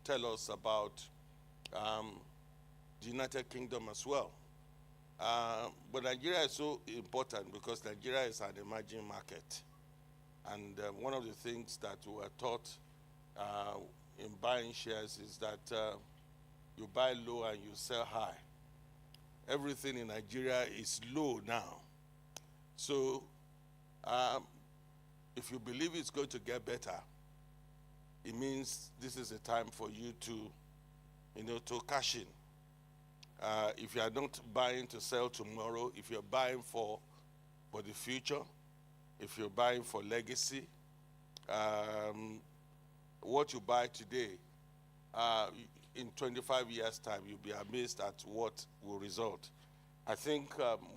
tell us about the United Kingdom as well. But Nigeria is so important because Nigeria is an emerging market. And one of the things that we were taught in buying shares is that you buy low and you sell high. Everything in Nigeria is low now. So if you believe it's going to get better, it means this is a time for you to cash in. If you are not buying to sell tomorrow, if you're buying for the future, if you're buying for legacy, what you buy today, in 25 years' time, you'll be amazed at what will result. I think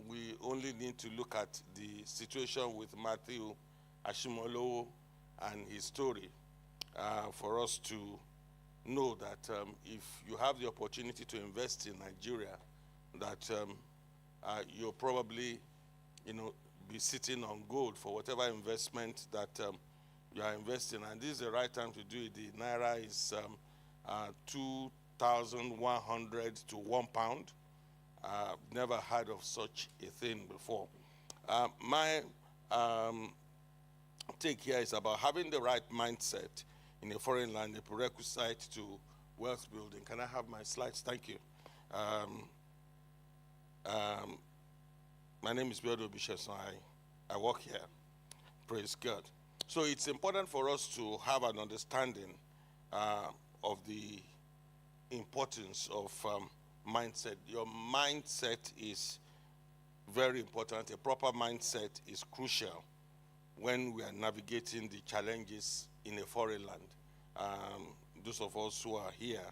we only need to look at the situation with Matthew Ashimolowo and his story for us to know that if you have the opportunity to invest in Nigeria, that you'll probably, be sitting on gold for whatever investment that you are investing. And this is the right time to do it. The Naira is 2,100 to £1. Never heard of such a thing before. My take here is about having the right mindset in a foreign land, a prerequisite to wealth building. Can I have my slides? Thank you. My name is Biodo Bisheson. I work here. Praise God. So it's important for us to have an understanding of the importance of mindset. Your mindset is very important. A proper mindset is crucial when we are navigating the challenges in a foreign land. Those of us who are here,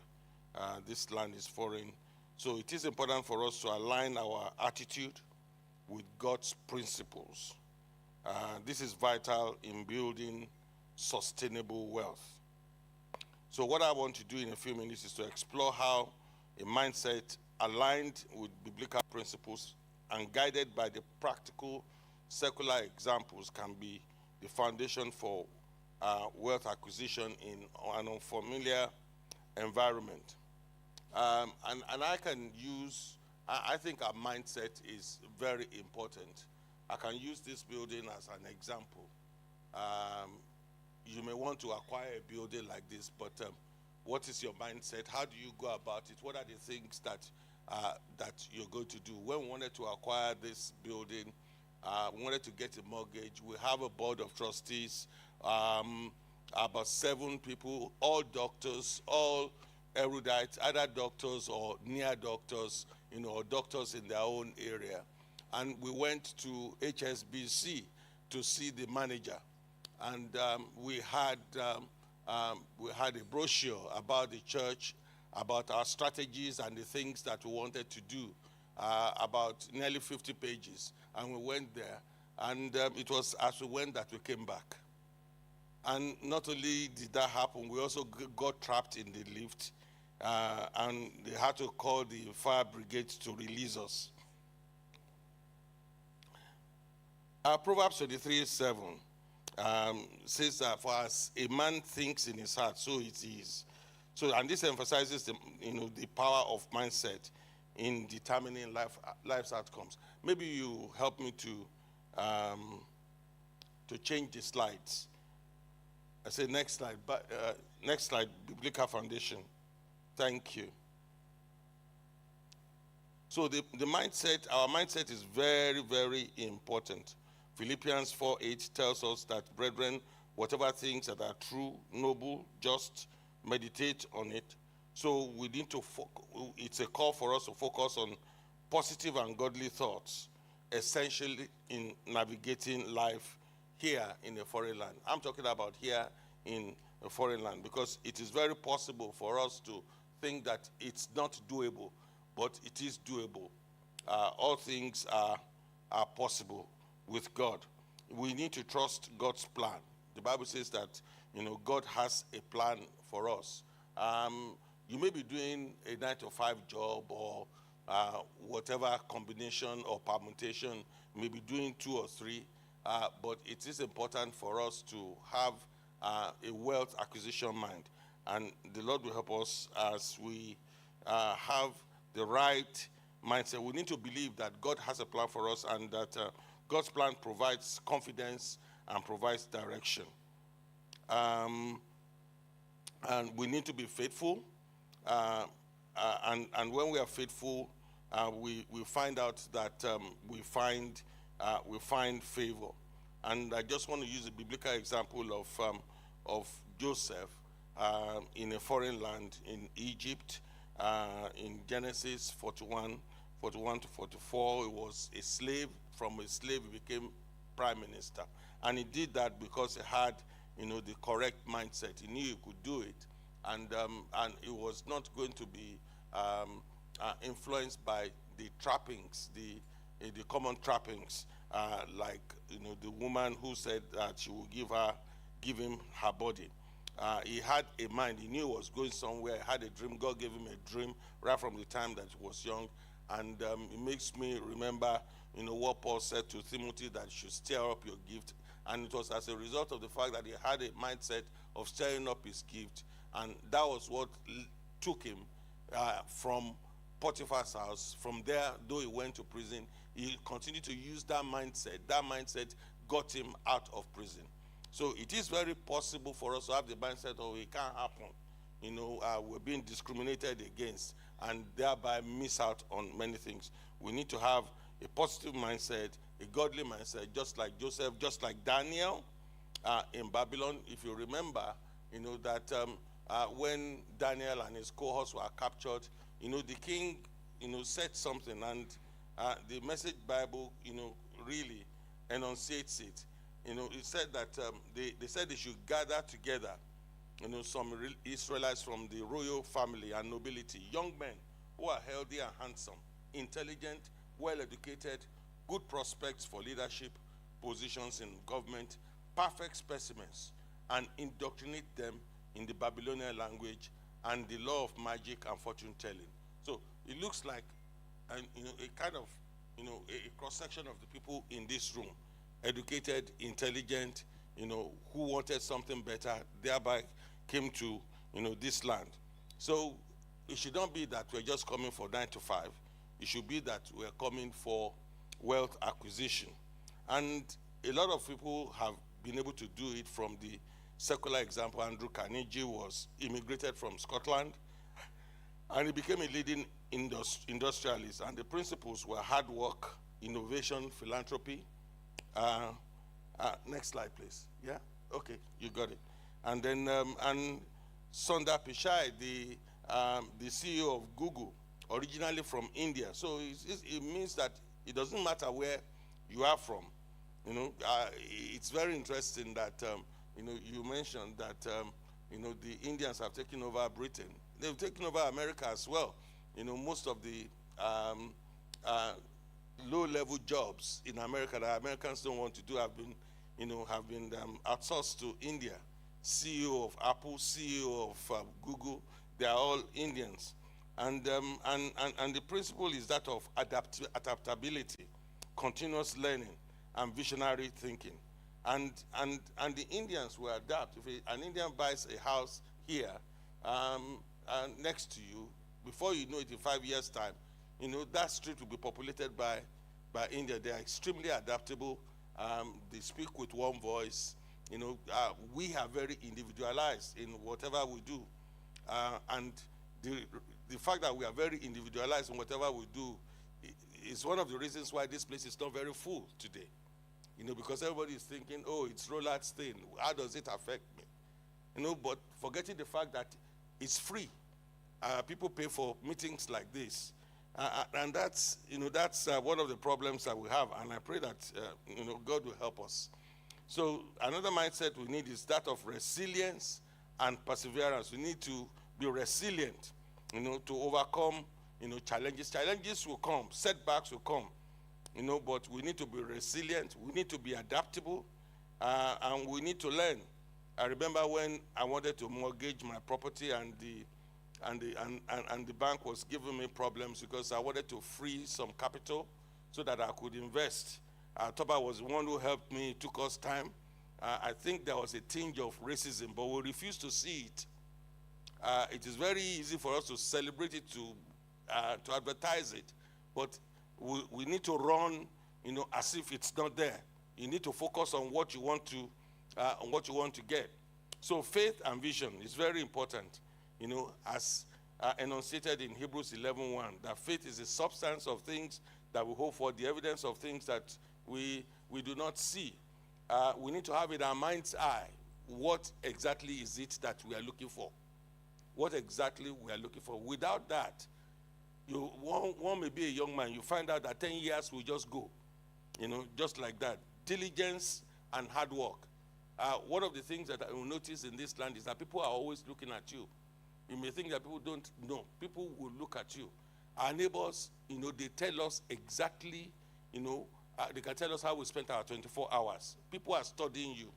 this land is foreign. So it is important for us to align our attitude with God's principles. This is vital in building sustainable wealth. So what I want to do in a few minutes is to explore how a mindset aligned with biblical principles and guided by the practical secular examples can be the foundation for wealth acquisition in an unfamiliar environment. And I can use, I think our mindset is very important. I can use this building as an example. You may want to acquire a building like this, but what is your mindset? How do you go about it? What are the things that you're going to do? When we wanted to acquire this building, we wanted to get a mortgage. We have a board of trustees, about 7 people, all doctors, all erudite, either doctors or near doctors, or doctors in their own area. And we went to HSBC to see the manager. And we had a brochure about the church, about our strategies and the things that we wanted to do, about nearly 50 pages. And we went there, and it was as we went that we came back. And not only did that happen, we also got trapped in the lift, and they had to call the fire brigade to release us. Proverbs 23:7 says that for as a man thinks in his heart, so it is. So, and this emphasizes the power of mindset in determining life's outcomes. Maybe you help me to change the slides. I say next slide, but next slide, biblical foundation. Thank you. So the mindset, our mindset is very, very important. Philippians 4:8 tells us that, brethren, whatever things that are true, noble, just, meditate on it. So we need to, it's a call for us to focus on positive and godly thoughts, essentially in navigating life here in a foreign land. I'm talking about here in a foreign land because it is very possible for us to think that it's not doable, but it is doable. All things are possible with God. We need to trust God's plan. The Bible says that, God has a plan for us. You may be doing a 9-to-5 job or whatever combination or permutation, maybe doing 2 or 3, but it is important for us to have a wealth acquisition mind. And the Lord will help us as we have the right mindset. We need to believe that God has a plan for us, and that God's plan provides confidence and provides direction. And we need to be faithful. And when we are faithful, we find out that we find favor. And I just want to use a biblical example of Joseph in a foreign land in Egypt. In Genesis 41 to 44, he was a slave. From a slave, he became prime minister. And he did that because he had, the correct mindset. He knew he could do it. And he was not going to be influenced by the trappings, the common trappings, like the woman who said that she would give him her body. He had a mind. He knew he was going somewhere. He had a dream. God gave him a dream right from the time that he was young. And it makes me remember, what Paul said to Timothy, that you should stir up your gift. And it was as a result of the fact that he had a mindset of stirring up his gift. And that was what took him from Potiphar's house. From there, though he went to prison, he continued to use that mindset. That mindset got him out of prison. So it is very possible for us to have the mindset of it can't happen. We're being discriminated against, and thereby miss out on many things. We need to have a positive mindset, a godly mindset, just like Joseph, just like Daniel in Babylon. If you remember, that when Daniel and his cohorts were captured, the king, said something, and the Message Bible, really enunciates it. It said that they said they should gather together, some Israelites from the royal family and nobility, young men who are healthy and handsome, intelligent, well-educated, good prospects for leadership positions in government, perfect specimens, and indoctrinate them in the Babylonian language and the law of magic and fortune telling. So it looks like a kind of a cross-section of the people in this room, educated, intelligent, who wanted something better, thereby came to this land. So it should not be that we're just coming for 9 to 5. It should be that we're coming for wealth acquisition. And a lot of people have been able to do it. From the secular example, Andrew Carnegie was immigrated from Scotland, and he became a leading industrialist. And the principles were hard work, innovation, philanthropy. Next slide, please. Yeah? Okay, you got it. And then, and Sundar Pichai, the CEO of Google, originally from India. So it means that it doesn't matter where you are from. It's very interesting that, you mentioned that, the Indians have taken over Britain. They've taken over America as well. Most of the low-level jobs in America that Americans don't want to do have been outsourced to India. CEO of Apple, CEO of Google, they are all Indians. And the principle is that of adaptability, continuous learning, and visionary thinking. And the Indians will adapt. If an Indian buys a house here next to you, before you know it, in 5 years' time, that street will be populated by India. They are extremely adaptable. They speak with one voice. We are very individualized in whatever we do. And the fact that we are very individualized in whatever we do is one of the reasons why this place is not very full today. Because everybody is thinking, oh, it's Rolad's thing. How does it affect me? But forgetting the fact that it's free. People pay for meetings like this. And that's one of the problems that we have. And I pray that, God will help us. So another mindset we need is that of resilience and perseverance. We need to be resilient, to overcome, challenges. Challenges will come, setbacks will come, but we need to be resilient. We need to be adaptable, and we need to learn. I remember when I wanted to mortgage my property, and the bank was giving me problems because I wanted to free some capital so that I could invest. Toba was the one who helped me. It took us time. I think there was a tinge of racism, but we refused to see it. It is very easy for us to celebrate it, to advertise it, but we need to run, as if it's not there. You need to focus on what you want to get. So faith and vision is very important, as enunciated in Hebrews 11:1, that faith is the substance of things that we hope for, the evidence of things that we do not see. We need to have in our mind's eye, what exactly is it that we are looking for? What exactly we are looking for. Without that, one may be a young man, you find out that 10 years will just go, just like that. Diligence and hard work. One of the things that I will notice in this land is that people are always looking at you. You may think that people don't know. People will look at you. Our neighbors, they tell us exactly, they can tell us how we spent our 24 hours. People are studying you.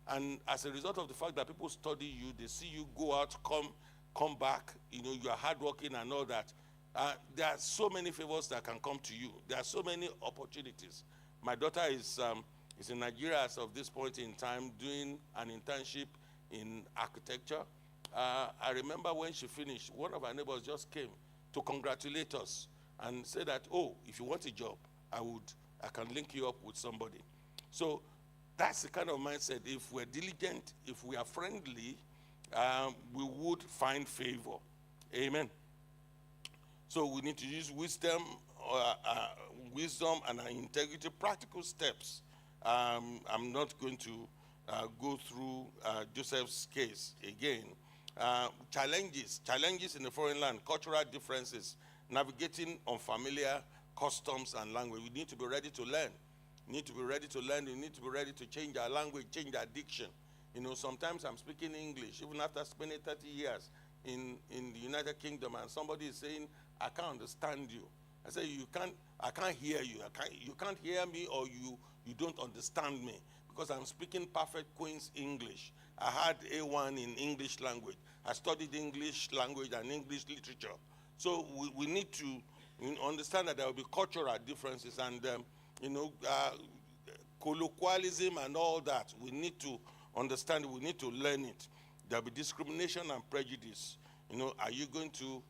And as a result of the fact that people study you, they see you go out, come back, you are hardworking and all that. There are so many favors that can come to you. There are so many opportunities. My daughter is in Nigeria as of this point in time doing an internship in architecture. I remember when she finished, one of our neighbors just came to congratulate us and say that, oh, if you want a job, I can link you up with somebody. So that's the kind of mindset. If we're diligent, if we are friendly, we would find favor. Amen. So we need to use wisdom and integrity, practical steps. I'm not going to go through Joseph's case again. Challenges in a foreign land, cultural differences, navigating unfamiliar customs and language. We need to be ready to learn. We need to be ready to learn. We need to be ready to change our language, change our diction. Sometimes I'm speaking English, even after spending 30 years in the United Kingdom, and somebody is saying, I can't understand you. I say, I can't hear you. You can't hear me, or you don't understand me, because I'm speaking perfect Queen's English. I had A1 in English language. I studied English language and English literature. So we need to understand that there will be cultural differences and colloquialism and all that. We need to understand, we need to learn it. There will be discrimination and prejudice. Are you going to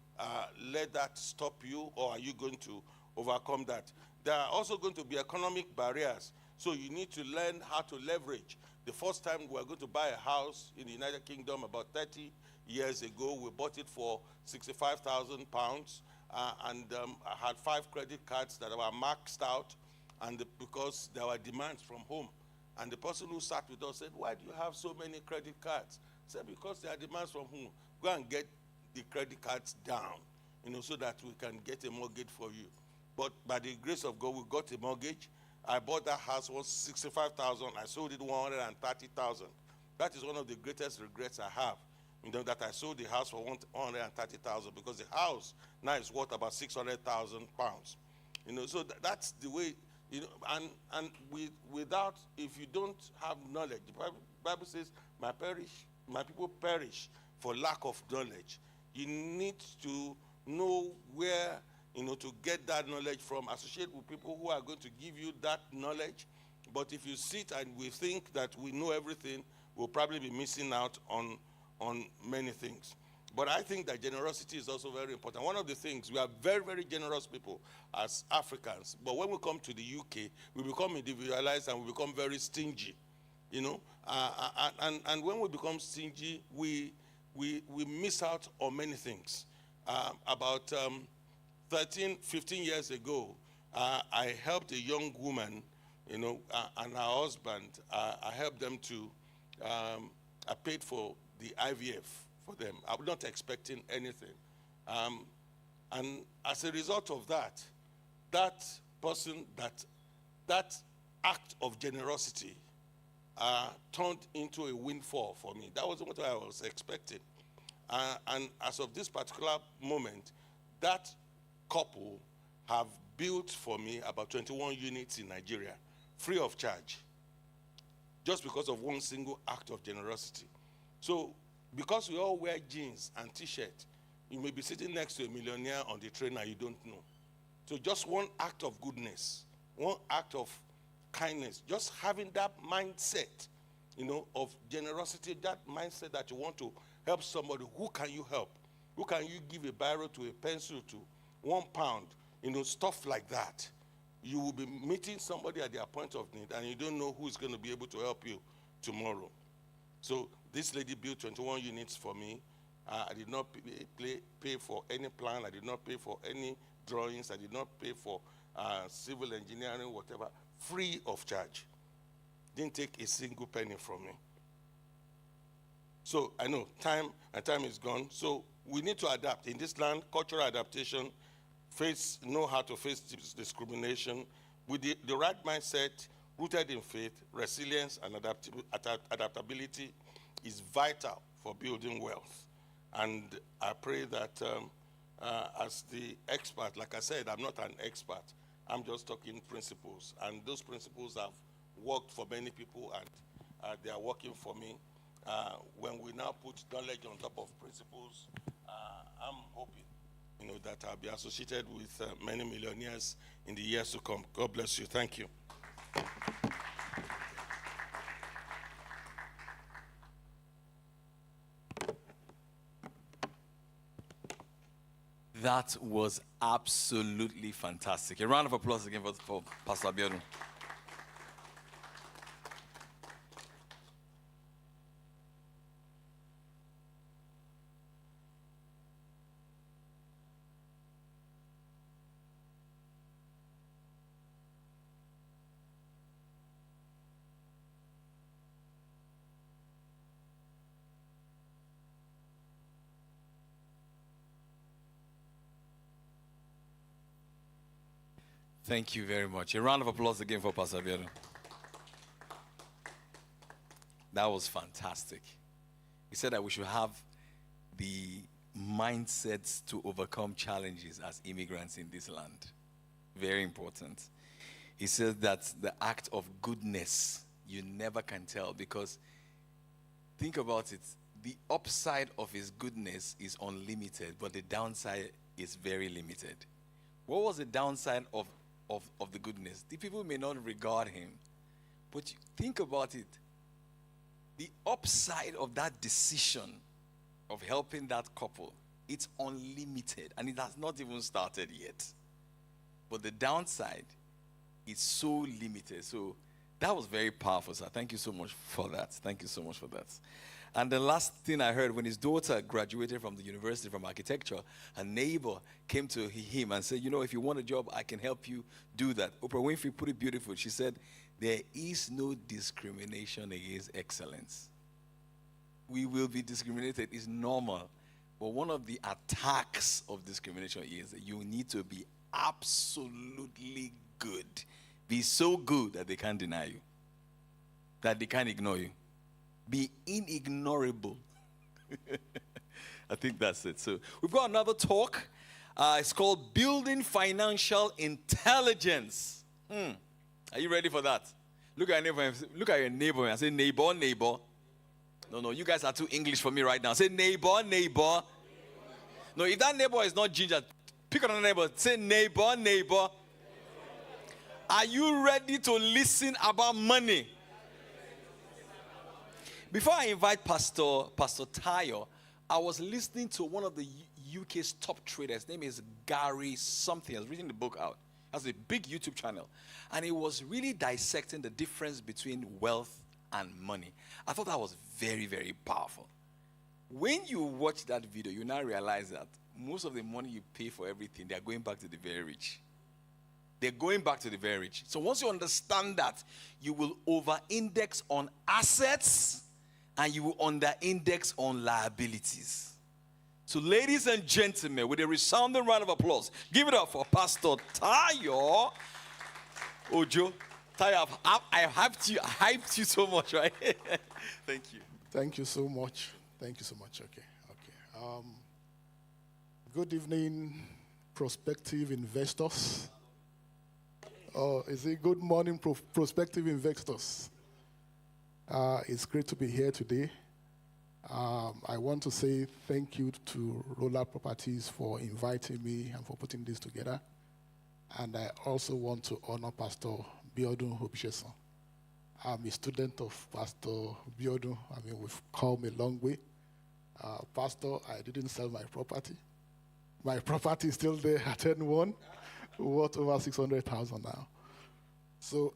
let that stop you, or are you going to overcome that? There are also going to be economic barriers. So you need to learn how to leverage. The first time we were going to buy a house in the United Kingdom about 30 years ago, we bought it for £65,000, and I had 5 credit cards that were maxed out, and because there were demands from home. And the person who sat with us said, why do you have so many credit cards? I said, because there are demands from home. Go and get the credit cards down, so that we can get a mortgage for you. But by the grace of God, we got a mortgage. I bought that house, was $65,000. I sold it $130,000. That is one of the greatest regrets I have. That I sold the house for $130,000, because the house now is worth about £600,000. So that's the way. And without, if you don't have knowledge, the Bible says, my people perish for lack of knowledge. You need to know where, to get that knowledge from. Associate with people who are going to give you that knowledge. But if you sit and we think that we know everything, we'll probably be missing out on many things. But I think that generosity is also very important. One of the things, we are very, very generous people as Africans. But when we come to the UK, we become individualized and we become very stingy. And when we become stingy, we miss out on many things. About 15 years ago, I helped a young woman, and her husband. I helped them to, I paid for the IVF for them. I was not expecting anything. And as a result of that, that person, that act of generosity turned into a windfall for me. That wasn't what I was expecting. And as of this particular moment, that couple have built for me about 21 units in Nigeria, free of charge, just because of one single act of generosity. So, because we all wear jeans and t-shirt, you may be sitting next to a millionaire on the train and you don't know. So just one act of goodness, one act of kindness, just having that mindset, of generosity, that mindset that you want to help somebody, who can you help? Who can you give a biro to, a pencil to, £1, stuff like that. You will be meeting somebody at their point of need, and you don't know who is going to be able to help you tomorrow. So this lady built 21 units for me. I did not pay for any plan. I did not pay for any drawings. I did not pay for civil engineering, whatever, free of charge. Didn't take a single penny from me. So I know time is gone. So we need to adapt. In this land, cultural adaptation, know how to face discrimination with the right mindset, rooted in faith, resilience, and adaptability is vital for building wealth. And I pray that as the expert, like I said, I'm not an expert. I'm just talking principles. And those principles have worked for many people, and they are working for me. When we now put knowledge on top of principles, I'm hoping that I'll be associated with many millionaires in the years to come. God bless you. Thank you. That was absolutely fantastic. A round of applause again for Pastor Abiodun. Thank you very much. A round of applause again for Pastor Abiodun. That was fantastic. He said that we should have the mindsets to overcome challenges as immigrants in this land. Very important. He says that the act of goodness, you never can tell, because think about it. The upside of his goodness is unlimited, but the downside is very limited. What was the downside of the goodness? The people may not regard him, but think about it. The upside of that decision of helping that couple, it's unlimited, and it has not even started yet. But the downside is so limited. So that was very powerful, sir. Thank you so much for that. Thank you so much for that. And the last thing I heard, when his daughter graduated from the university from architecture, a neighbor came to him and said, if you want a job, I can help you do that. Oprah Winfrey put it beautiful. She said, there is no discrimination against excellence. We will be discriminated. It's normal. But one of the attacks of discrimination is that you need to be absolutely good. Be so good that they can't deny you, that they can't ignore you. Be inignorable. I think that's it. So we've got another talk. It's called Building Financial Intelligence. Are you ready for that? Look at your neighbor and say, neighbor, neighbor. No, you guys are too English for me right now. Say, neighbor, neighbor. No, if that neighbor is not ginger, pick another neighbor. Say, neighbor, neighbor. Are you ready to listen about money? Before I invite Pastor Tayo, I was listening to one of the UK's top traders. His name is Gary something. I was reading the book out. He has a big YouTube channel. And he was really dissecting the difference between wealth and money. I thought that was very, very powerful. When you watch that video, you now realize that most of the money you pay for everything, they are going back to the very rich. They're going back to the very rich. So once you understand that, you will over-index on assets and you will under-index on liabilities. So ladies and gentlemen, with a resounding round of applause, give it up for Pastor Tayo Ojo. Tayo, I hyped you so much, right? Thank you. Thank you so much. Thank you so much. Okay. Good evening, prospective investors. Is it good morning, prospective investors? It's great to be here today. I want to say thank you to Rolad Properties for inviting me and for putting this together. And I also want to honor Pastor Abiodun Obishesan. I'm a student of Pastor Abiodun. We've come a long way. Pastor, I didn't sell my property. My property is still there at N1, worth over 600,000 now. So,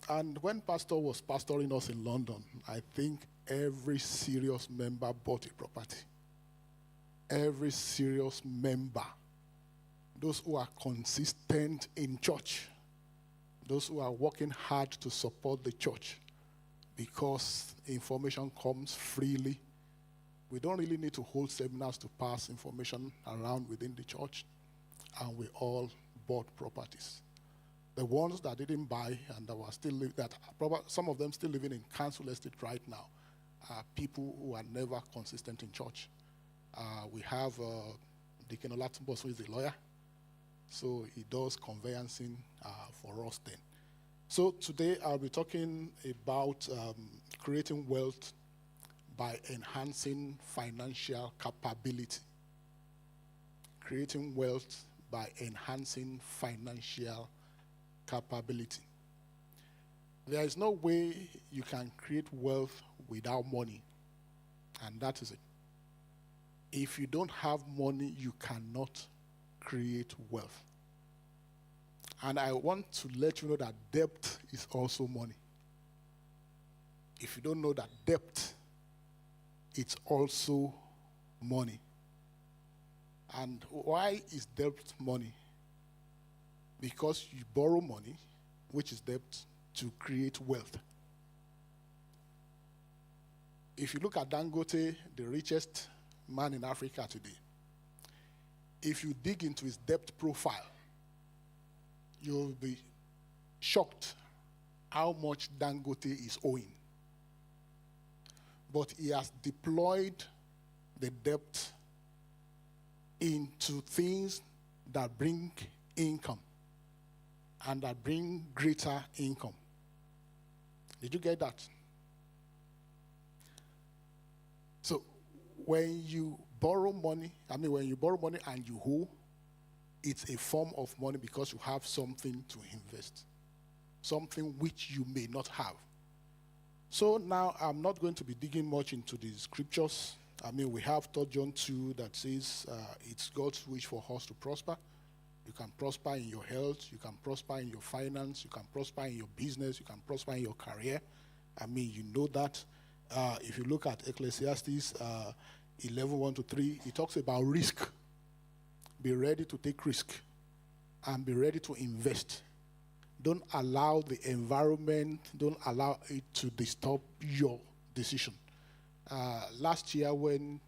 and when Pastor was pastoring us in London, I think every serious member bought a property. Every serious member. Those who are consistent in church. Those who are working hard to support the church. Because information comes freely. We don't really need to hold seminars to pass information around within the church. And we all bought properties. The ones that didn't buy and that were still some of them still living in council estate right now are people who are never consistent in church. We have Deacon Olatunbo, who is a lawyer. So he does conveyancing for us then. So today I'll be talking about creating wealth by enhancing financial capability. Creating wealth by enhancing financial capability. There is no way you can create wealth without money, and that is it. If you don't have money, you cannot create wealth. And I want to let you know that debt is also money. If you don't know that debt, it's also money. And why is debt money? Because you borrow money, which is debt, to create wealth. If you look at Dangote, the richest man in Africa today, if you dig into his debt profile, you'll be shocked how much Dangote is owing. But he has deployed the debt into things that bring income and that bring greater income. Did you get that? So when you borrow money and you owe, it's a form of money because you have something to invest, something which you may not have. So now I'm not going to be digging much into the scriptures. We have 3 John 2 that says it's God's wish for us to prosper. You can prosper in your health, you can prosper in your finance, you can prosper in your business, you can prosper in your career. You know that. If you look at Ecclesiastes 11:1-3, it talks about risk. Be ready to take risk and be ready to invest. Don't allow the environment, don't allow it to disturb your decision. Last year when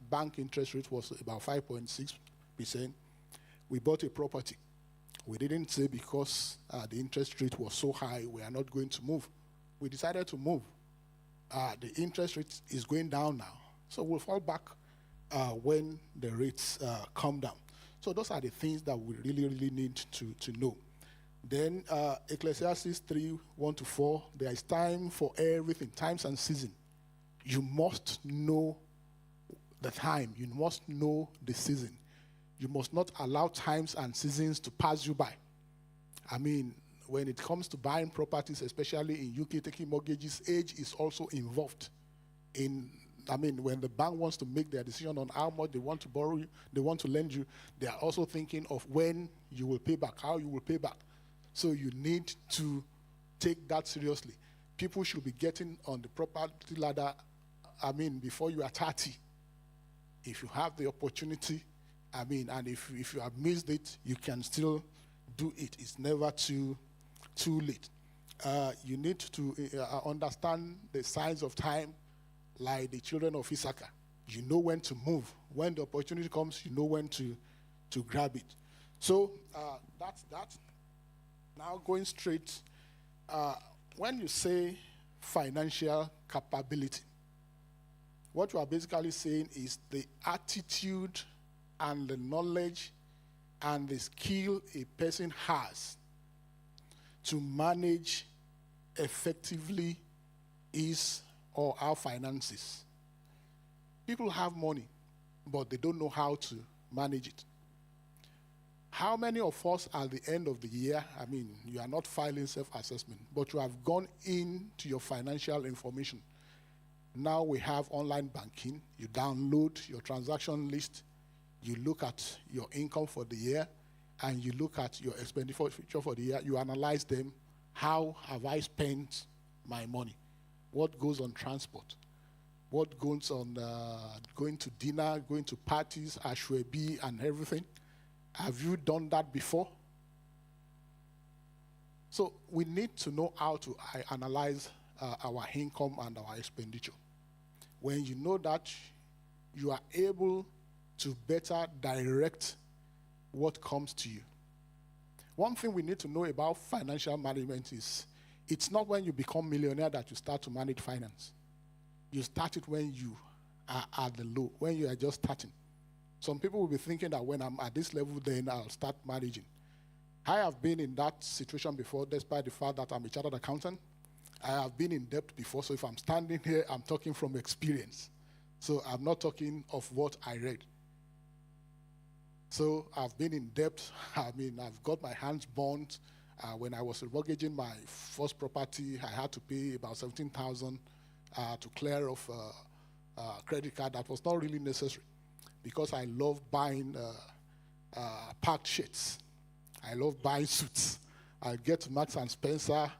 bank interest rate was about 5.6%, we bought a property. We didn't say because the interest rate was so high, we are not going to move. We decided to move. The interest rate is going down now. So we'll fall back when the rates come down. So those are the things that we really, really need to know. Then Ecclesiastes 3:1-4, there is time for everything, times and season. You must know the time. You must know the season. You must not allow times and seasons to pass you by. When it comes to buying properties, especially in UK, taking mortgages, age is also involved in. When the bank wants to make their decision on how much they want to borrow you, they want to lend you, they are also thinking of when you will pay back, how you will pay back. So you need to take that seriously. People should be getting on the property ladder, before you are 30. If you have the opportunity, and if you have missed it, you can still do it. It's never too late. You need to understand the signs of time, like the children of Issachar. You know when to move. When the opportunity comes, you know when to grab it. So that's that. Now going straight, when you say financial capability, what you are basically saying is the attitude and the knowledge and the skill a person has to manage effectively his or our finances. People have money, but they don't know how to manage it. How many of us at the end of the year, you are not filing self-assessment, but you have gone into your financial information Now we have online banking. You download your transaction list, you look at your income for the year, and you look at your expenditure for the year. You analyze them. How have I spent my money? What goes on transport? What goes on going to dinner, going to parties, ashwebi, and everything? Have you done that before? So we need to know how to analyze our income and our expenditure. When you know that, you are able to better direct what comes to you. One thing we need to know about financial management is it's not when you become millionaire that you start to manage finance. You start it when you are at the low, when you are just starting. Some people will be thinking that when I'm at this level, then I'll start managing. I have been in that situation before, despite the fact that I'm a chartered accountant. I have been in debt before, so if I'm standing here, I'm talking from experience. So I'm not talking of what I read. So I've been in debt. I mean, I've got my hands burnt. When I was remortgaging my first property, I had to pay about $17,000 to clear off a credit card that was not really necessary, because I love buying packed shirts. I love buying suits. I get to Marks and Spencer.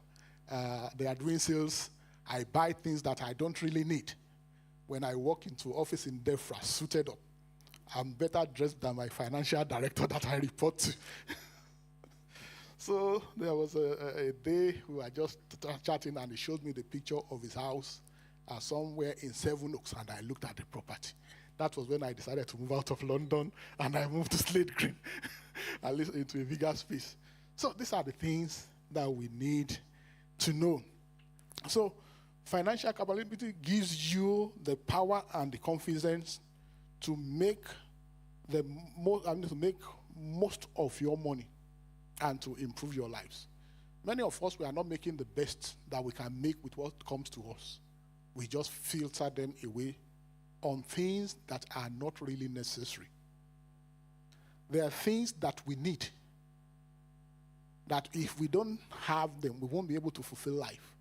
They are doing sales. I buy things that I don't really need. When I walk into office in DEFRA, suited up, I'm better dressed than my financial director that I report to. So there was a day we were just chatting, and he showed me the picture of his house somewhere in Seven Oaks, and I looked at the property. That was when I decided to move out of London, and I moved to Slade Green, at least into a bigger space. So these are the things that we need to know. So financial capability gives you the power and the confidence to make most of your money and to improve your lives. Many of us, we are not making the best that we can make with what comes to us. We just filter them away on things that are not really necessary. There are things that we need, that if we don't have them, we won't be able to fulfill life.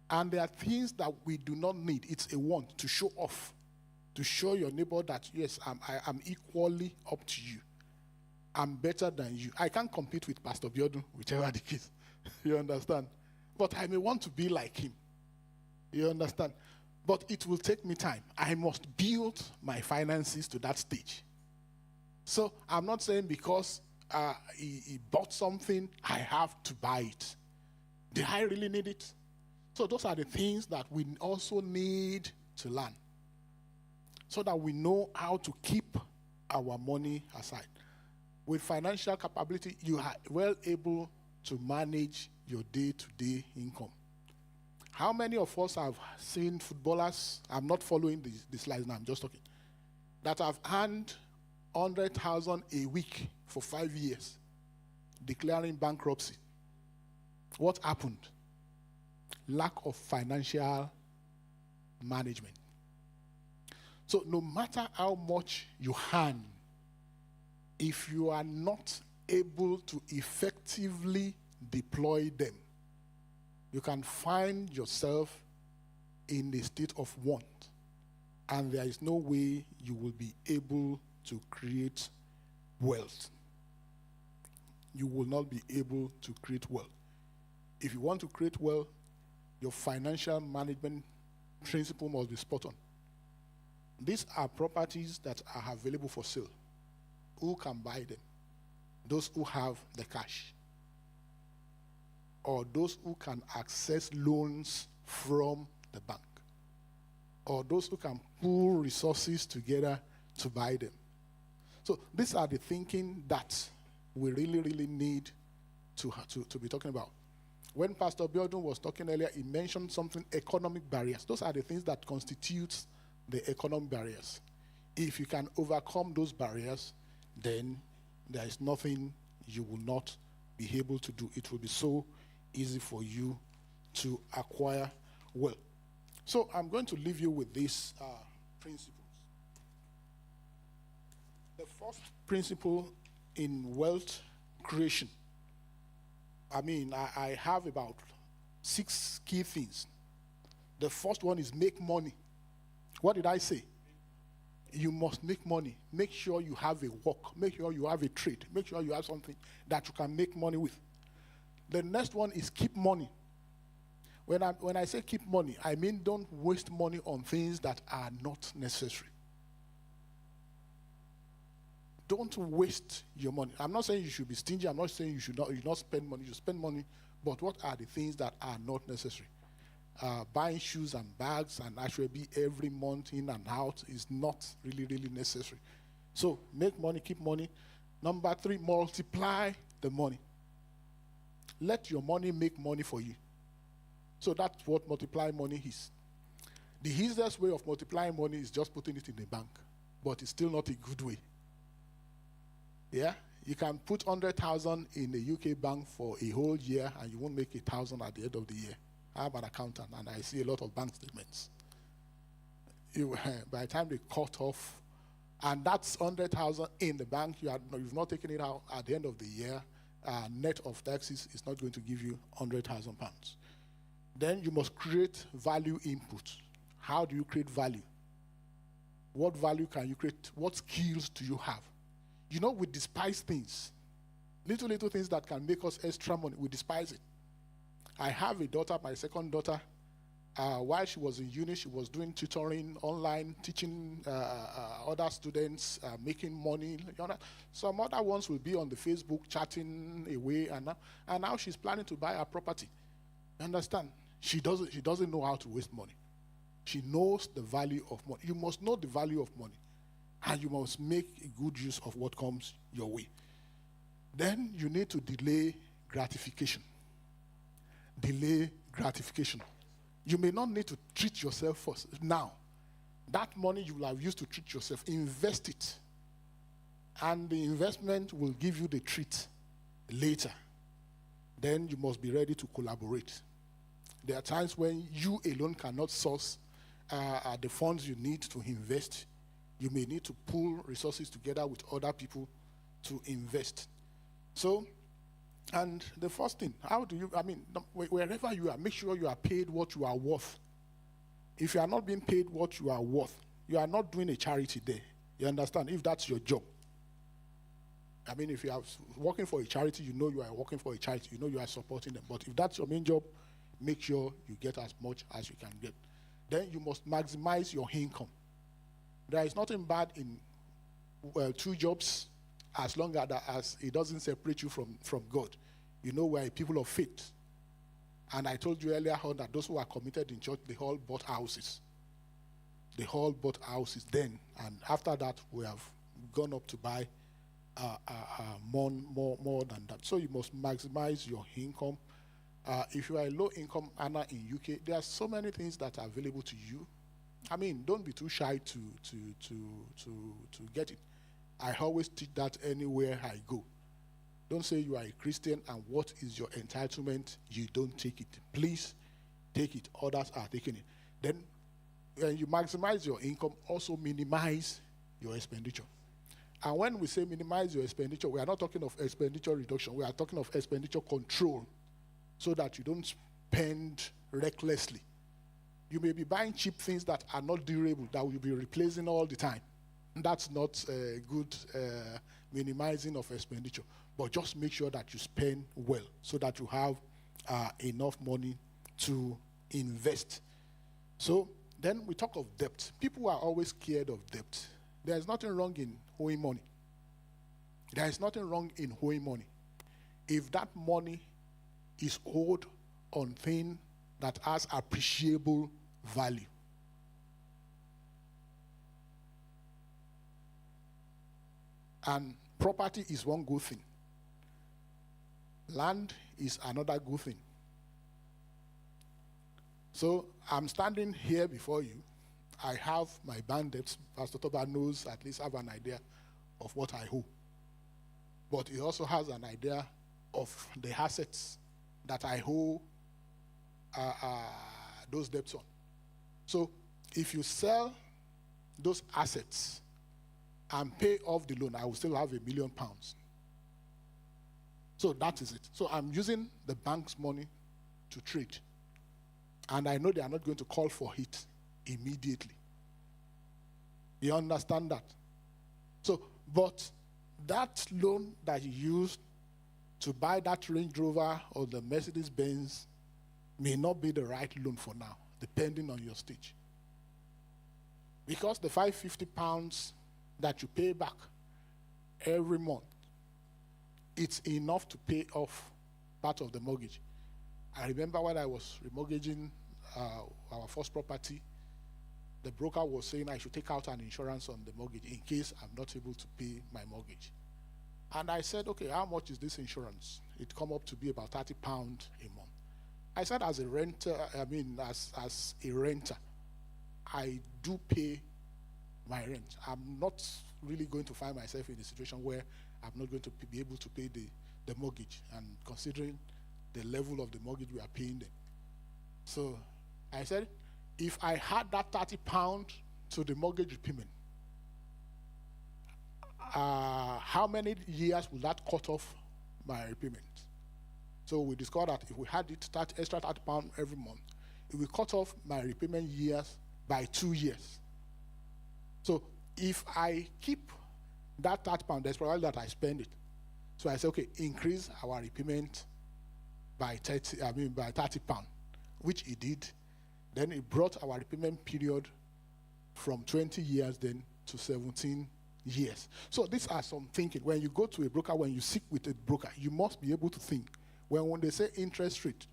And there are things that we do not need. It's a want to show off, to show your neighbor that, yes, I'm equally up to you. I'm better than you. I can't compete with Pastor Biodun, whichever the case. You understand? But I may want to be like him. You understand? But it will take me time. I must build my finances to that stage. So I'm not saying because he bought something, I have to buy it. Did I really need it? So those are the things that we also need to learn, so that we know how to keep our money aside. With financial capability, you are well able to manage your day-to-day income. How many of us have seen footballers, I'm not following the slides now, I'm just talking, that have earned 100,000 a week for 5 years, declaring bankruptcy? What happened? Lack of financial management. So no matter how much you earn, if you are not able to effectively deploy them, you can find yourself in a state of want, and there is no way you will be able to create wealth. You will not be able to create wealth. If you want to create wealth, your financial management principle must be spot on. These are properties that are available for sale. Who can buy them? Those who have the cash, or those who can access loans from the bank, or those who can pool resources together to buy them. So these are the thinking that we really, really need to be talking about. When Pastor Biodun was talking earlier, he mentioned something, economic barriers. Those are the things that constitute the economic barriers. If you can overcome those barriers, then there is nothing you will not be able to do. It will be so easy for you to acquire wealth. So I'm going to leave you with these principles. The first principle in wealth creation, I have about 6 key things. The first one is make money What did I say? You must make money. Make sure you have a work. Make sure you have a trade. Make sure you have something that you can make money with. The next one is keep money. When I say keep money, I mean don't waste money on things that are not necessary. Don't waste your money. I'm not saying you should be stingy. I'm not saying you should not spend money. You should spend money. But what are the things that are not necessary? Buying shoes and bags and actually be every month in and out is not really, really necessary. So make money, keep money. Number 3, multiply the money. Let your money make money for you. So that's what multiplying money is. The easiest way of multiplying money is just putting it in the bank, but it's still not a good way. Yeah? You can put 100,000 in a UK bank for a whole year and you won't make 1,000 at the end of the year. I have an accountant and I see a lot of bank statements. By the time they cut off, and that's 100,000 in the bank, you've not taken it out at the end of the year, net of taxes is not going to give you 100,000 pounds. Then you must create value input. How do you create value? What value can you create? What skills do you have? You know, we despise things. Little things that can make us extra money, we despise it. I have a daughter, my second daughter. While she was in uni, she was doing tutoring online, teaching other students, making money. You know, some other ones will be on the Facebook chatting away, and now she's planning to buy a property. You understand? She doesn't know how to waste money. She knows the value of money. You must know the value of money, and you must make a good use of what comes your way. Then you need to delay gratification. Delay gratification. You may not need to treat yourself first. Now, that money you will have used to treat yourself, invest it. And the investment will give you the treat later. Then you must be ready to collaborate. There are times when you alone cannot source the funds you need to invest. You may need to pull resources together with other people to invest. So, and the first thing, wherever you are, make sure you are paid what you are worth. If you are not being paid what you are worth, you are not doing a charity there. You understand? If that's your job. I mean, if you are working for a charity, you know you are working for a charity. You know you are supporting them. But if that's your main job, make sure you get as much as you can get. Then you must maximize your income. There is nothing bad in 2 jobs as long as it doesn't separate you from God. You know, we're a people of faith. And I told you earlier on that those who are committed in church, they all bought houses. They all bought houses then. And after that, we have gone up to buy more than that. So you must maximize your income. If you are a low-income earner in UK, there are so many things that are available to you. I mean, don't be too shy to get it. I always teach that anywhere I go. Don't say you are a Christian and what is your entitlement, you don't take it. Please take it. Others are taking it. Then when you maximize your income, also minimize your expenditure. And when we say minimize your expenditure, we are not talking of expenditure reduction. We are talking of expenditure control so that you don't spend recklessly. You may be buying cheap things that are not durable, that will be replacing all the time. That's not a good minimizing of expenditure. But just make sure that you spend well so that you have enough money to invest. So then we talk of debt. People are always scared of debt. There is nothing wrong in owing money. There is nothing wrong in owing money. If that money is owed on thing that has appreciable value. And property is one good thing. Land is another good thing. So I'm standing here before you. I have my bank debts. Pastor Toba knows, at least have an idea of what I owe. But he also has an idea of the assets that I owe those debts on. So if you sell those assets and pay off the loan, I will still have £1 million. So that is it. So I'm using the bank's money to trade. And I know they are not going to call for it immediately. You understand that? So, but that loan that you used to buy that Range Rover or the Mercedes Benz may not be the right loan for now, depending on your stage. Because the £550 that you pay back every month, it's enough to pay off part of the mortgage. I remember when I was remortgaging our first property, the broker was saying I should take out an insurance on the mortgage in case I'm not able to pay my mortgage. And I said, okay, how much is this insurance? It come up to be about £30 a month. I said, as a renter, as a renter, I do pay my rent. I'm not really going to find myself in a situation where I'm not going to be able to pay the mortgage, and considering the level of the mortgage we are paying them. So I said, if I had that £30 to the mortgage repayment, how many years will that cut off my repayment? So we discovered that if we had it extra £30 every month, it will cut off my repayment years by 2 years. So if I keep that £30, there's probably that I spend it. So I say, okay, increase our repayment by £30, which it did. Then it brought our repayment period from 20 years then to 17 years. So these are some thinking. When you go to a broker, when you sit with a broker, you must be able to think. When they say interest rate,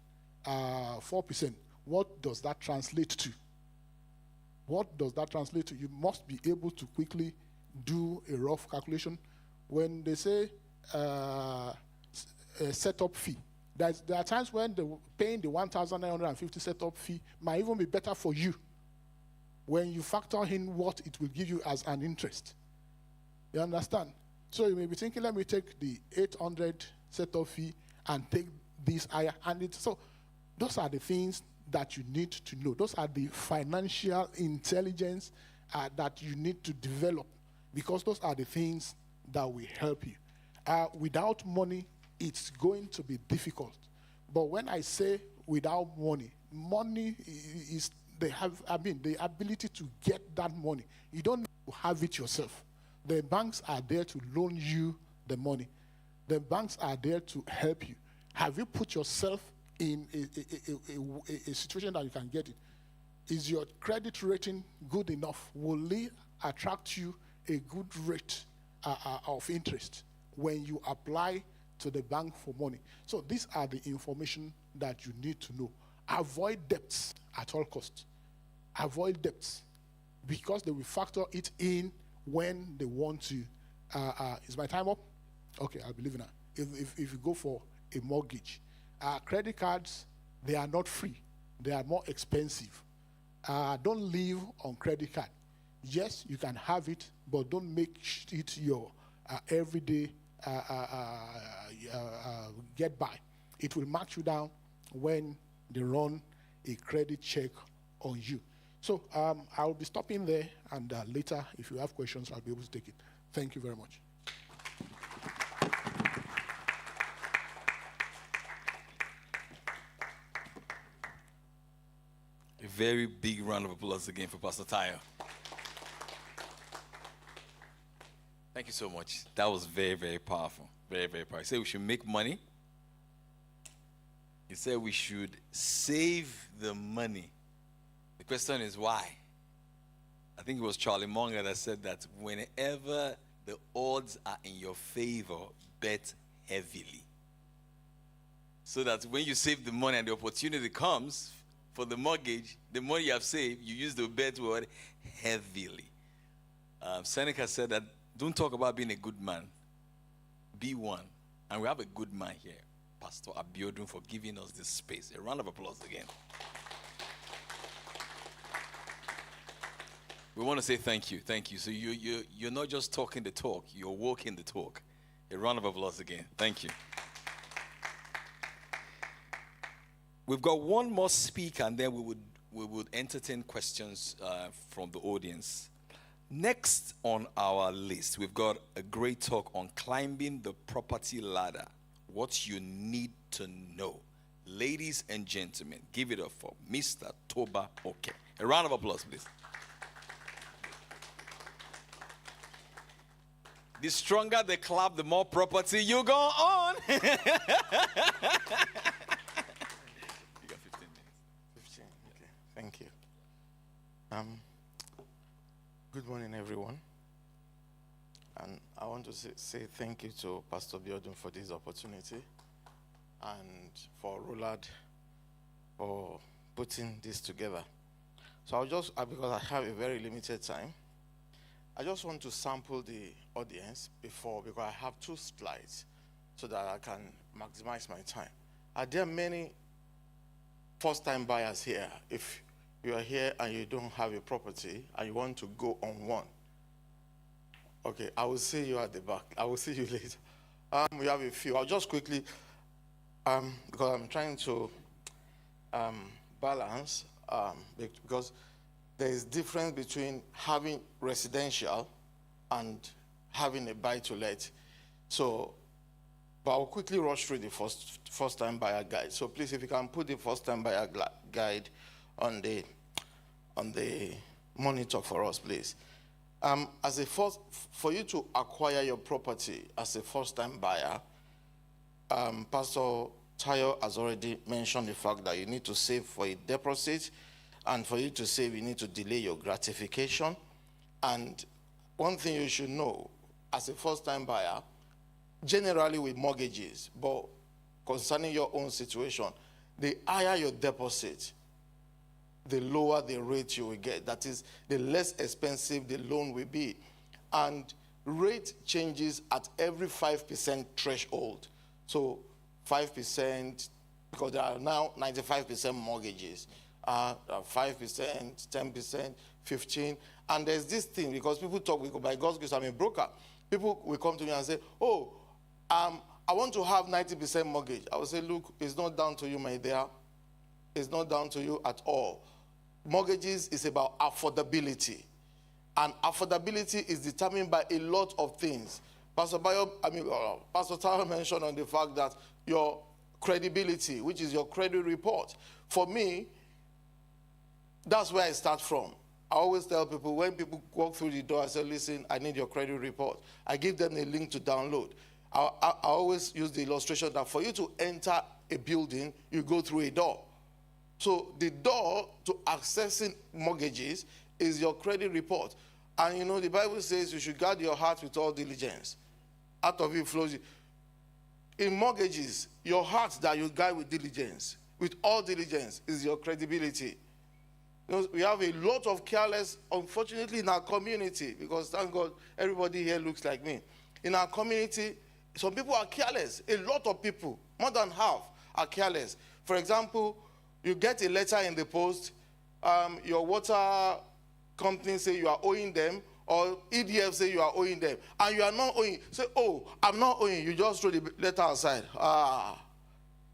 4%, what does that translate to? What does that translate to? You must be able to quickly do a rough calculation. When they say a setup fee, there are times when paying the 1,950 setup fee might even be better for you when you factor in what it will give you as an interest. You understand? So you may be thinking, let me take the 800 setup fee and take this higher. So those are the things that you need to know. Those are the financial intelligence that you need to develop, because those are the things that will help you. Without money, it's going to be difficult. But when I say without money, money is the ability to get that money. You don't need to have it yourself. The banks are there to loan you the money. The banks are there to help you. Have you put yourself in a situation that you can get it? Is your credit rating good enough? Will it attract you a good rate of interest when you apply to the bank for money? So these are the information that you need to know. Avoid debts at all costs. Avoid debts, because they will factor it in when they want to. Is my time up? Okay, I'll be leaving now. If you go for a mortgage, credit cards, they are not free. They are more expensive. Don't live on credit card. Yes, you can have it, but don't make it your everyday get by. It will mark you down when they run a credit check on you. So I'll be stopping there, and later, if you have questions, I'll be able to take it. Thank you very much. A very big round of applause again for Pastor Tayo. Thank you so much. That was very, very powerful. Very, very powerful. He said we should make money. He said we should save the money. The question is why? I think it was Charlie Munger that said that whenever the odds are in your favor, bet heavily. So that when you save the money and the opportunity comes for the mortgage, the money you have saved, you use the bet word heavily. Seneca said that don't talk about being a good man. Be one. And we have a good man here, Pastor Abiodun, for giving us this space. A round of applause again. We want to say thank you. Thank you. So you're not just talking the talk, you're walking the talk. A round of applause again. Thank you. We've got one more speaker, and then we would entertain questions from the audience. Next on our list, we've got a great talk on climbing the property ladder. What you need to know. Ladies and gentlemen, give it up for Mr. Toba Oke. A round of applause, please. The stronger the clap, the more property you go on. You got 15 minutes. 15, okay. Thank you. Good morning, everyone. And I want to say thank you to Pastor Biodun for this opportunity and for Rolad for putting this together. So I'll just, because I have a very limited time, I just want to sample the audience because I have 2 slides so that I can maximize my time. Are there many first-time buyers here? If you are here and you don't have a property and you want to go on one, okay, I will see you at the back. I will see you later. We have a few. I'll just quickly, because I'm trying to balance, because there is difference between having residential and having a buy-to-let. So, but I'll quickly rush through the first-time buyer guide. So please, if you can put the first-time buyer guide on the monitor for us, please. For you to acquire your property as a first-time buyer, Pastor Tayo has already mentioned the fact that you need to save for a deposit, and for you to save, you need to delay your gratification. And one thing you should know, as a first-time buyer, generally with mortgages, but concerning your own situation, the higher your deposit, the lower the rate you will get. That is, the less expensive the loan will be. And rate changes at every 5% threshold. So 5%, because there are now 95% mortgages, 5%, 10%, 15%. And there's this thing, because people talk, by God's grace, I'm a broker. People will come to me and say, oh, I want to have 90% mortgage. I will say, look, it's not down to you, my dear. It's not down to you at all. Mortgages is about affordability. And affordability is determined by a lot of things. Pastor Tara mentioned on the fact that your credibility, which is your credit report. For me, that's where I start from. I always tell people, when people walk through the door, I say, listen, I need your credit report. I give them a link to download. I always use the illustration that for you to enter a building, you go through a door. So the door to accessing mortgages is your credit report. And you know, the Bible says you should guard your heart with all diligence. Out of it flows. In mortgages, your heart that you guide with diligence, with all diligence, is your credibility. You know, we have a lot of careless, unfortunately, in our community, because thank God everybody here looks like me. In our community, some people are careless. A lot of people, more than half, are careless. For example, you get a letter in the post, your water company say you are owing them, or EDF say you are owing them, and you are not owing. Say, oh, I'm not owing. You just throw the letter aside.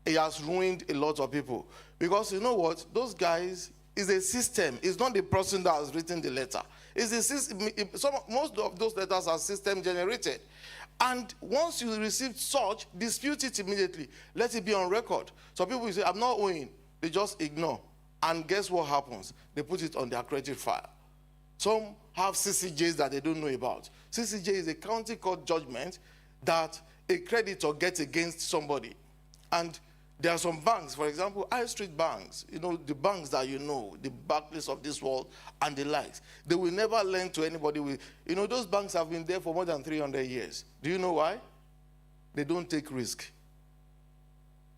It has ruined a lot of people. Because you know what? Those guys, is a system. It's not the person that has written the letter. It's a system. Most of those letters are system generated. And once you receive such, dispute it immediately. Let it be on record. So people will say, I'm not owing. They just ignore. And guess what happens? They put it on their credit file. Some have CCJs that they don't know about. CCJ is a county court judgment that a creditor gets against somebody. And there are some banks, for example, high street banks, you know, the banks that you know, the Barclays of this world and the likes, they will never lend to anybody with, you know, those banks have been there for more than 300 years. Do you know why? They don't take risk.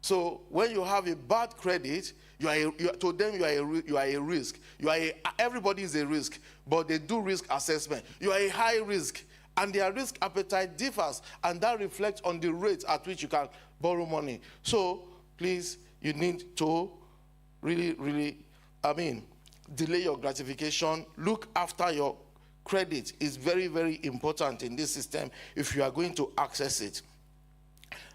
So when you have a bad credit, to them you are a risk. Everybody is a risk, but they do risk assessment. You are a high risk, and their risk appetite differs, and that reflects on the rate at which you can borrow money. So please, you need to really, delay your gratification. Look after your credit. It's very, very important in this system if you are going to access it.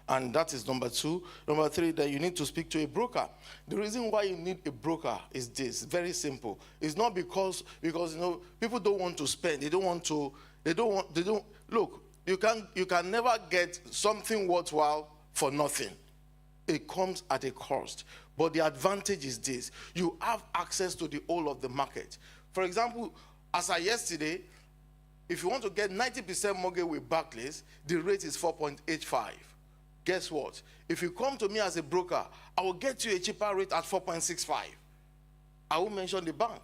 And that is number 2. Number 3, that you need to speak to a broker. The reason why you need a broker is this, very simple. It's not because you know, people don't want to spend. Look, you can never get something worthwhile for nothing. It comes at a cost. But the advantage is this. You have access to the whole of the market. For example, as of yesterday, if you want to get 90% mortgage with Barclays, the rate is 4.85. Guess what? If you come to me as a broker, I will get you a cheaper rate at 4.65. I won't mention the bank.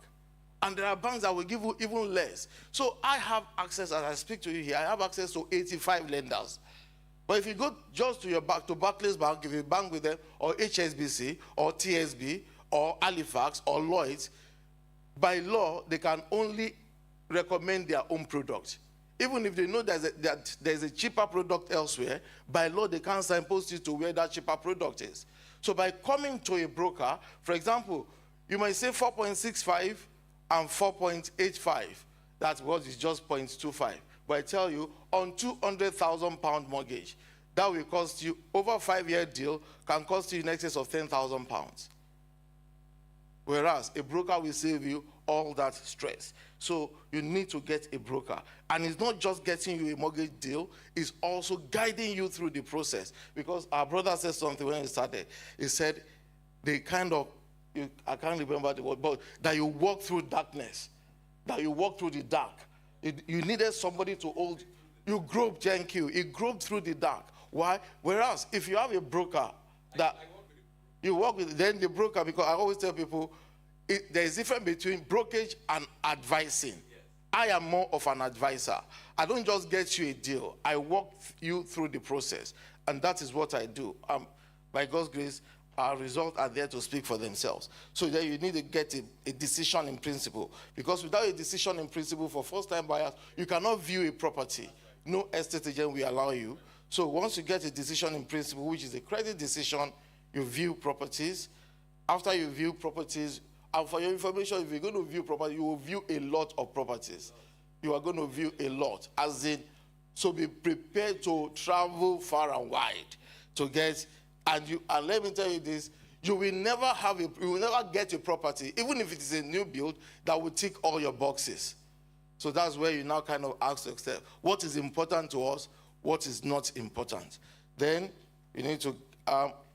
And there are banks that will give you even less. So I have access, as I speak to you here, I have access to 85 lenders. But if you go just to your bank, to Barclays Bank, if you bank with them, or HSBC, or TSB, or Halifax, or Lloyds, by law, they can only recommend their own product. Even if they know that there's a cheaper product elsewhere, by law, they can't signpost you to where that cheaper product is. So by coming to a broker, for example, you might say 4.65 and 4.85. That's what is just 0.25. But I tell you, on £200,000 mortgage, that will cost you, over a 5-year deal, can cost you in excess of £10,000. Whereas a broker will save you all that stress. So you need to get a broker. And it's not just getting you a mortgage deal, it's also guiding you through the process. Because our brother said something when he started. He said, they kind of, I can't remember the word, but that you walk through darkness, that you walk through the dark. You needed somebody to hold. You groped, thank you. You groped through the dark. Why? Whereas if you have a broker that you work with, then the broker, because I always tell people, there is a difference between brokerage and advising. Yes. I am more of an advisor. I don't just get you a deal. I walk you through the process. And that is what I do. By God's grace, our results are there to speak for themselves. So then you need to get a decision in principle. Because without a decision in principle for first-time buyers, you cannot view a property. No estate agent will allow you. So once you get a decision in principle, which is a credit decision, you view properties. After you view properties, and for your information, if you're going to view property, you will view a lot of properties. You are going to view a lot. As in, so be prepared to travel far and wide to get. And let me tell you this: you will never get a property, even if it is a new build, that will tick all your boxes. So that's where you now kind of ask yourself, what is important to us? What is not important? Then you need to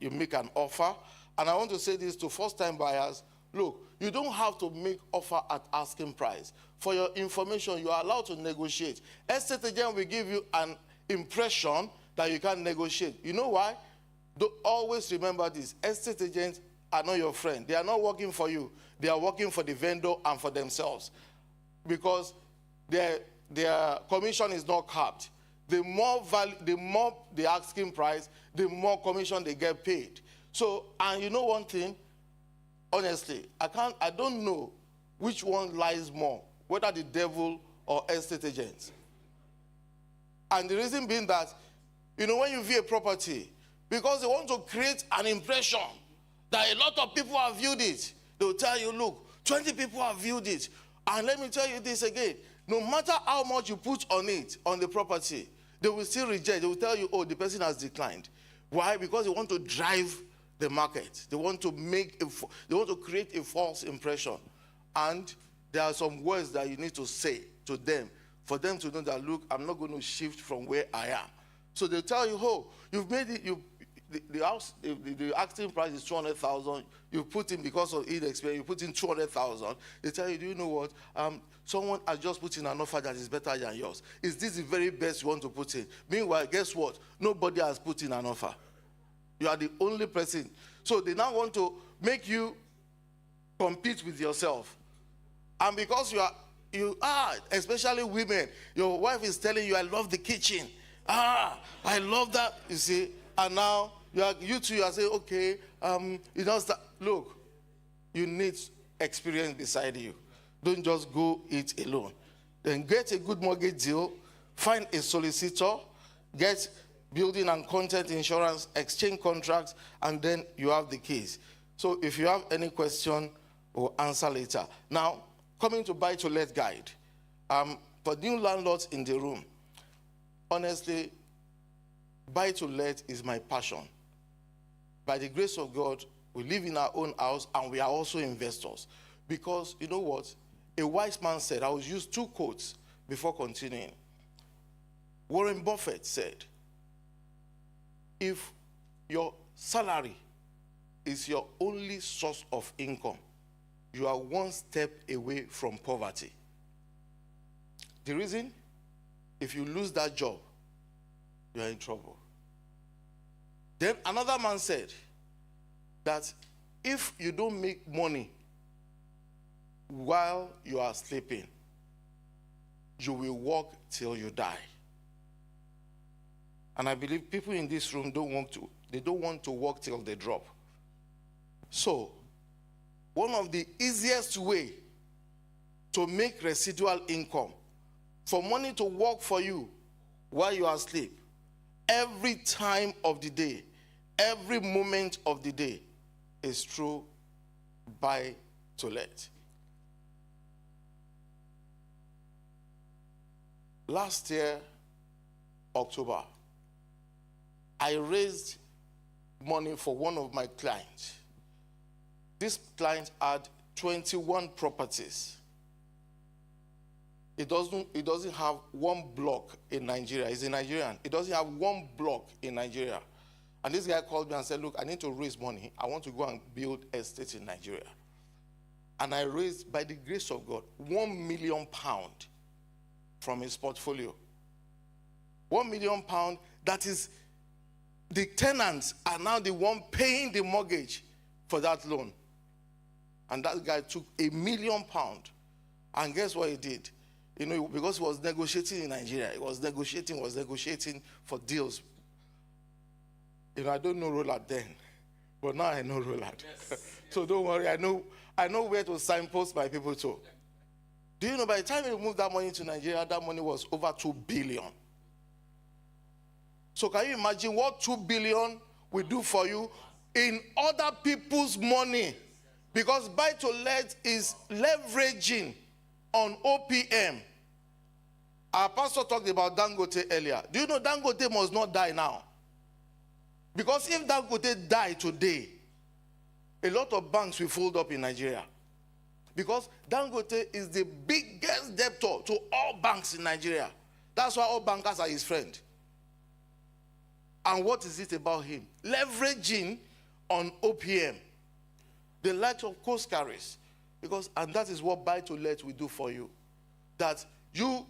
you make an offer. And I want to say this to first-time buyers. Look, you don't have to make offer at asking price. For your information, you are allowed to negotiate. Estate agent will give you an impression that you can't negotiate. You know why? Don't always remember this. Estate agents are not your friend. They are not working for you. They are working for the vendor and for themselves. Because their commission is not capped. The more the asking price, the more commission they get paid. So, and you know one thing? Honestly, I don't know which one lies more, whether the devil or estate agents. And the reason being that, you know, when you view a property, because they want to create an impression that a lot of people have viewed it, they will tell you, look, 20 people have viewed it. And let me tell you this again, no matter how much you put on it, on the property, they will still reject. They will tell you, oh, the person has declined. Why? Because they want to drive the market. They want to create a false impression. And there are some words that you need to say to them for them to know that, look, I'm not going to shift from where I am. So they tell you, oh, you've made it, the asking price is 200,000. You put in, because of inexperience, you put in 200,000. They tell you, do you know what? Someone has just put in an offer that is better than yours. Is this the very best you want to put in? Meanwhile, guess what? Nobody has put in an offer. You are the only person. So they now want to make you compete with yourself. And because you are, especially women, your wife is telling you, I love the kitchen. I love that, you see. And now you two are saying, okay, you don't start. Look, you need experience beside you. Don't just go it alone. Then get a good mortgage deal, find a solicitor, get building and content insurance, exchange contracts, and then you have the keys. So if you have any question, we'll answer later. Now, coming to buy-to-let guide. For new landlords in the room, honestly, buy-to-let is my passion. By the grace of God, we live in our own house and we are also investors. Because, you know what? A wise man said, I will use 2 quotes before continuing. Warren Buffett said, if your salary is your only source of income, you are one step away from poverty. The reason? If you lose that job, you are in trouble. Then another man said that if you don't make money while you are sleeping, you will work till you die. And I believe people in this room don't want to work till they drop. So, one of the easiest way to make residual income, for money to work for you while you are asleep, every time of the day, every moment of the day, is through buy to let. Last year, October, I raised money for one of my clients. This client had 21 properties. It doesn't have one block in Nigeria. He's a Nigerian. It doesn't have one block in Nigeria. And this guy called me and said, look, I need to raise money. I want to go and build estates in Nigeria. And I raised, by the grace of God, £1 million from his portfolio. £1 million, that is, the tenants are now the one paying the mortgage for that loan. And that guy took £1 million. And guess what he did? You know, because he was negotiating in Nigeria, he was negotiating for deals. You know, I don't know Rolad then, but now I know Rolad. Yes. So don't worry, I know where to signpost my people to. Do you know, by the time he moved that money to Nigeria, that money was over 2 billion. So can you imagine what 2 billion will do for you in other people's money? Because buy to let is leveraging on OPM. Our pastor talked about Dangote earlier. Do you know Dangote must not die now? Because if Dangote died today, a lot of banks will fold up in Nigeria. Because Dangote is the biggest debtor to all banks in Nigeria. That's why all bankers are his friend. And what is it about him? Leveraging on OPM. The light of coast carries. And that is what buy to let will do for you. That you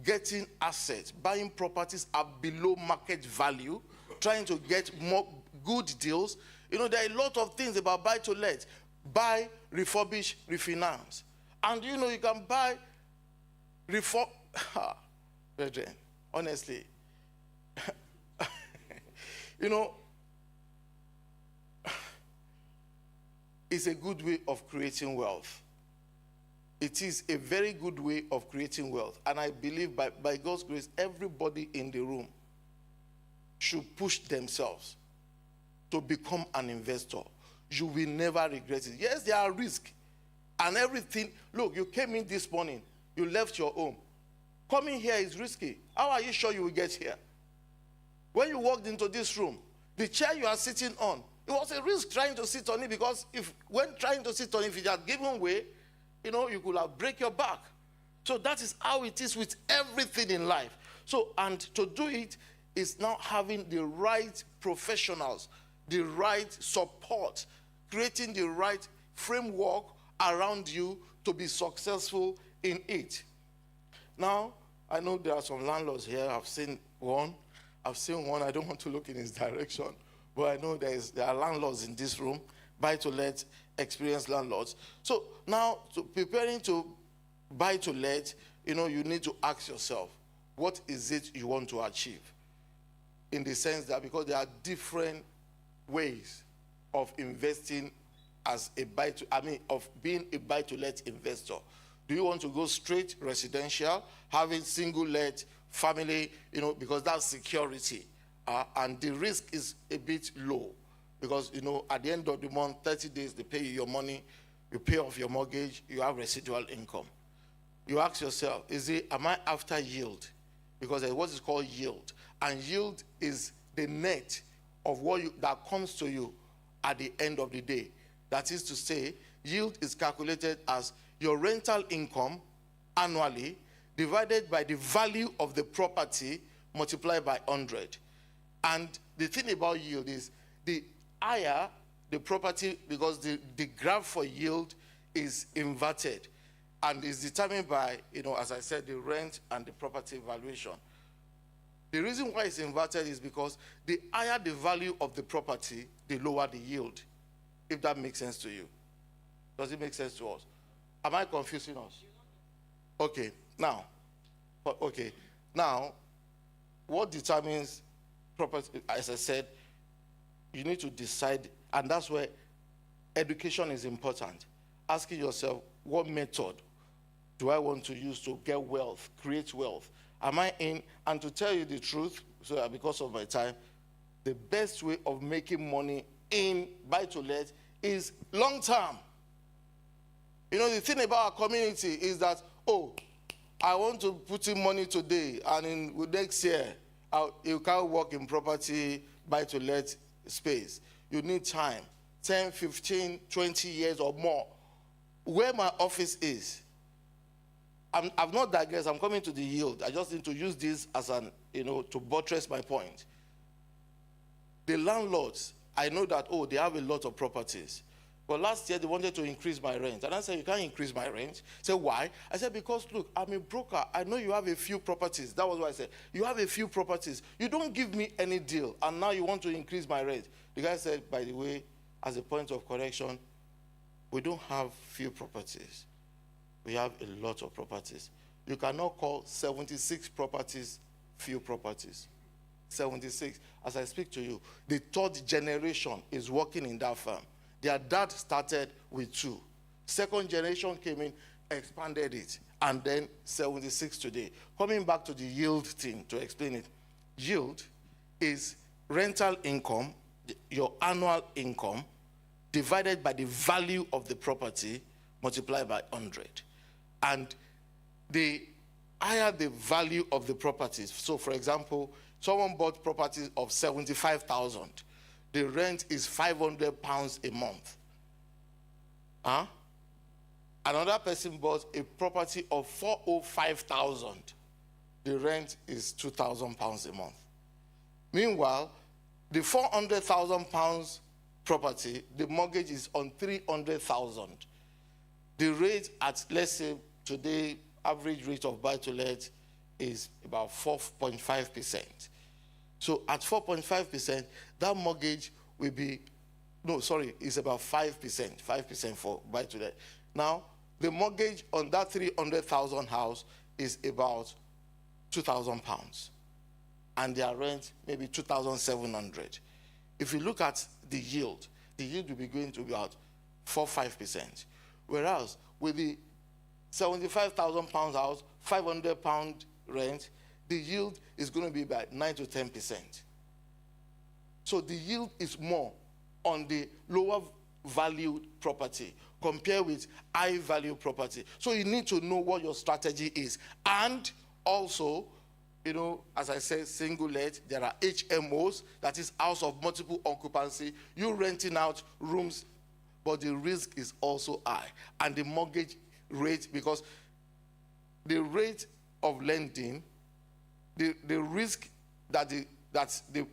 getting assets, buying properties at below market value, trying to get more good deals. You know, there are a lot of things about buy to let. Buy, refurbish, refinance. And you know, you can buy, brethren, honestly, you know, it's a good way of creating wealth. It is a very good way of creating wealth. And I believe by God's grace, everybody in the room should push themselves to become an investor. You will never regret it. Yes, there are risks and everything. Look, you came in this morning. You left your home. Coming here is risky. How are you sure you will get here? When you walked into this room, the chair you are sitting on, it was a risk trying to sit on it, because when trying to sit on it, if you had given way, you know, you could have break your back. So that is how it is with everything in life. So, and to do it is now having the right professionals, the right support, creating the right framework around you to be successful in it. Now, I know there are some landlords here. I've seen one. I don't want to look in his direction. But I know there are landlords in this room, buy to let, experienced landlords. So now, preparing to buy to let, you know, you need to ask yourself, what is it you want to achieve? In the sense that, because there are different ways of investing as a of being a buy to let investor. Do you want to go straight residential, having single let, family, you know, because that's security. And the risk is a bit low, because, you know, at the end of the month, 30 days, they pay you your money, you pay off your mortgage, you have residual income. You ask yourself, am I after yield? Because there's what is called yield. And yield is the net of that comes to you at the end of the day. That is to say, yield is calculated as your rental income annually divided by the value of the property multiplied by 100. And the thing about yield is, the higher the property, because the graph for yield is inverted. And it's determined by, as I said, the rent and the property valuation. The reason why it's inverted is because the higher the value of the property, the lower the yield. If that makes sense to you. Does it make sense to us? Am I confusing us? Okay. Now, what determines property, as I said, you need to decide, and that's where education is important. Asking yourself, what method do I want to use to get wealth, create wealth? Am I in? And to tell you the truth, so that because of my time, the best way of making money in buy-to-let is long-term. The thing about our community is that, I want to put in money today, and in next year, you can't work in property buy-to-let space. You need time, 10, 15, 20 years or more. Where my office is, I've not digressed. I'm coming to the yield. I just need to use this as to buttress my point. The landlords, I know that, they have a lot of properties. But last year, they wanted to increase my rent. And I said, you can't increase my rent. I said, why? I said, because, look, I'm a broker. I know you have a few properties. That was what I said. You have a few properties. You don't give me any deal. And now you want to increase my rent. The guy said, by the way, as a point of correction, we don't have few properties. We have a lot of properties. You cannot call 76 properties few properties. 76. As I speak to you, the third generation is working in that firm. Their dad started with 2. Second generation came in, expanded it, and then 76 today. Coming back to the yield thing to explain it. Yield is rental income, your annual income, divided by the value of the property, multiplied by 100. And the higher the value of the properties, so for example, someone bought properties of 75,000, the rent is £500 a month. Another person bought a property of 405,000, the rent is £2,000 a month. Meanwhile, the £400,000 property, the mortgage is on 300,000. The rate at, let's say, today, average rate of buy-to-let is about 4.5%. So at 4.5%, that mortgage will be, it's about 5%, 5% for buy-to-let. Now, the mortgage on that 300,000 house is about £2,000. And their rent maybe 2,700. If you look at the yield will be going to be about 4-5%. Whereas with the 75,000 pounds house, £500 rent, the yield is going to be about 9 to 10%. So the yield is more on the lower valued property compared with high value property. So you need to know what your strategy is. And also, as I said, single let, there are HMOs, that is house of multiple occupancy. You're renting out rooms, but the risk is also high. And the mortgage rate, because the rate of lending, the risk that the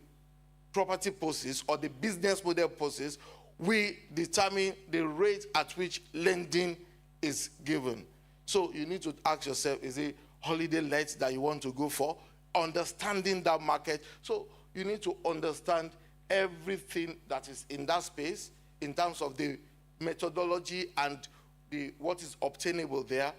property poses or the business model poses, we determine the rate at which lending is given. So you need to ask yourself, is it holiday let that you want to go for? Understanding that market. So you need to understand everything that is in that space in terms of the methodology and what is obtainable there,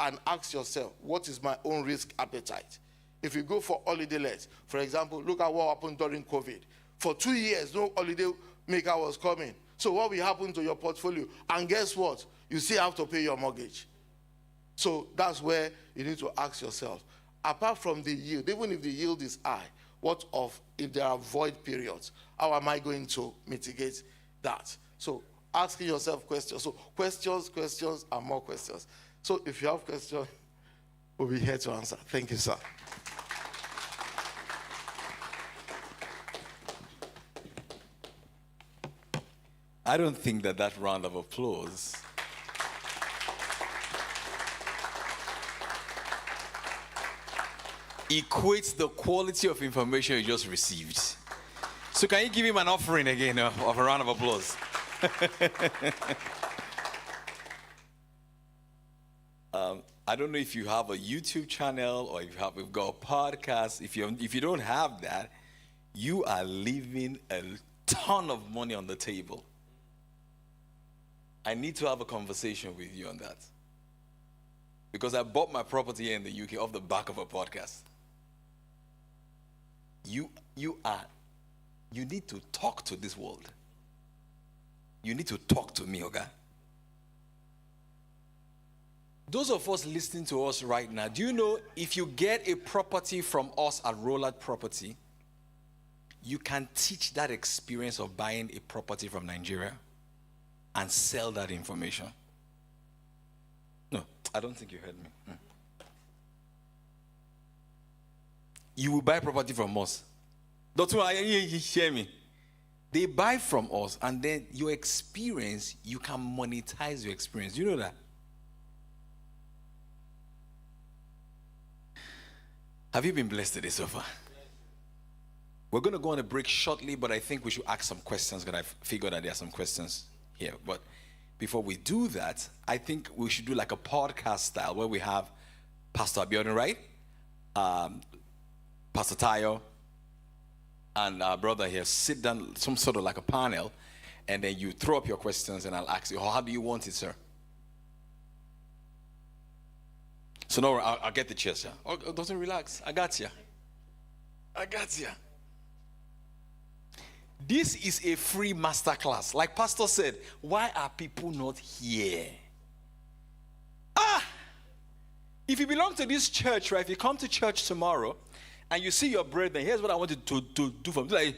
and ask yourself, what is my own risk appetite? If you go for holiday let, for example, look at what happened during COVID. For 2 years, no holiday maker was coming. So what will happen to your portfolio? And guess what? You still have to pay your mortgage. So that's where you need to ask yourself, apart from the yield, even if the yield is high, what of if there are void periods? How am I going to mitigate that? So asking yourself questions. So questions, and more questions. So if you have questions, we'll be here to answer. Thank you, sir. I don't think that round of applause equates the quality of information you just received. So can you give him an offering again of a round of applause? I don't know if you have a YouTube channel or if you've got a podcast. If you don't have that, you are leaving a ton of money on the table. I need to have a conversation with you on that. Because I bought my property here in the UK off the back of a podcast. You need to talk to this world. You need to talk to me, okay? Those of us listening to us right now, do you know if you get a property from us at Rolad Property, you can teach that experience of buying a property from Nigeria and sell that information? No, I don't think you heard me. You will buy property from us. Don't you hear me? They buy from us, and then your experience, you can monetize your experience. Do you know that? Have you been blessed today so far? We're going to go on a break shortly, but I think we should ask some questions because I've figured that there are some questions here. But before we do that, I think we should do like a podcast style where we have Pastor Abiodun, right? Pastor Tayo, and our brother here sit down, some sort of like a panel, and then you throw up your questions and I'll ask you, how do you want it, sir? So no, I'll get the chairs, yeah. Oh, don't relax. I got you. This is a free masterclass. Like Pastor said, why are people not here? If you belong to this church, right? If you come to church tomorrow and you see your brethren, here's what I want you to do for them. Like,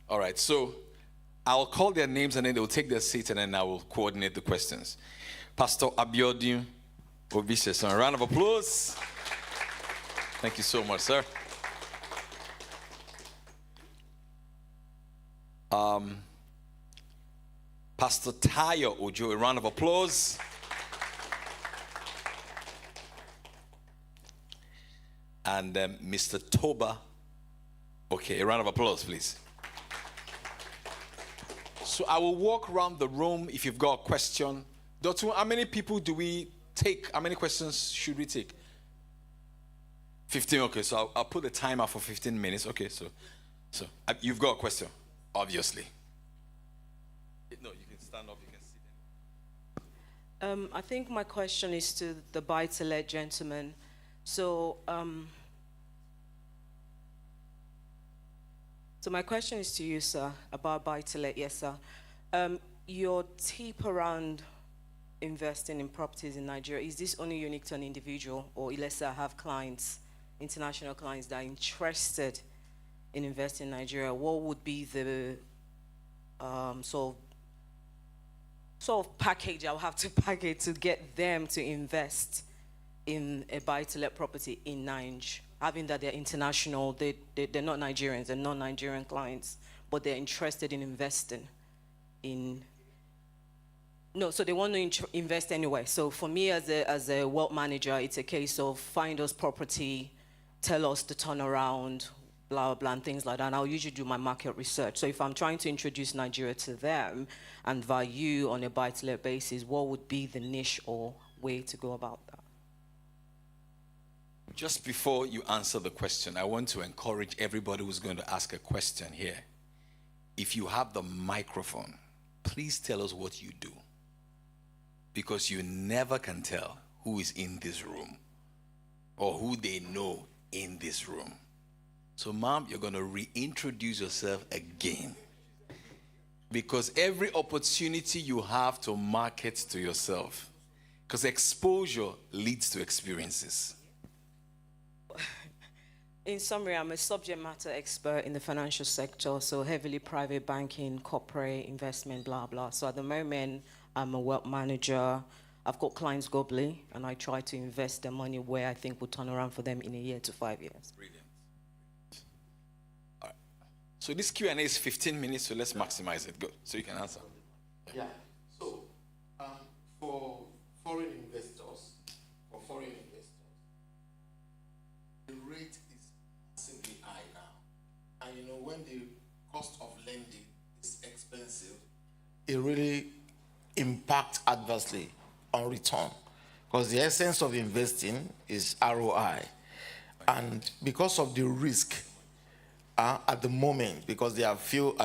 All right, so I'll call their names and then they'll take their seats and then I will coordinate the questions. Pastor Abiodun Obisheson, a round of applause. Thank you so much, sir. Pastor Tayo Ojo, a round of applause. And Mr. Toba. Okay, a round of applause, please. So I will walk around the room if you've got a question. Doctor, how many people do we take? How many questions should we take? 15, okay, so I'll put the timer for 15 minutes. Okay, so you've got a question, obviously. No, you can stand up, you can sit down. I think my question is to the buy-to-let gentleman. So my question is to you, sir, about buy-to-let. Yes, sir. Your tip around investing in properties in Nigeria, is this only unique to an individual, or let's say I have clients, international clients that are interested in investing in Nigeria? What would be the sort of package I'll have to package to get them to invest in a buy-to-let property in Nigeria? Having that they're international, they're not Nigerians, they're non-Nigerian clients, but they're interested in investing in. No, so they want to invest anyway. So for me as a wealth manager, it's a case of find us property, tell us the turnaround, blah, blah, and things like that. And I'll usually do my market research. So if I'm trying to introduce Nigeria to them and value on a buy-to-let basis, what would be the niche or way to go about that? Just before you answer the question, I want to encourage everybody who's going to ask a question here. If you have the microphone, please tell us what you do. Because you never can tell who is in this room or who they know in this room. So, Mom, you're going to reintroduce yourself again. Because every opportunity you have to market to yourself, because exposure leads to experiences. In summary, I'm a subject matter expert in the financial sector, so heavily private banking, corporate investment, blah, blah. So at the moment, I'm a wealth manager. I've got clients globally, and I try to invest their money where I think will turn around for them in a year to 5 years. Brilliant. All right. So this Q&A is 15 minutes, so let's maximize it. Good. So you can answer. Yeah. So for foreign investors, the rate is massively high now. And when the cost of lending is expensive, it really impacts adversely on return. Because the essence of investing is ROI. And because of the risk at the moment, because there are few,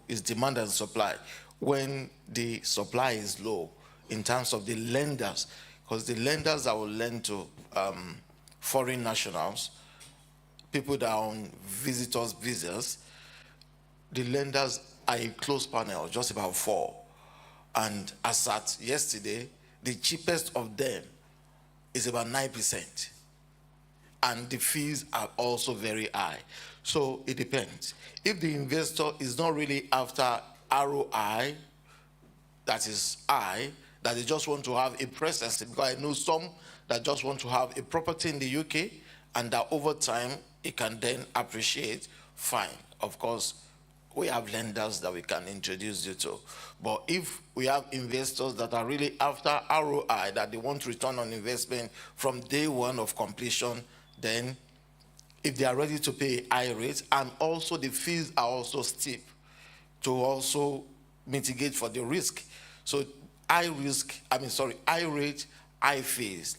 it's demand and supply. When the supply is low in terms of the lenders, because the lenders that will lend to foreign nationals, people that are on visitors' visas, the lenders are a closed panel, just about 4. And as at yesterday, the cheapest of them is about 9%. And the fees are also very high. So it depends. If the investor is not really after ROI, that is high, that they just want to have a presence, because I know some that just want to have a property in the UK, and that over time it can then appreciate, fine. Of course, we have lenders that we can introduce you to. But if we have investors that are really after ROI, that they want return on investment from day one of completion, then if they are ready to pay high rates, and also the fees are also steep to also mitigate for the risk. So high rate, high fees,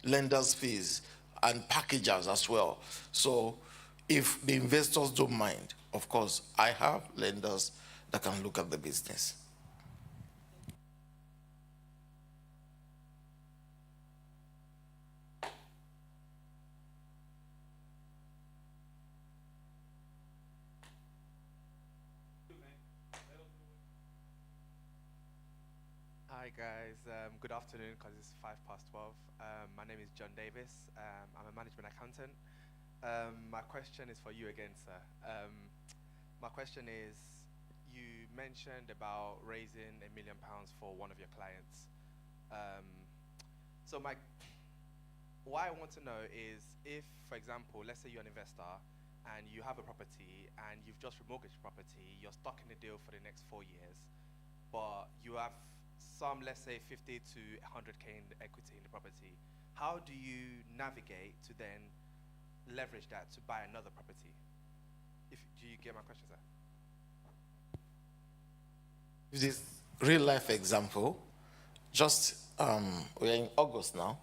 lenders fees, and packagers as well. So if the investors don't mind, of course, I have lenders that can look at the business. Hi guys, good afternoon because it's 12:05. My name is John Davis. I'm a management accountant. My question is for you again, sir. My question is, you mentioned about raising £1 million for one of your clients. So what I want to know is, if, for example, let's say you're an investor and you have a property and you've just remortgaged property, you're stuck in the deal for the next 4 years, but you have some, let's say 50 to 100K in the equity in the property. How do you navigate to then leverage that to buy another property? Do you get my question, sir? This real life example, just we're in August now.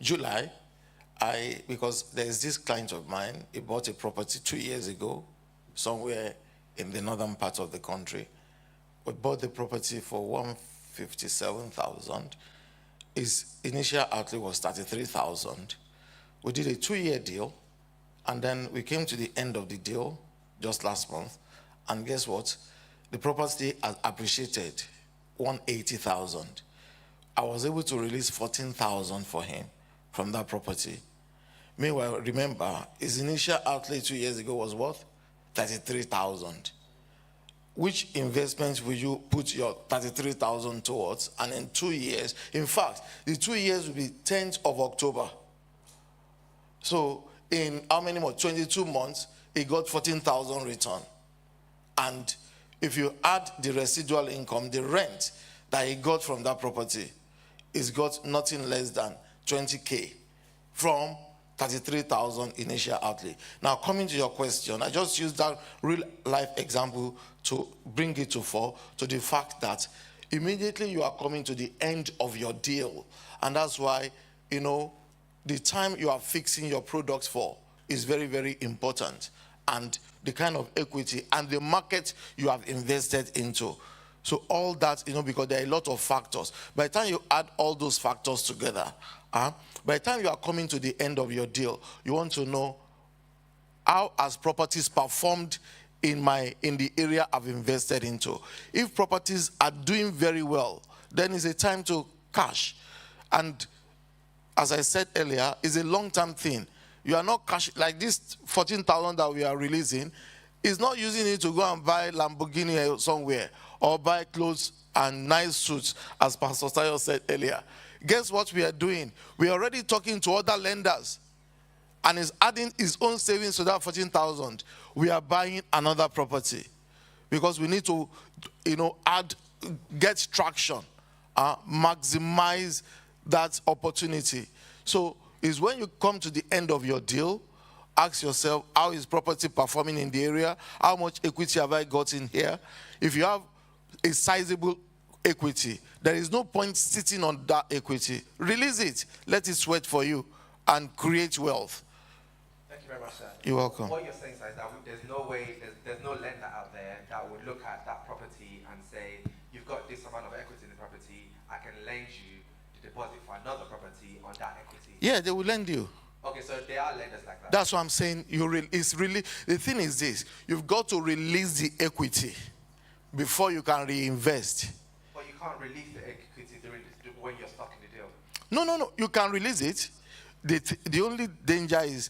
July, because there's this client of mine, he bought a property 2 years ago, somewhere in the northern part of the country. We bought the property for 157,000. His initial outlay was 33,000. We did a 2-year deal, and then we came to the end of the deal just last month, and guess what? The property has appreciated 180,000. I was able to release 14,000 for him from that property. Meanwhile, remember, his initial outlay 2 years ago was what? 33,000. Which investments will you put your 33,000 towards? And in 2 years, in fact, the 2 years will be 10th of October. So in how many more? 22 months, he got 14,000 return. And if you add the residual income, the rent that he got from that property, he's got nothing less than 20K from 33,000 initial outlay. Now, coming to your question, I just used that real life example to bring it to the fact that immediately you are coming to the end of your deal. And that's why, the time you are fixing your products for is very, very important. And the kind of equity and the market you have invested into. So all that, because there are a lot of factors. By the time you add all those factors together, by the time you are coming to the end of your deal, you want to know, how has properties performed in the area I've invested into? If properties are doing very well, then it's a time to cash. And as I said earlier, it's a long-term thing. You are not cash, like this 14,000 that we are releasing, is not using it to go and buy Lamborghini somewhere or buy clothes and nice suits, as Pastor Tayo said earlier. Guess what we are doing? We are already talking to other lenders, and is adding his own savings to that 14,000. We are buying another property because we need to, get traction, maximize that opportunity. So it's when you come to the end of your deal, Ask yourself, how is property performing in the area? How much equity have I got in here? If you have a sizable equity, there is no point sitting on that equity. Release it. Let it sweat for you and create wealth. Thank you very much, sir. You're welcome. What you're saying, sir, is that there's no way, there's no lender out there that would look at that property and say, you've got this amount of equity in the property, I can lend you the deposit for another property on that equity. Yeah, they will lend you. Okay, so there are lenders like that. That's what I'm saying. It's really, the thing is this, you've got to release the equity before you can reinvest. But you can't release the equity when you're stuck in the deal. No. You can release it. The only danger is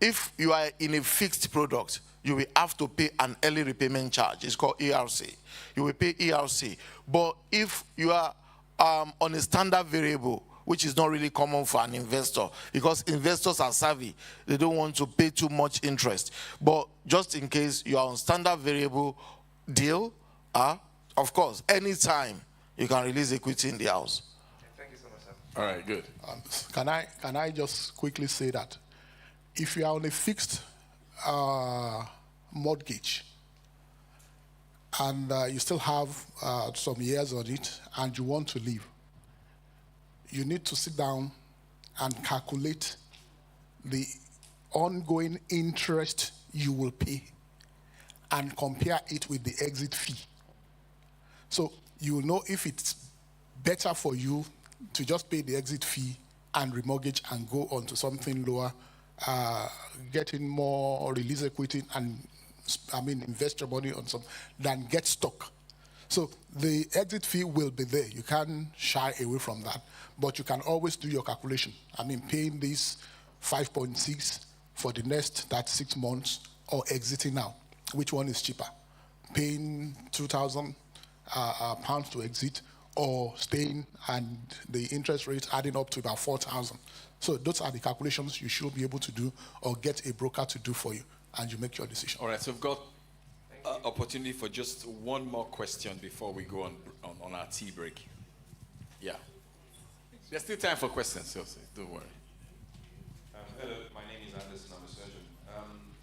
if you are in a fixed product, you will have to pay an early repayment charge. It's called ERC. You will pay ERC. But if you are on a standard variable, which is not really common for an investor, because investors are savvy, they don't want to pay too much interest. But just in case you are on standard variable deal, of course, anytime you can release equity in the house. Thank you so much, sir. All right, good. Can I just quickly say that if you are on a fixed mortgage and you still have some years on it and you want to leave, you need to sit down and calculate the ongoing interest you will pay and compare it with the exit fee. So you will know if it's better for you to just pay the exit fee and remortgage and go on to something lower, getting more release equity and invest your money on some, than get stuck. So the exit fee will be there. You can't shy away from that, but you can always do your calculation. Paying this 5.6 for the next 6 months or exiting now. Which one is cheaper? Paying 2,000 pounds to exit or staying and the interest rate adding up to about 4,000. So those are the calculations you should be able to do or get a broker to do for you, and you make your decision. All right, so we've got opportunity for just one more question before we go on our tea break. Yeah. There's still time for questions, so don't worry. Hello, my name is Anderson. I'm a surgeon.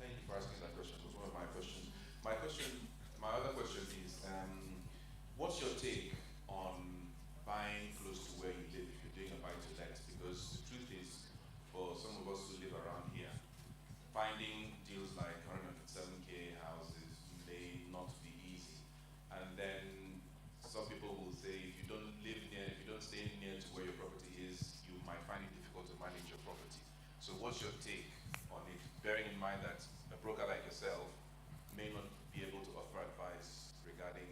Thank you for asking that question. It was one of my questions. My other question is, what's your take on buying close to where you live if you're doing a buy-to-let? Because the truth is, for some of us who live around here, finding deals like 107K houses may not be easy. And then some people will say, if you don't stay near to where your property is, you might find it difficult to manage your property. So what's your take on it, bearing in mind that a broker like yourself may not be able to offer advice regarding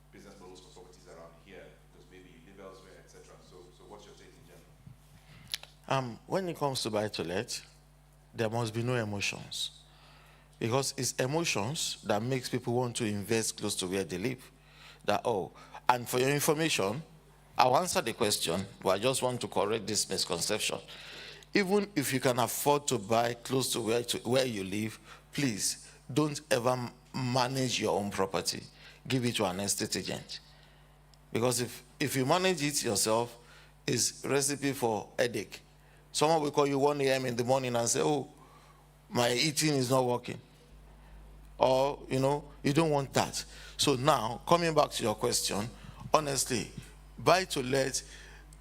business models for properties around here, because maybe you live elsewhere, etc. So what's your take in general? When it comes to buy-to-let, there must be no emotions, because it's emotions that makes people want to invest close to where they live. And for your information, I'll answer the question, but I just want to correct this misconception. Even if you can afford to buy close to where you live, please don't ever manage your own property. Give it to an estate agent. Because if you manage it yourself, it's recipe for headache. Someone will call you 1 a.m. in the morning and say, oh, my eating is not working. Or, you don't want that. So now, coming back to your question, honestly, buy-to-let,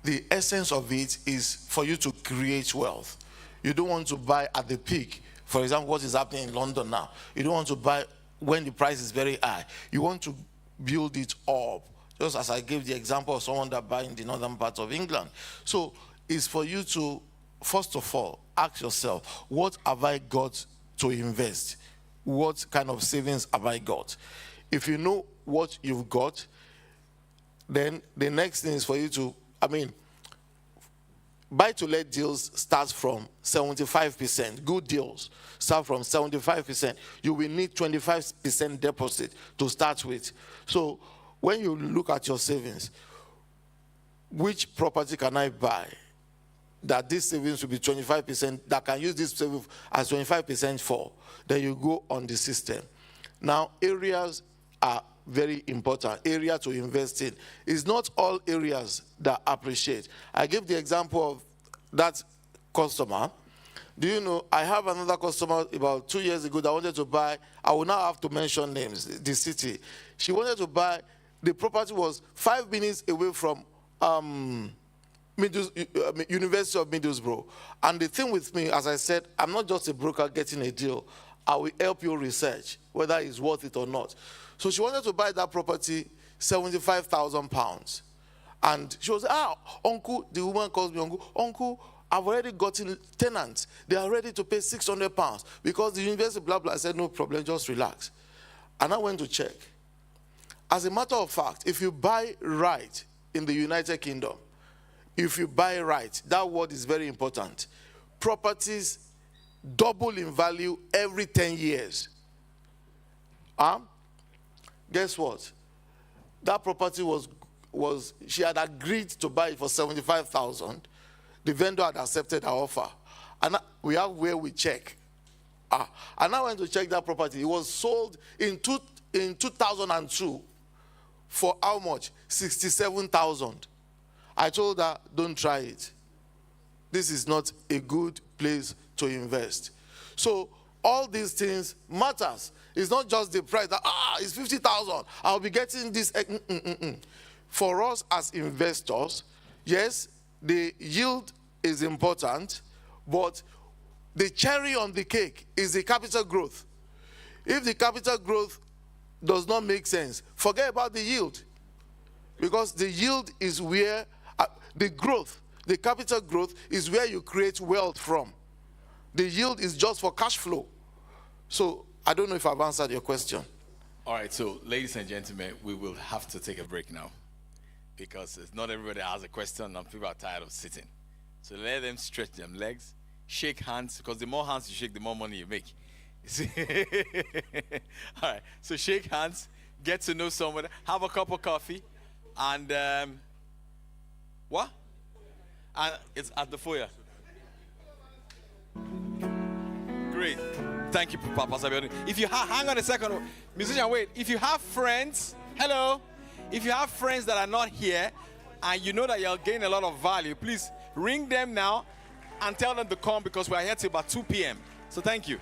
the essence of it is for you to create wealth. You don't want to buy at the peak. For example, what is happening in London now. You don't want to buy when the price is very high. You want to build it up. Just as I gave the example of someone that buys in the northern part of England. So it's for you to, first of all, ask yourself, what have I got to invest? What kind of savings have I got? If you know what you've got, then the next thing is for you to, buy-to-let deals start from 75%. Good deals start from 75%. You will need 25% deposit to start with. So when you look at your savings, which property can I buy that this savings will be 25%, that can use this savings as 25% for? Then you go on the system. Now, areas are very important area to invest in. It's not all areas that appreciate. I gave the example of that customer Do you know, I have another customer about 2 years ago that wanted to buy, I will now have to mention names, the city. She wanted to buy, the property was 5 minutes away from University of Middlesbrough. And the thing with me, as I said, I'm not just a broker getting a deal. I will help you research whether it's worth it or not. So she wanted to buy that property, £75,000. And she was, uncle, the woman calls me uncle, I've already gotten tenants. They are ready to pay £600 because the university, blah, blah. I said, no problem, just relax. And I went to check. As a matter of fact, if you buy right in the United Kingdom, if you buy right, that word is very important. Properties double in value every 10 years. Guess what? That property was she had agreed to buy it for 75,000. The vendor had accepted our offer. And we have where we check. And I went to check that property. It was sold in 2002 for how much? 67,000. I told her, don't try it. This is not a good place to invest. So all these things matters. It's not just the price that, it's 50,000. I'll be getting this. For us as investors, yes, the yield is important, but the cherry on the cake is the capital growth. If the capital growth does not make sense, forget about the yield. Because the yield is where the growth, the capital growth is where you create wealth from. The yield is just for cash flow. So I don't know if I've answered your question. All right, so ladies and gentlemen, we will have to take a break now because not everybody has a question and people are tired of sitting. So let them stretch their legs, shake hands, because the more hands you shake, the more money you make. You see? All right, so shake hands, get to know someone, have a cup of coffee, and what? And it's at the foyer. Great. Thank you, Papa Sabioni. If you hang on a second, musician, wait. If you have friends, hello. If you have friends that are not here and you know that you'll gain a lot of value, please ring them now and tell them to come because we are here till about 2 p.m. So thank you.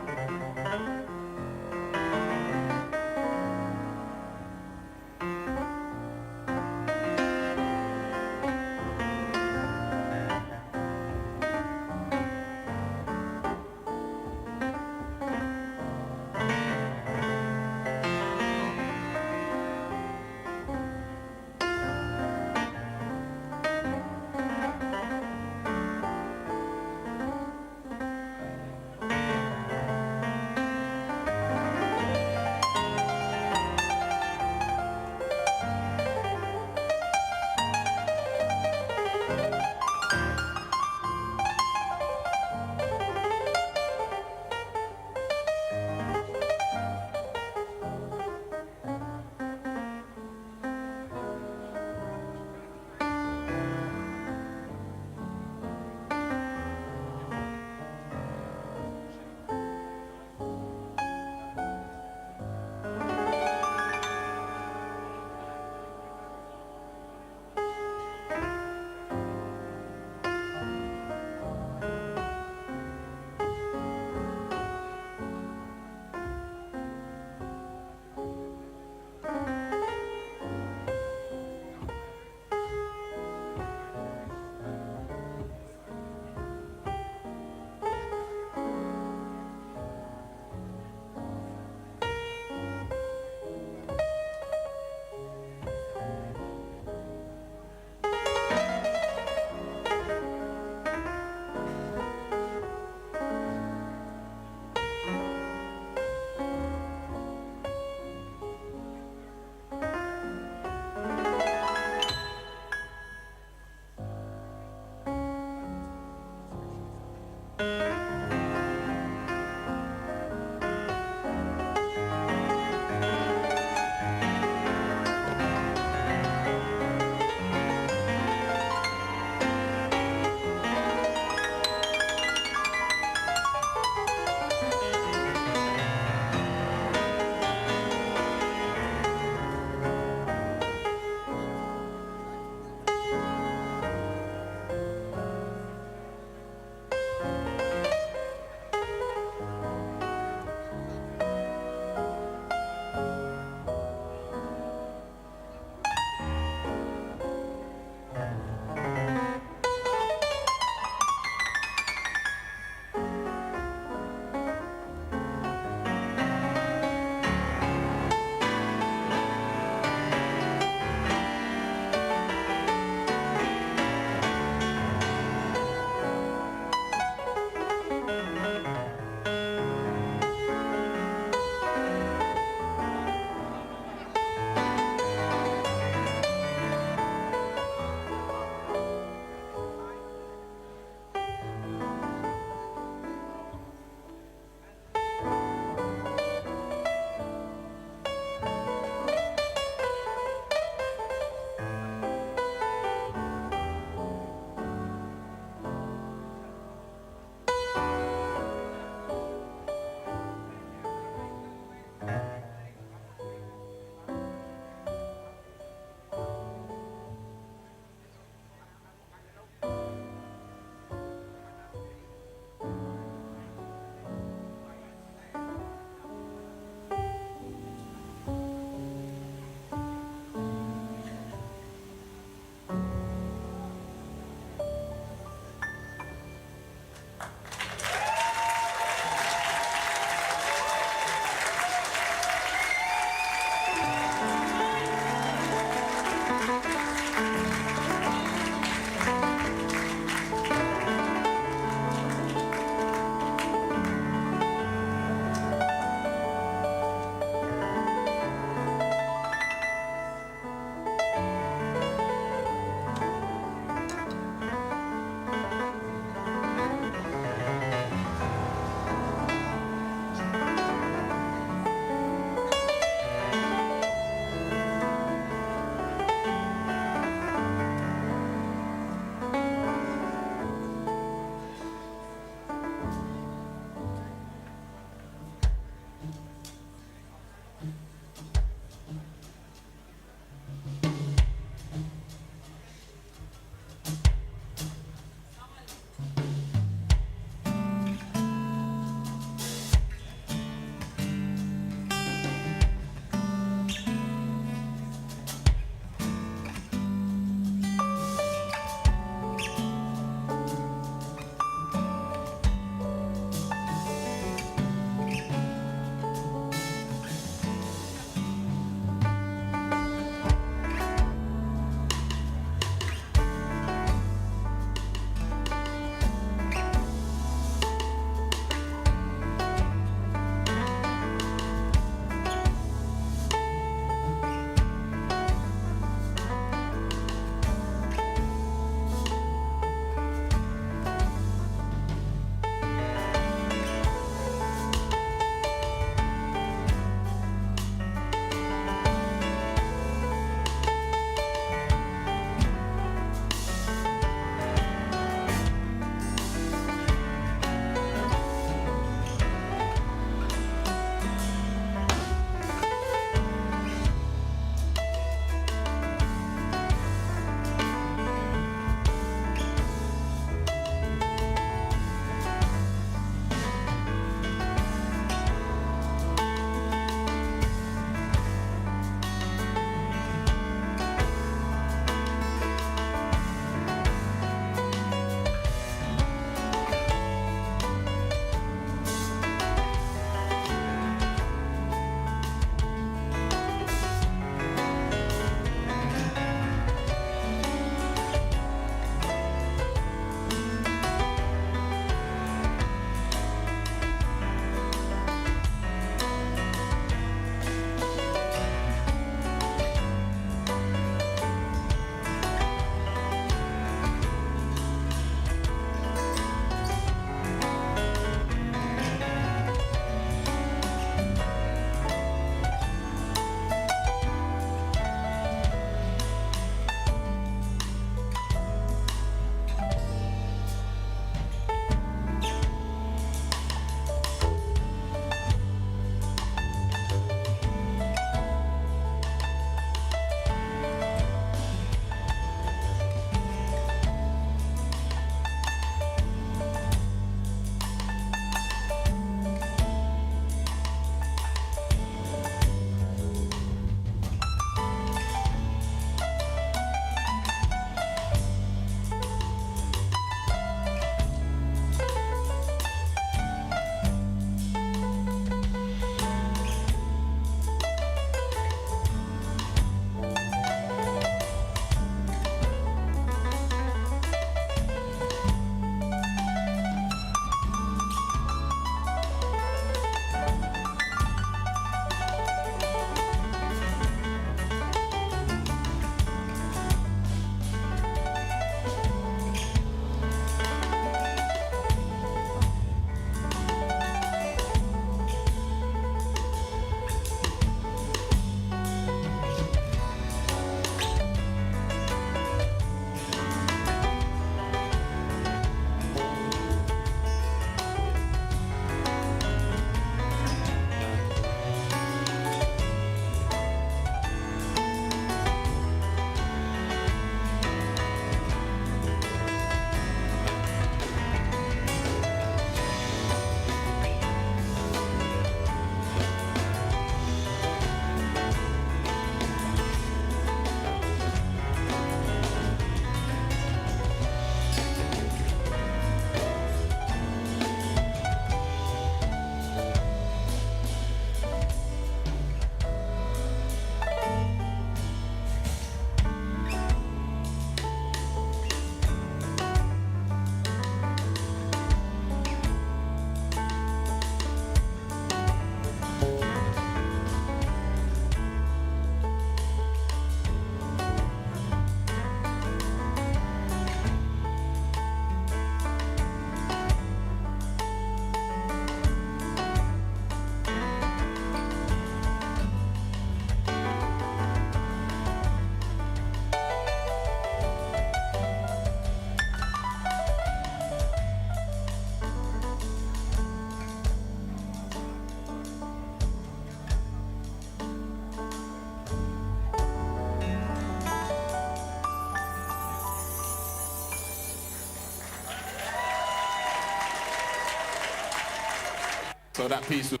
So that piece was,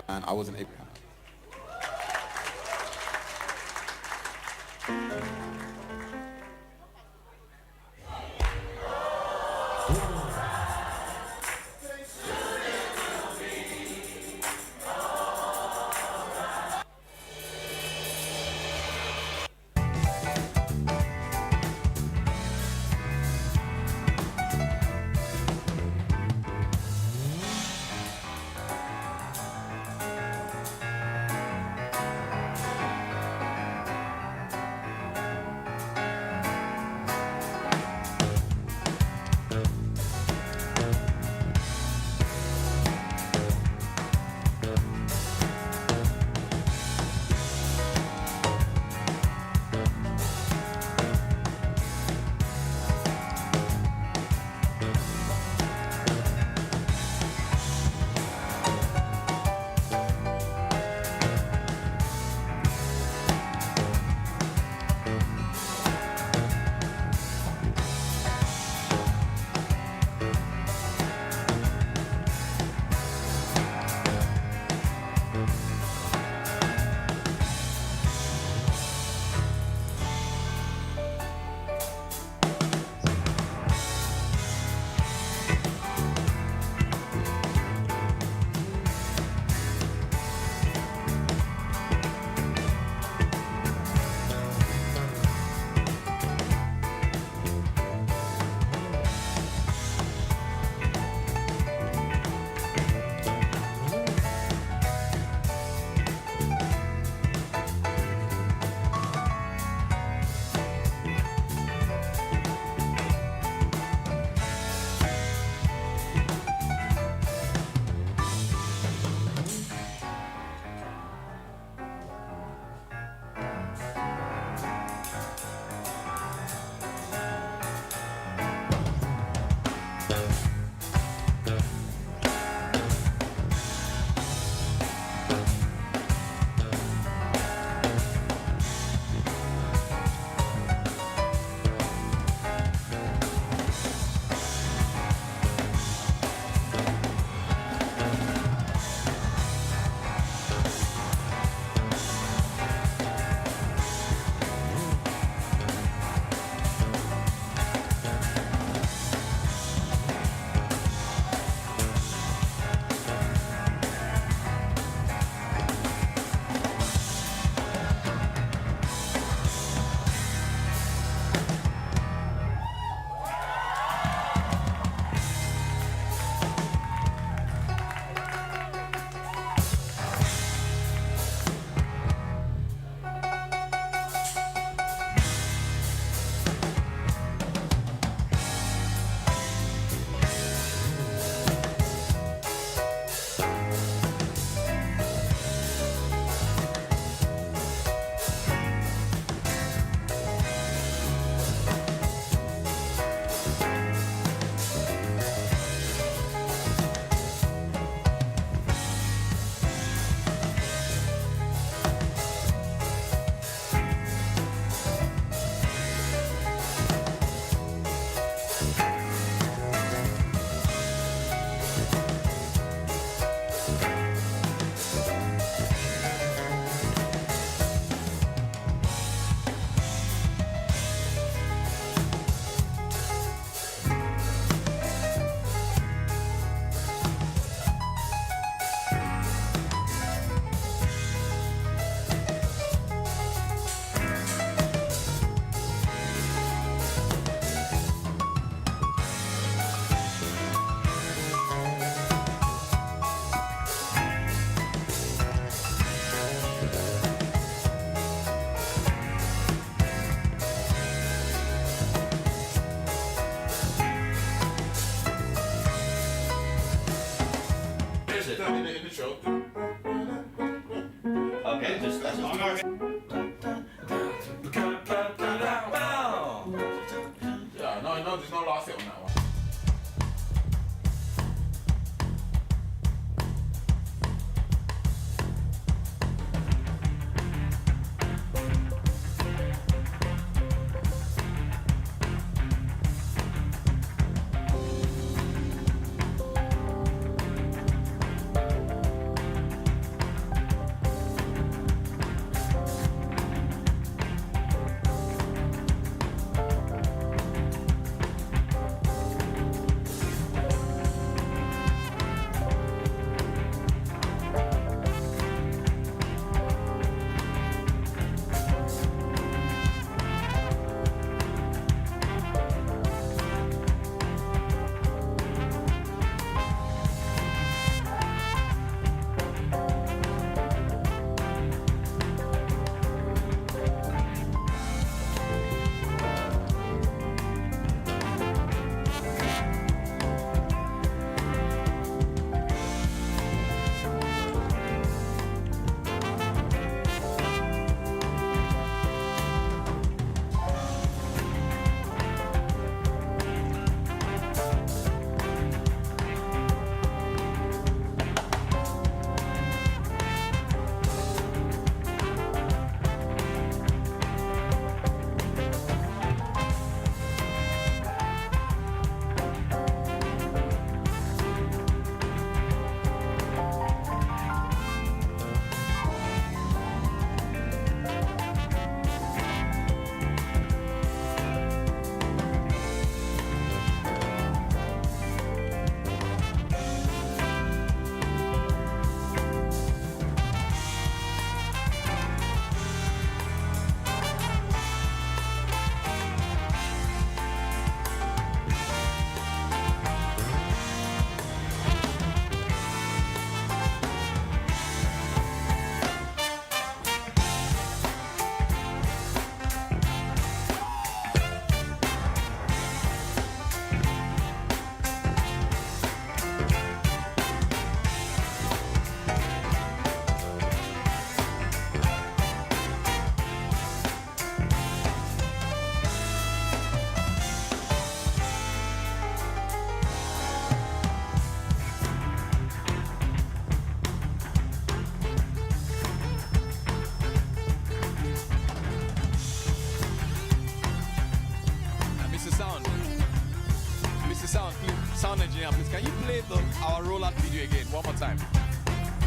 and I wasn't able. you play our Rolad video again one more time?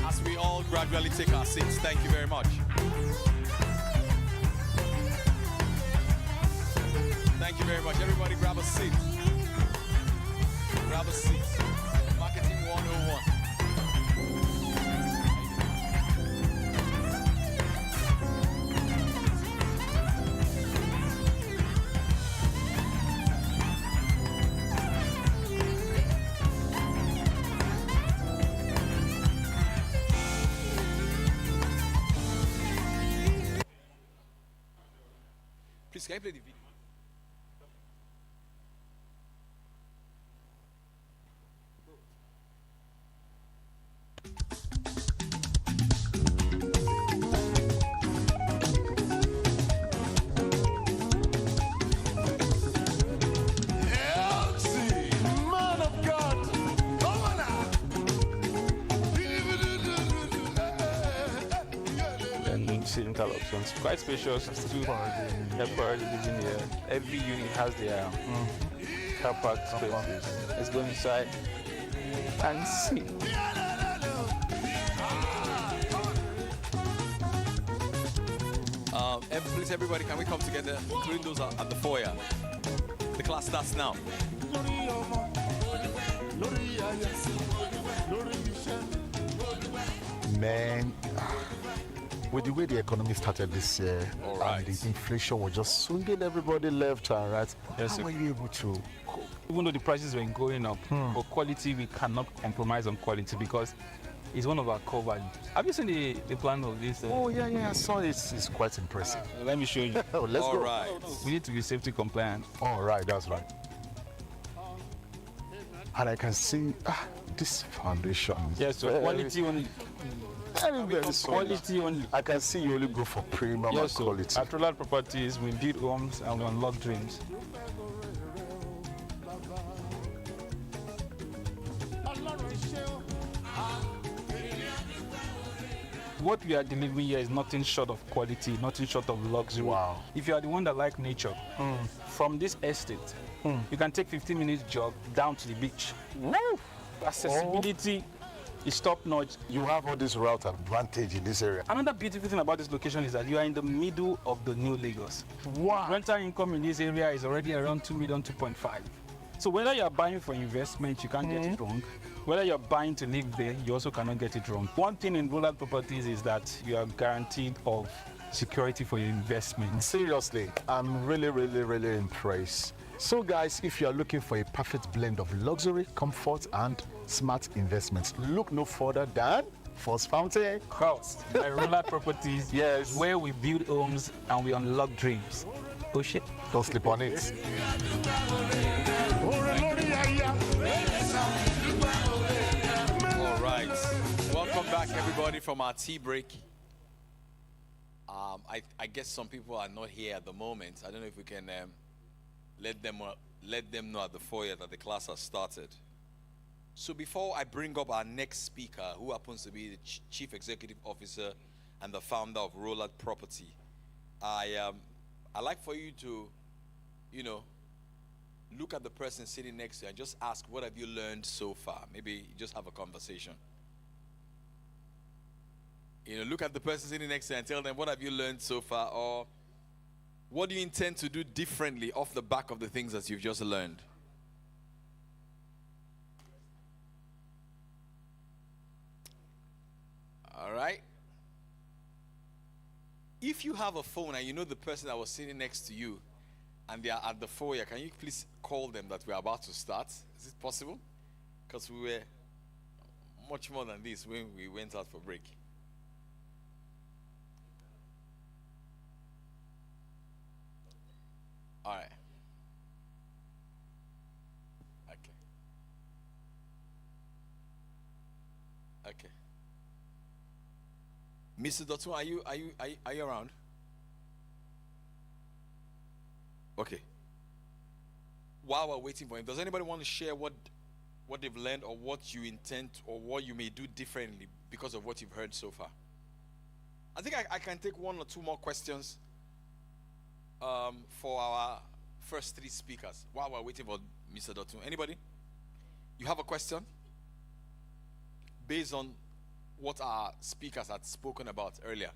As we all gradually take our seats. Thank you very much. Thank you very much. Everybody grab a seat. Grab a seat. Marketing 101. Please, can you play the video? Man of God, come on now. And see interruptions. Quite spacious. Two helpers living here. Every unit has their car park spaces. Let's go inside and see. Please, everybody, can we come together, including those at the foyer? The class starts now. Man, with the way the economy started this year, All right. and the inflation was just swinging everybody left and right, Yes, how sir. were you able to cope? Even though the prices were going up, for quality, we cannot compromise on quality because it's one of our core values. Have you seen the plan of this? Oh, yeah, I saw it. It's quite impressive. Let me show you. Oh, let's All go. right. We need to be safety compliant. All right, that's right. And I can see this foundation. Yes, so quality only. Very solid. Quality only. I can see you only go for premium Yes, and so quality. at Rolad Properties, we build homes and we unlock dreams. What we are delivering here is nothing short of quality, nothing short of luxury. Wow. If you are the one that like nature, from this estate, you can take 15 minutes jog down to the beach. Woo! Accessibility is top notch. You have all this route advantage in this area. Another beautiful thing about this location is that you are in the middle of the new Lagos. Wow. Rental income in this area is already around 2 million, 2.5. So whether you're buying for investment, you can't get it wrong. Whether you're buying to live there, you also cannot get it wrong. One thing in Rolad Properties is that you are guaranteed of security for your investments. Seriously, I'm really impressed. So guys, if you are looking for a perfect blend of luxury, comfort, and smart investments, look no further than First Fountain House by Rolad Properties, Yes. where we build homes and we unlock dreams. Oh shit. Don't sleep on it. All right. Welcome back, everybody, from our tea break. I guess some people are not here at the moment. I don't know if we can let them know at the foyer that the class has started. So before I bring up our next speaker, who happens to be the Chief Executive Officer and the founder of Rolad Property, I'd like for you to, look at the person sitting next to you and just ask, what have you learned so far? Maybe just have a conversation. Look at the person sitting next to you and tell them, what have you learned so far? Or what do you intend to do differently off the back of the things that you've just learned? All right. If you have a phone and you know the person that was sitting next to you and they are at the foyer, can you please call them that we're about to start? Is it possible? Because we were much more than this when we went out for break. All right. Okay. Okay. Mr. Dotun, are you around? Okay. While we're waiting for him, does anybody want to share what they've learned or what you intend or what you may do differently because of what you've heard so far? I think I can take one or two more questions for our first three speakers while we're waiting for Mr. Dotun. Anybody? You have a question? Based on what our speakers had spoken about earlier.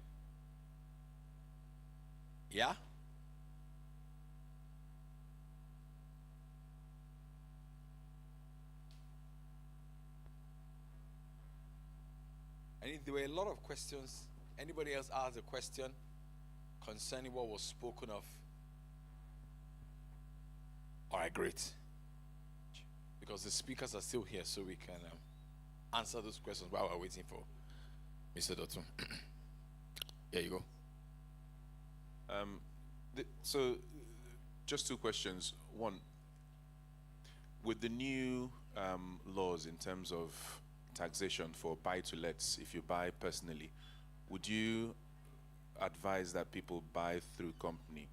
Yeah? And there were a lot of questions. Anybody else ask a question concerning what was spoken of? All right, great. Because the speakers are still here, so we can answer those questions while we're waiting for Mr. Dotun. Here you go. So, just two questions. One, with the new laws in terms of taxation for buy-to-lets, if you buy personally, would you advise that people buy through company?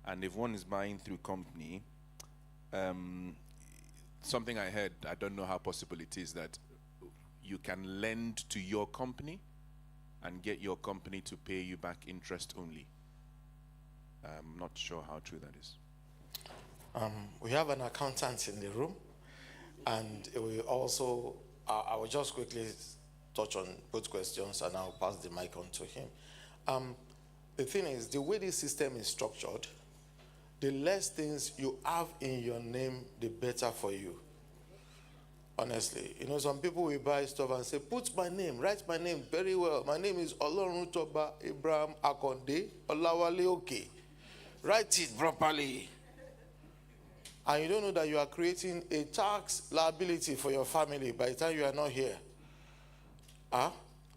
And if one is buying through company, something I heard, I don't know how possible it is, that you can lend to your company and get your company to pay you back interest only. I'm not sure how true that is. We have an accountant in the room, and we also, I will just quickly touch on both questions and I'll pass the mic on to him. The thing is, the way this system is structured, the less things you have in your name, the better for you. Honestly, you know, some people will buy stuff and say, put my name, write my name very well. My name is Olorutoba Abraham Akonde Olawale Oke. Write it properly. And you don't know that you are creating a tax liability for your family by the time you are not here.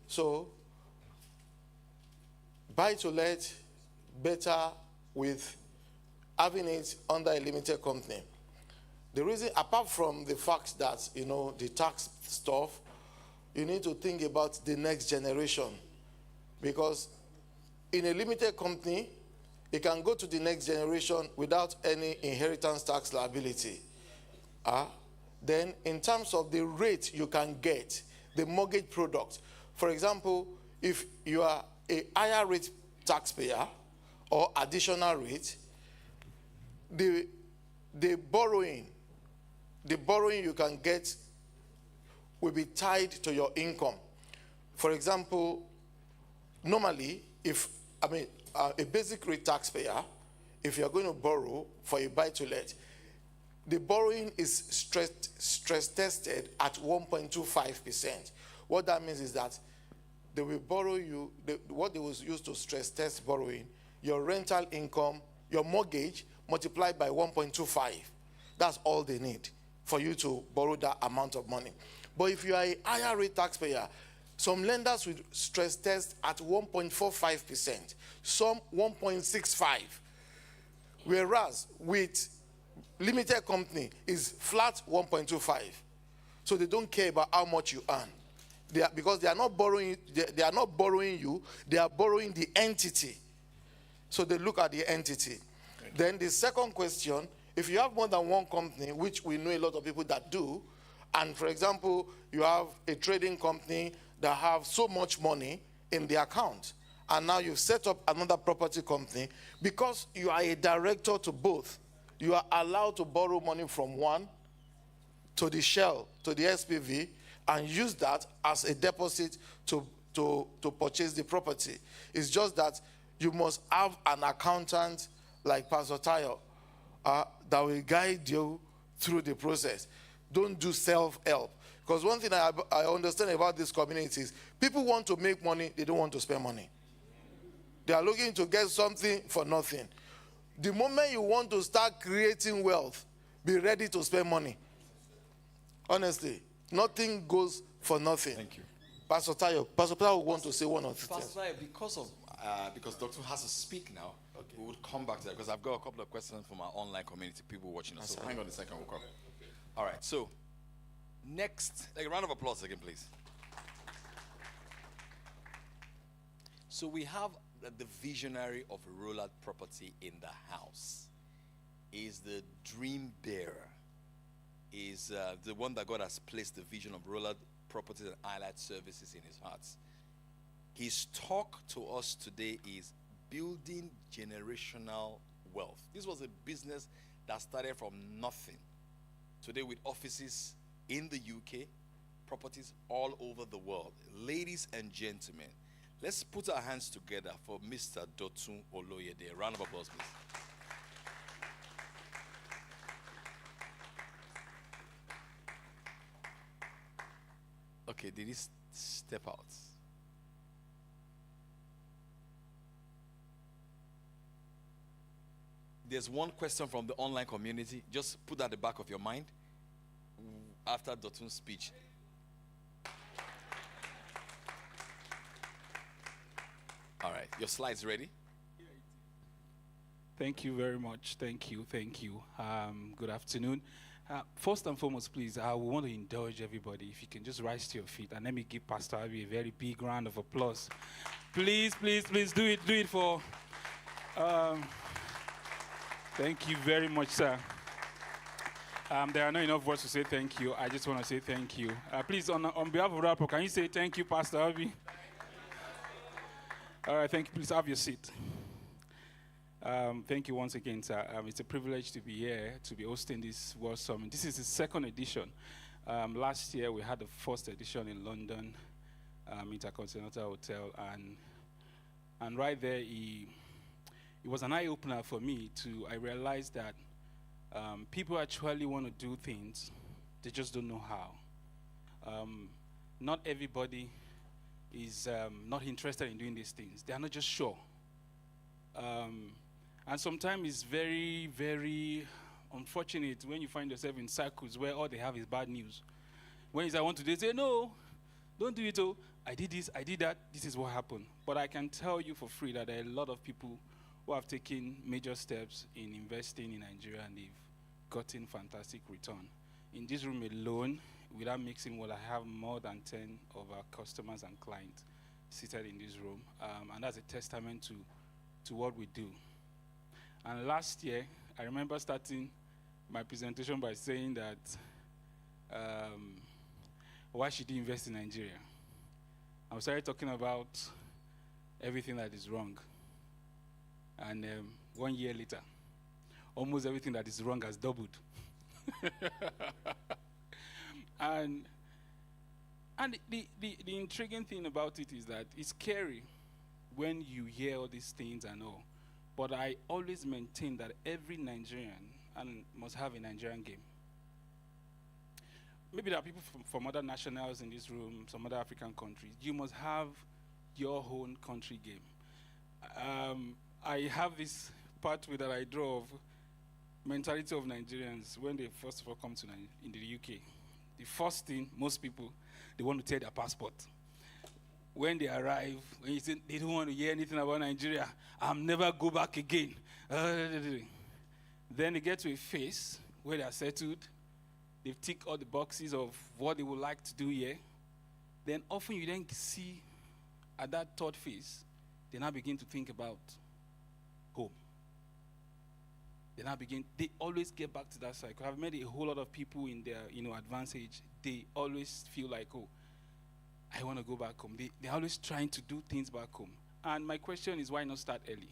So, buy to let better with having it under a limited company. The reason, apart from the fact that, you know, the tax stuff, you need to think about the next generation. Because in a limited company, it can go to the next generation without any inheritance tax liability. Then, in terms of the rate you can get, the mortgage product, for example, if you are a higher rate taxpayer or additional rate, the borrowing you can get will be tied to your income. For example, normally, a basic rate taxpayer, if you're going to borrow for a buy-to-let, the borrowing is stress tested at 1.25%. What that means is that they will borrow you, what they will use to stress test borrowing, your rental income, your mortgage, multiplied by 1.25. That's all they need for you to borrow that amount of money. But if you are a higher rate taxpayer, some lenders will stress test at 1.45%, some 1.65%. Whereas with limited company is flat 1.25. So they don't care about how much you earn. Because they are not borrowing you, they are borrowing the entity. So they look at the entity. Then the second question, if you have more than one company, which we know a lot of people that do, and for example, you have a trading company that have so much money in the account, and now you've set up another property company, because you are a director to both, you are allowed to borrow money from one to the shell, to the SPV, and use that as a deposit to purchase the property. It's just that you must have an accountant like Pastor Tayo that will guide you through the process. Don't do self-help. Because one thing I understand about this community is people want to make money, they don't want to spend money. They are looking to get something for nothing. The moment you want to start creating wealth, be ready to spend money. Honestly, nothing goes for nothing. Thank you. Pastor Tayo want to say one or two things. Pastor Tayo, because Dr. has to speak now, okay, we would come back to that because I've got a couple of questions from our online community, people watching us. So hang on a second, we'll come. All right, so next, a round of applause again, please. So we have the visionary of Rolad property in the house. Is the dream bearer. Is the one that God has placed the vision of Rolad properties and allied services in his heart. His talk to us today is building generational wealth. This was a business that started from nothing. Today with offices in the UK, properties all over the world. Ladies and gentlemen, let's put our hands together for Mr. Dotun Oloyede. A round of applause, please. Okay, did he step out? There's one question from the online community. Just put that at the back of your mind after Dotun's speech. All right, your slides ready? Thank you very much. Thank you. Good afternoon. First and foremost, please, I want to indulge everybody. If you can just rise to your feet and let me give Pastor Abi a very big round of applause. Please do it. Do it for. Thank you very much, sir. There are not enough words to say thank you. I just want to say thank you. Please, on behalf of RAPO, can you say thank you, Pastor Abi? All right, thank you. Please have your seat. Thank you once again, sir. It's a privilege to be here, to be hosting this World Summit. This is the second edition. Last year, we had the first edition in London, Intercontinental Hotel, and right there, it was an eye-opener for me. I realized that people actually want to do things, they just don't know how. Not everybody is not interested in doing these things. They are not just sure. And sometimes it's very, very unfortunate when you find yourself in circles where all they have is bad news. When you say, I want to do it, they say, no, don't do it. Oh, I did this, I did that, this is what happened. But I can tell you for free that there are a lot of people who have taken major steps in investing in Nigeria and they've gotten fantastic return. In this room alone, without mixing what I have more than 10 of our customers and clients seated in this room. And that's a testament to what we do. And last year, I remember starting my presentation by saying that why should you invest in Nigeria? I started talking about everything that is wrong. And 1 year later, almost everything that is wrong has doubled. And the intriguing thing about it is that it's scary when you hear all these things and all. But I always maintain that every Nigerian must have a Nigerian game. Maybe there are people from other nationals in this room, some other African countries. You must have your own country game. I have this pathway that I draw of mentality of Nigerians when they first of all come to in the UK. The first thing, most people, they want to take their passport. When they arrive, when you say they don't want to hear anything about Nigeria, I'll never go back again. Then they get to a phase where they are settled. They've ticked all the boxes of what they would like to do here. Then often you then see at that third phase, they now begin to think about home. They always get back to that cycle. I've met a whole lot of people in their advanced age. They always feel like, oh, I want to go back home. They're always trying to do things back home. And my question is, why not start early?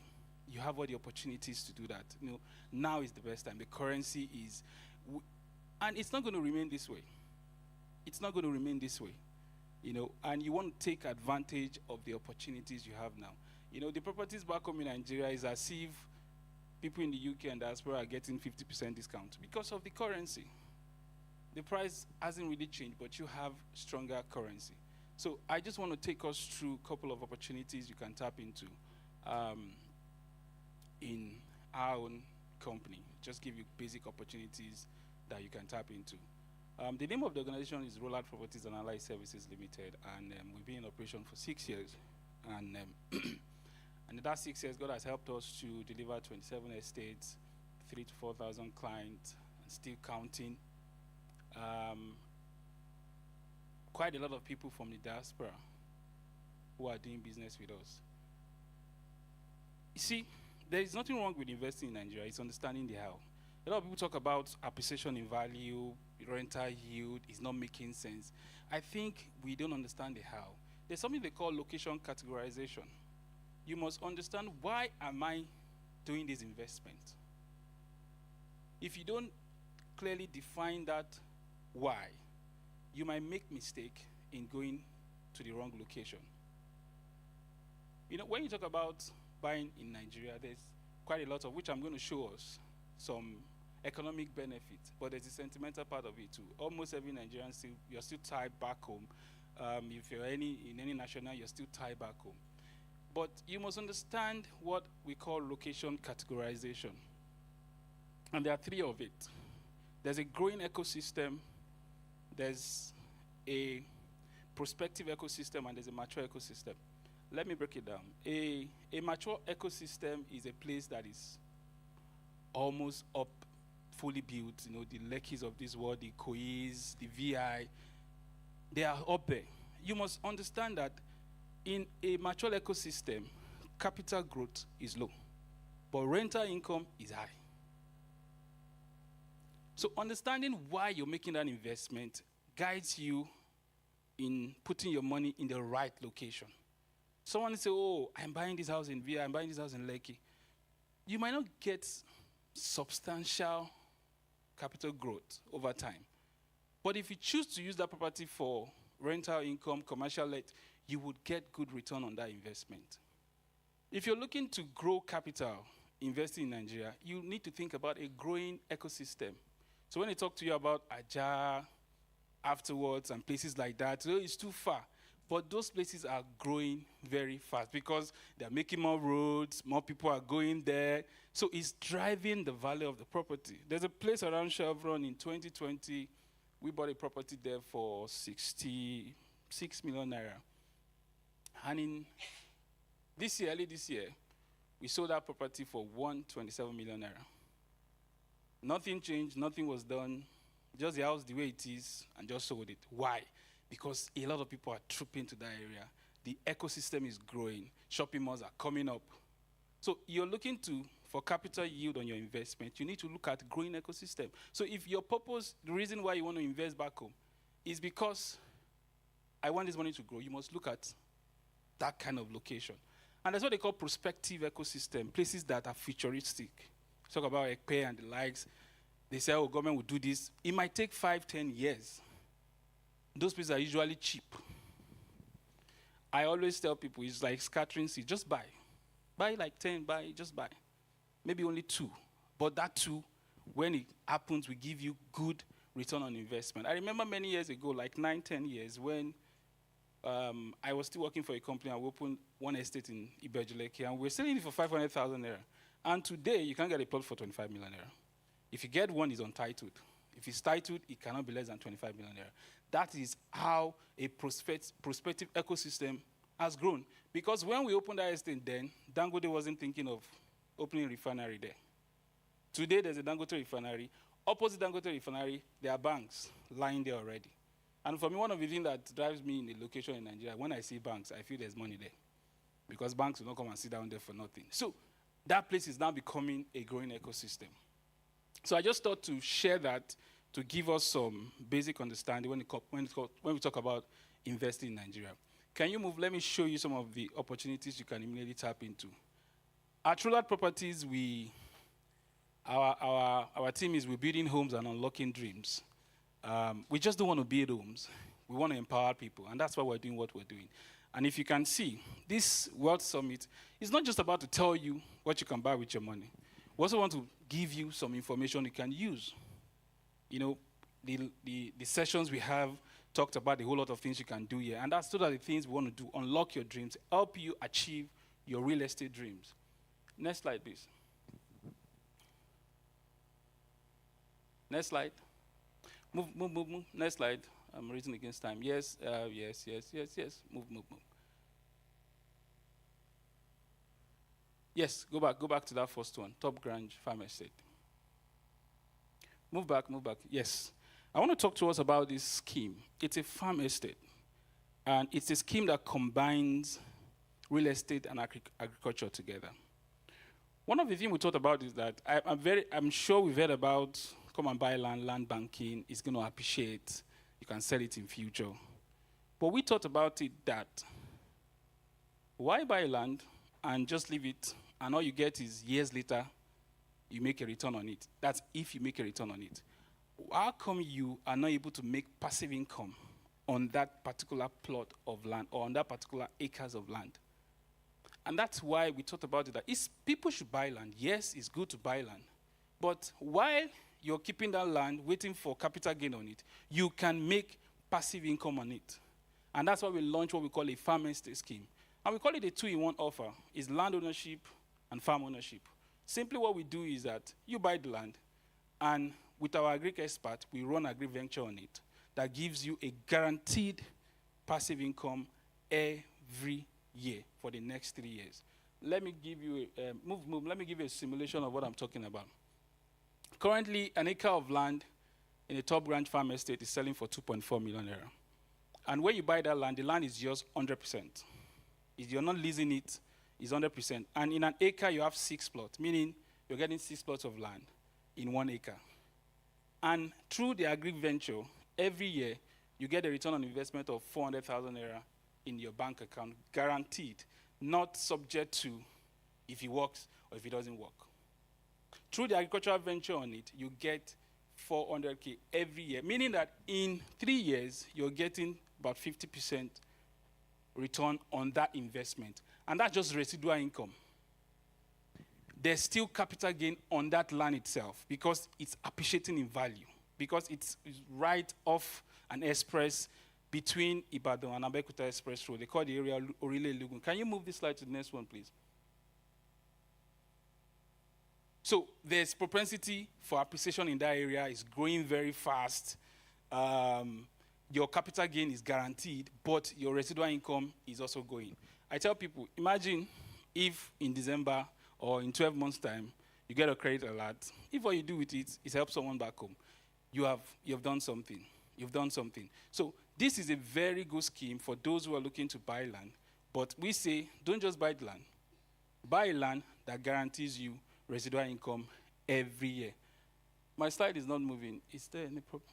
You have all the opportunities to do that. Now is the best time. The currency is, and it's not going to remain this way. It's not going to remain this way. And you want to take advantage of the opportunities you have now. The properties back home in Nigeria is as if people in the UK and diaspora are getting 50% discount because of the currency. The price hasn't really changed, but you have stronger currency. So I just want to take us through a couple of opportunities you can tap into in our own company. Just give you basic opportunities that you can tap into. The name of the organization is Rolad Properties and Allied Services Limited, and we've been in operation for 6 years. And in that 6 years, God has helped us to deliver 27 estates, 3,000 to 4,000 clients, and still counting. Quite a lot of people from the diaspora who are doing business with us. You see, there is nothing wrong with investing in Nigeria. It's understanding the how. A lot of people talk about appreciation in value, rental yield is not making sense. I think we don't understand the how. There's something they call location categorization. You must understand, why am I doing this investment? If you don't clearly define that why, you might make mistake in going to the wrong location. You know, when you talk about buying in Nigeria, there's quite a lot of, which I'm going to show us, some economic benefit, but there's a sentimental part of it too. Almost every Nigerian, you're still tied back home. If you're in any national, you're still tied back home. But you must understand what we call location categorization. And there are three of it. There's a growing ecosystem, there's a prospective ecosystem, and there's a mature ecosystem. Let me break it down. A mature ecosystem is a place that is almost up, fully built. You know, the Lekis of this world, the Kois, the VI, they are up there. You must understand that in a mature ecosystem, capital growth is low, but rental income is high. So understanding why you're making that investment guides you in putting your money in the right location. Someone will say, oh, I'm buying this house in VI, I'm buying this house in Lekki. You might not get substantial capital growth over time. But if you choose to use that property for rental income, commercial let, you would get good return on that investment. If you're looking to grow capital, investing in Nigeria, you need to think about a growing ecosystem. So when they talk to you about Ajah, afterwards, and places like that, it's too far. But those places are growing very fast because they're making more roads, more people are going there. So it's driving the value of the property. There's a place around Chevron in 2020. We bought a property there for 66 million naira. And in this year, early this year, we sold that property for 127 million naira. Nothing changed, nothing was done. Just the house the way it is, and just sold it. Why? Because a lot of people are trooping to that area. The ecosystem is growing. Shopping malls are coming up. So you're looking for capital yield on your investment. You need to look at growing ecosystem. So if your purpose, the reason why you want to invest back home is because I want this money to grow, you must look at that kind of location. And that's what they call prospective ecosystem, places that are futuristic. Talk about Ekpe and the likes. They say, oh, government will do this. It might take 5-10 years. Those places are usually cheap. I always tell people, it's like scattering seeds. Just buy. Buy like 10, just buy. Maybe only 2. But that 2, when it happens, will give you good return on investment. I remember many years ago, like 9-10 years, when I was still working for a company, I opened one estate in Ibejuleke, and we're selling it for 500,000 naira. And today, you can get a plot for 25 million naira. If you get one, it's untitled. If it's titled, it cannot be less than 25 million naira. That is how a prospective ecosystem has grown. Because when we opened that estate then, Dangote wasn't thinking of opening a refinery there. Today, there's a Dangote refinery. Opposite Dangote refinery, there are banks lying there already. And for me, one of the things that drives me in a location in Nigeria, when I see banks, I feel there's money there. Because banks will not come and sit down there for nothing. So that place is now becoming a growing ecosystem. So I just thought to share that to give us some basic understanding when we talk about investing in Nigeria. Can you move? Let me show you some of the opportunities you can immediately tap into. At Rolad Properties, our team is we're building homes and unlocking dreams. We just don't want to build homes. We want to empower people, and that's why we're doing what we're doing. And if you can see, this World Summit is not just about to tell you what you can buy with your money. We also want to give you some information you can use. You know, the sessions we have talked about a whole lot of things you can do here, and that's sort of the things we want to do, unlock your dreams, help you achieve your real estate dreams. Next slide, please. Next slide. Move. Next slide. I'm reading against time. Yes. Move. Yes, go back to that first one. Top Grange Farm Estate. Move back. Yes. I want to talk to us about this scheme. It's a farm estate. And it's a scheme that combines real estate and agriculture together. One of the things we talked about is that I'm sure we've heard about come and buy land banking, it's going to appreciate, you can sell it in future. But we thought about it that, why buy land and just leave it, and all you get is years later, you make a return on it. That's if you make a return on it. How come you are not able to make passive income on that particular plot of land or on that particular acres of land. And that's why we talked about it, that people should buy land. Yes, it's good to buy land. But while you're keeping that land, waiting for capital gain on it, you can make passive income on it. And that's why we launched what we call a farm estate scheme. And we call it a 2-in-1 offer. It's land ownership and farm ownership. Simply what we do is that you buy the land, and with our agri expert, we run agri venture on it that gives you a guaranteed passive income every year for the next 3 years. Let me give you let me give you a simulation of what I'm talking about. Currently, an acre of land in a top ranch farm estate is selling for 2.4 million naira. And when you buy that land, the land is yours 100%. If you're not leasing it, it's 100%. And in an acre, you have 6 plots, meaning you're getting 6 plots of land in 1 acre. And through the agri venture, every year, you get a return on investment of 400,000 naira in your bank account, guaranteed, not subject to if it works or if it doesn't work. Through the agricultural venture on it, you get 400K every year, meaning that in 3 years, you're getting about 50% return on that investment. And that's just residual income. There's still capital gain on that land itself because it's appreciating in value, because it's right off an express between Ibadan and Abeokuta Express Road. They call the area Orile Lugun. Can you move this slide to the next one, please? So there's propensity for appreciation in that area. It's growing very fast. Your capital gain is guaranteed, but your residual income is also going. I tell people, imagine if in December or in 12 months' time, you get a credit alert. If what you do with it is help someone back home, you've done something. You've done something. So this is a very good scheme for those who are looking to buy land. But we say, don't just buy the land. Buy land that guarantees you residual income every year. My slide is not moving. Is there any problem?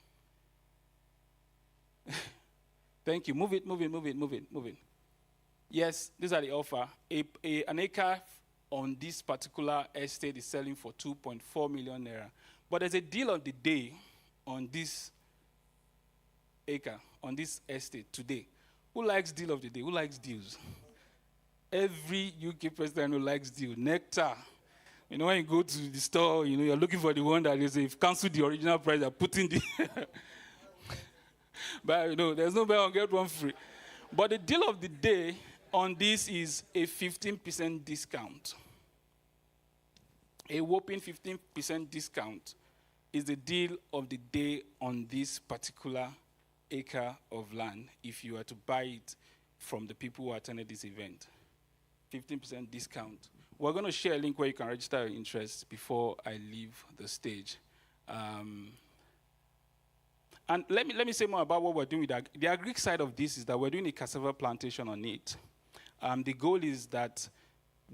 Thank you. Move it. Yes, these are the offer. An acre on this particular estate is selling for 2.4 million naira. But there's a deal of the day on this acre, on this estate today. Who likes deal of the day? Who likes deals? Every UK president who likes deal. Nectar. You know, when you go to the store, you know, you're looking for the one that is, if cancel the original price, they're putting the... But, you know, there's no buy one, get one free. But the deal of the day on this is a 15% discount. A whopping 15% discount is the deal of the day on this particular acre of land if you are to buy it from the people who attended this event. 15% discount. We're going to share a link where you can register your interest before I leave the stage. And let me say more about what we're doing with the agri side of this is that we're doing a cassava plantation on it. The goal is that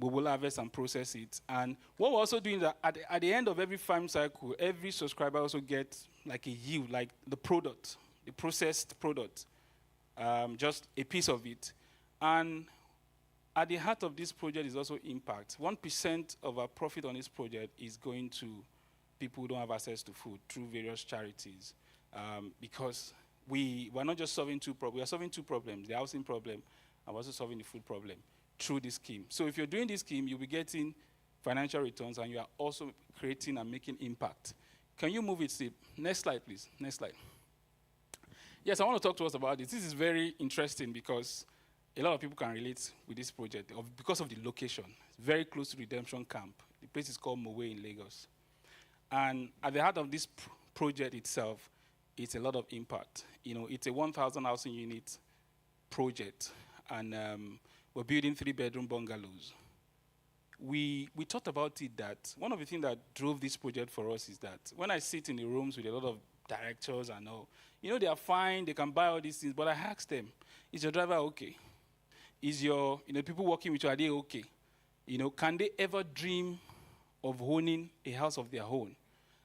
we will harvest and process it. And what we're also doing is that at the end of every farm cycle, every subscriber also gets like a yield, like the product, the processed product, just a piece of it. And at the heart of this project is also impact. 1% of our profit on this project is going to people who don't have access to food through various charities. Because we're not just solving two problems, we are solving two problems, the housing problem and also solving the food problem through this scheme. So if you're doing this scheme, you'll be getting financial returns and you are also creating and making impact. Can you move it, Steve? Next slide, please. Next slide. Yes, I want to talk to us about this. This is very interesting because a lot of people can relate with this project because of the location. It's very close to Redemption Camp. The place is called Mowe in Lagos. And at the heart of this project itself, it's a lot of impact. You know, it's a 1,000 housing unit project, and we're building 3-bedroom bungalows. We thought about it that one of the things that drove this project for us is that when I sit in the rooms with a lot of directors and all, you know, they are fine, they can buy all these things, but I ask them, is your driver okay? Is your, you know, people working with you, are they okay? You know, can they ever dream of owning a house of their own?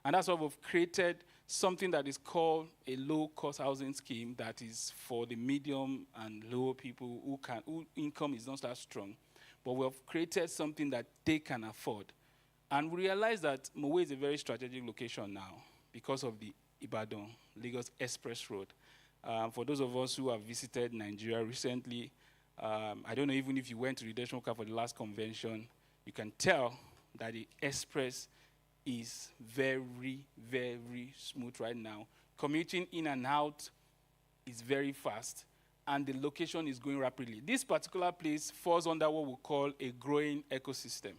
And that's why we've created something that is called a low-cost housing scheme that is for the medium and lower people who income is not that strong. But we've created something that they can afford. And we realize that Mowe is a very strategic location now because of the Ibadan-Lagos Express Road. For those of us who have visited Nigeria recently, I don't know even if you went to Redemption Car for the last convention, you can tell that the express is very, very smooth right now. Commuting in and out is very fast, and the location is growing rapidly. This particular place falls under what we call a growing ecosystem.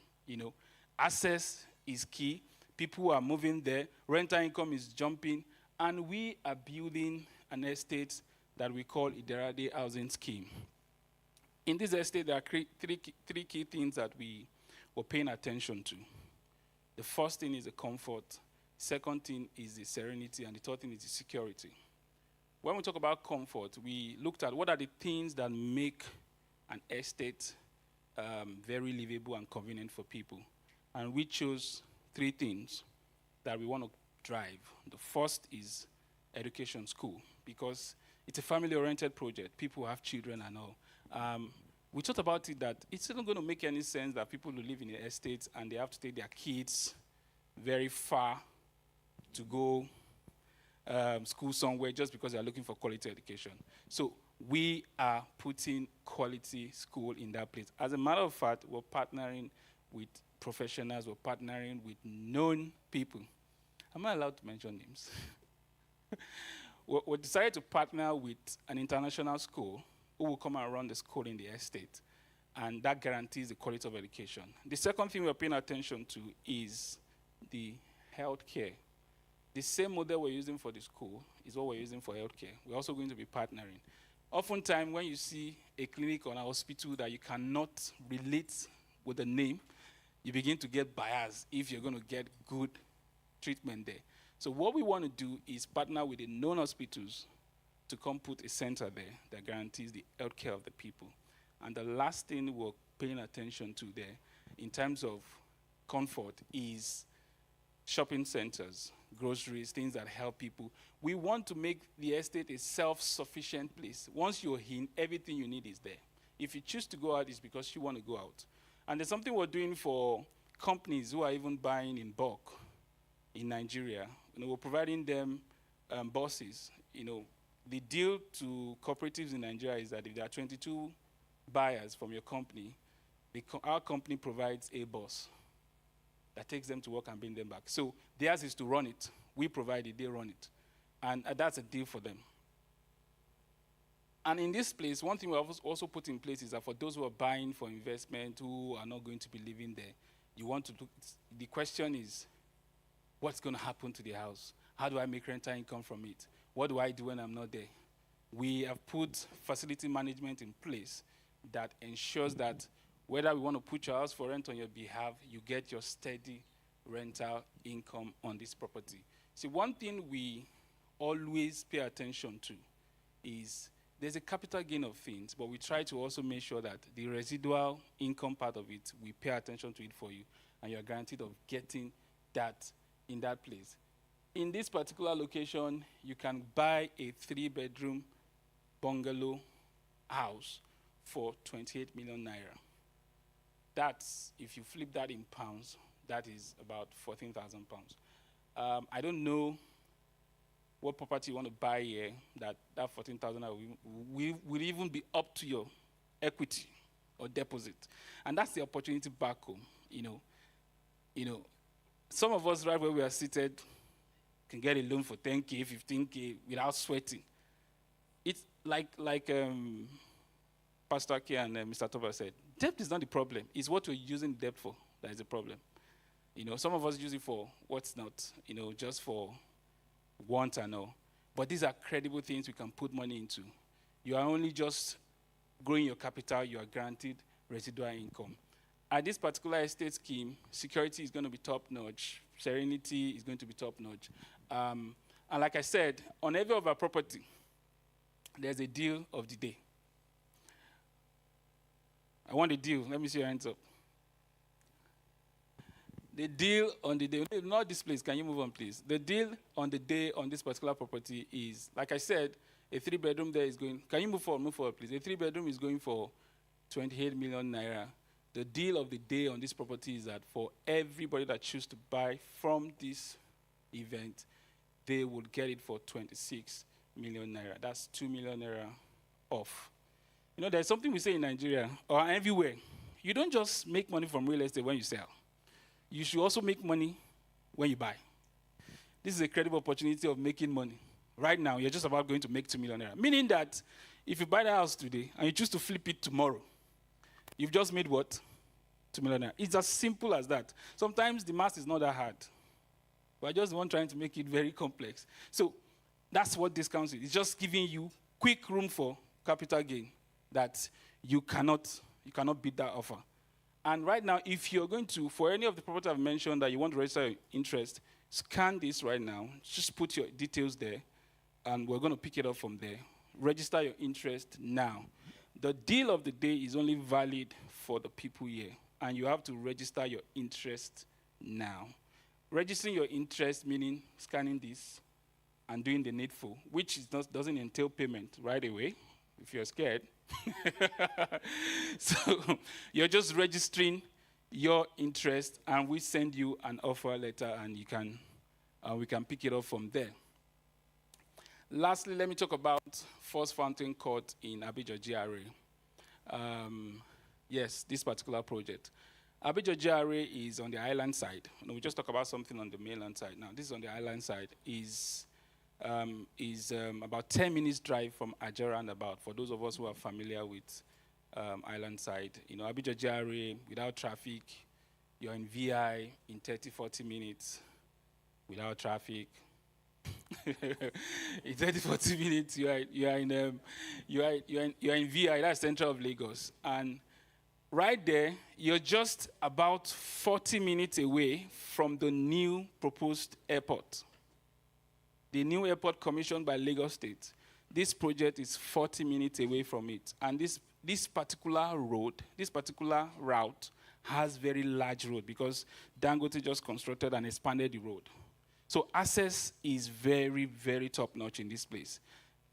Access is key. People are moving there. Rental income is jumping, and we are building an estate that we call Iderade Housing Scheme. In this estate, there are three key things that we were paying attention to. The first thing is the comfort. Second thing is the serenity, and the third thing is the security. When we talk about comfort, we looked at what are the things that make an estate very livable and convenient for people. And we chose three things that we want to drive. The first is education, school, because it's a family-oriented project. People have children and all. We thought about it that it's not going to make any sense that people who live in the estates and they have to take their kids very far to go school somewhere just because they're looking for quality education. So we are putting quality school in that place. As a matter of fact, we're partnering with professionals, we're partnering with known people. Am I allowed to mention names? We decided to partner with an international school who will come and run the school in the estate, and that guarantees the quality of education. The second thing we're paying attention to is the healthcare. The same model we're using for the school is what we're using for healthcare. We're also going to be partnering. Oftentimes, when you see a clinic or a hospital that you cannot relate with the name, you begin to get biased if you're going to get good treatment there. So what we want to do is partner with the known hospitals to come put a center there that guarantees the healthcare of the people. And the last thing we're paying attention to there in terms of comfort is shopping centers, groceries, things that help people. We want to make the estate a self-sufficient place. Once you're in, everything you need is there. If you choose to go out, it's because you want to go out. And there's something we're doing for companies who are even buying in bulk in Nigeria. We're providing them buses. The deal to cooperatives in Nigeria is that if there are 22 buyers from your company, our company provides a bus that takes them to work and bring them back. So theirs is to run it. We provide it, they run it. And that's a deal for them. And in this place, one thing we have also put in place is that for those who are buying for investment, who are not going to be living there, you want to look, the question is, what's going to happen to the house? How do I make rental income from it? What do I do when I'm not there? We have put facility management in place that ensures that whether we want to put your house for rent on your behalf, you get your steady rental income on this property. See, one thing we always pay attention to is there's a capital gain of things, but we try to also make sure that the residual income part of it, we pay attention to it for you, and you're guaranteed of getting that in that place. In this particular location, you can buy a 3-bedroom bungalow house for 28 million naira. That's, if you flip that in pounds, that is about 14,000 pounds. I don't know what property you want to buy here that 14,000 will even be up to your equity or deposit. And that's the opportunity back home, Some of us right where we are seated can get a loan for 10K, 15K without sweating. It's like Pastor K and Mr. Toba said, debt is not the problem. It's what we're using debt for that is the problem. Some of us use it for what's not, just for want and all. But these are credible things we can put money into. You are only just growing your capital, you are granted residual income. At this particular estate scheme, security is going to be top-notch. Serenity is going to be top-notch. And like I said, on every of our property, there's a deal of the day. I want a deal. Let me see your hands up. The deal on the day, not this place, can you move on, please? The deal on the day on this particular property is, like I said, a 3-bedroom there is going, can you move forward, please? A 3-bedroom is going for 28 million naira. The deal of the day on this property is that for everybody that chooses to buy from this event, they will get it for 26 million naira. That's 2 million naira off. You know, there's something we say in Nigeria or everywhere. You don't just make money from real estate when you sell. You should also make money when you buy. This is a credible opportunity of making money. Right now, you're just about going to make 2 million naira. Meaning that if you buy the house today and you choose to flip it tomorrow, you've just made what? 2 million naira. It's as simple as that. Sometimes the math is not that hard. We're just one trying to make it very complex. So that's what discounts is. It's just giving you quick room for capital gain that you cannot beat that offer. And right now, if you're going to, for any of the property I've mentioned that you want to register your interest, scan this right now. Just put your details there, and we're going to pick it up from there. Register your interest now. The deal of the day is only valid for the people here, and you have to register your interest now. Registering your interest meaning scanning this and doing the needful, which doesn't entail payment right away, if you're scared. So you're just registering your interest, and we send you an offer letter, and we can pick it up from there. Lastly, let me talk about First Fountain Court in Abidjan GRA. Yes, this particular project. Abidjan GRA is on the island side. We just talk about something on the mainland side. Now, this is on the island side. Is about 10 minutes drive from Ajah roundabout, for those of us who are familiar with island side. You know, Abidjan GRA, without traffic, you're in VI in 30, 40 minutes. Without traffic, in 30, 40 minutes, you are in VI, that's center of Lagos. And right there, you're just about 40 minutes away from the new proposed airport. The new airport commissioned by Lagos State. This project is 40 minutes away from it. And this particular route has very large road because Dangote just constructed and expanded the road. So access is very, very top-notch in this place.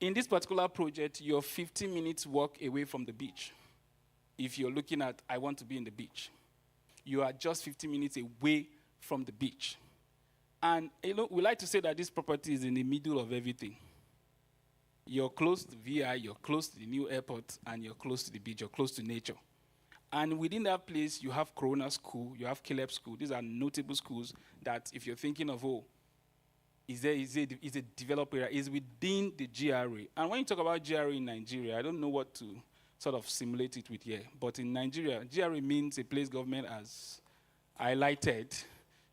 In this particular project, you're 15 minutes walk away from the beach. If you're looking at, I want to be in the beach, you are just 15 minutes away from the beach. And we like to say that this property is in the middle of everything. You're close to VI, you're close to the new airport, and you're close to the beach, you're close to nature. And within that place, you have Corona School, you have Caleb School. These are notable schools that if you're thinking of, is a developed area, is within the GRA. And when you talk about GRA in Nigeria, I don't know what to sort of simulate it with here. But in Nigeria, GRA means a place government has highlighted.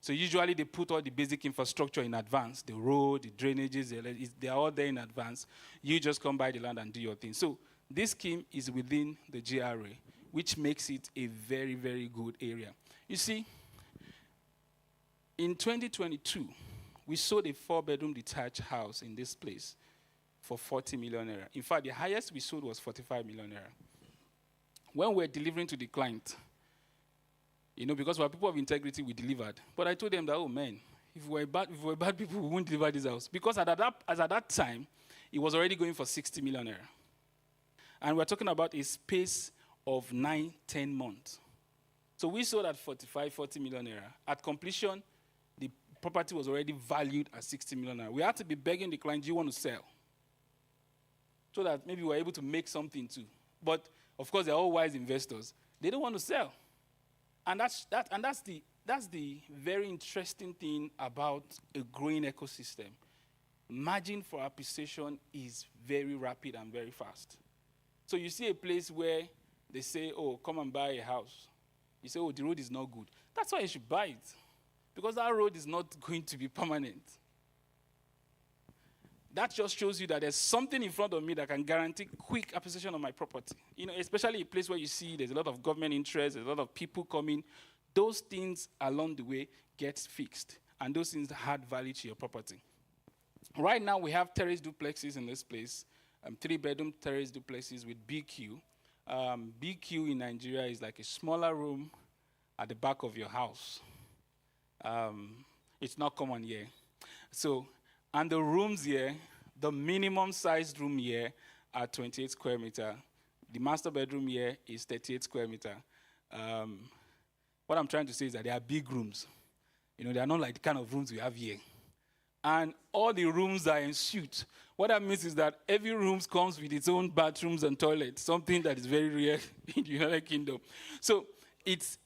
So usually they put all the basic infrastructure in advance, the road, the drainages, they're all there in advance. You just come by the land and do your thing. So this scheme is within the GRA, which makes it a very, very good area. You see, in 2022, we sold a 4-bedroom detached house in this place for 40 million naira. In fact, the highest we sold was 45 million naira. When we're delivering to the client, because we're people of integrity, we delivered. But I told them that, oh man, if we're bad people, we won't deliver this house. Because at that time, it was already going for 60 million naira. And we're talking about a space of 9, 10 months. So we sold at 45, 40 million naira. At completion, the property was already valued at 60 million naira. We had to be begging the client, do you want to sell? So that maybe we're able to make something too. But of course, they're all wise investors. They don't want to sell. And that's the very interesting thing about a growing ecosystem. Margin for appreciation is very rapid and very fast. So you see a place where they say, oh, come and buy a house. You say, oh, the road is not good. That's why you should buy it. Because that road is not going to be permanent. That just shows you that there's something in front of me that can guarantee quick appreciation of my property. Especially a place where you see there's a lot of government interest, there's a lot of people coming. Those things along the way get fixed. And those things add value to your property. Right now, we have terrace duplexes in this place. 3-bedroom terrace duplexes with BQ. BQ in Nigeria is like a smaller room at the back of your house. It's not common here. And the rooms here, the minimum sized room here are 28 square meter. The master bedroom here is 38 square meter. What I'm trying to say is that they are big rooms. They are not like the kind of rooms we have here. and all the rooms are en suite. What that means is that every room comes with its own bathrooms and toilets, something that is very rare in the United Kingdom. So it's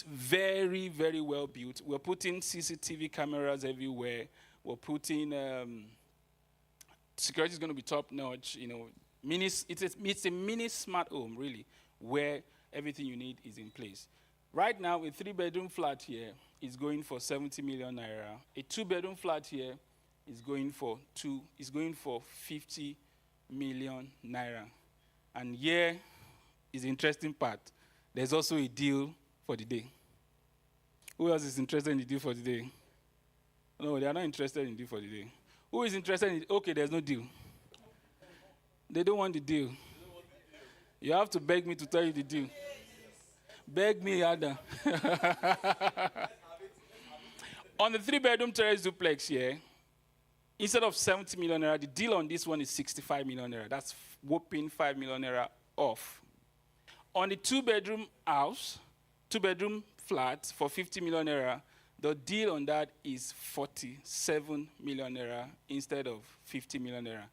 very, very well built. We're putting CCTV cameras everywhere. We're putting security is going to be top notch. You know, it's a mini smart home really, where everything you need is in place. Right now, a 3-bedroom flat here is going for 70 million naira. A 2-bedroom flat here is going for 50 million naira. And here is the interesting part. There's also a deal for the day. Who else is interested in the deal for the day? No, they are not interested in the deal for the day. Who is interested in it? Okay, there's no deal. They don't want the deal. You have to beg me to tell you the deal. Beg me, Ada. On the 3-bedroom terrace duplex here, instead of 70 million naira, the deal on this one is 65 million naira. That's whopping 5 million naira off. On the 2-bedroom house, 2-bedroom flat for 50 million naira, the deal on that is 47 million naira instead of 50 million naira.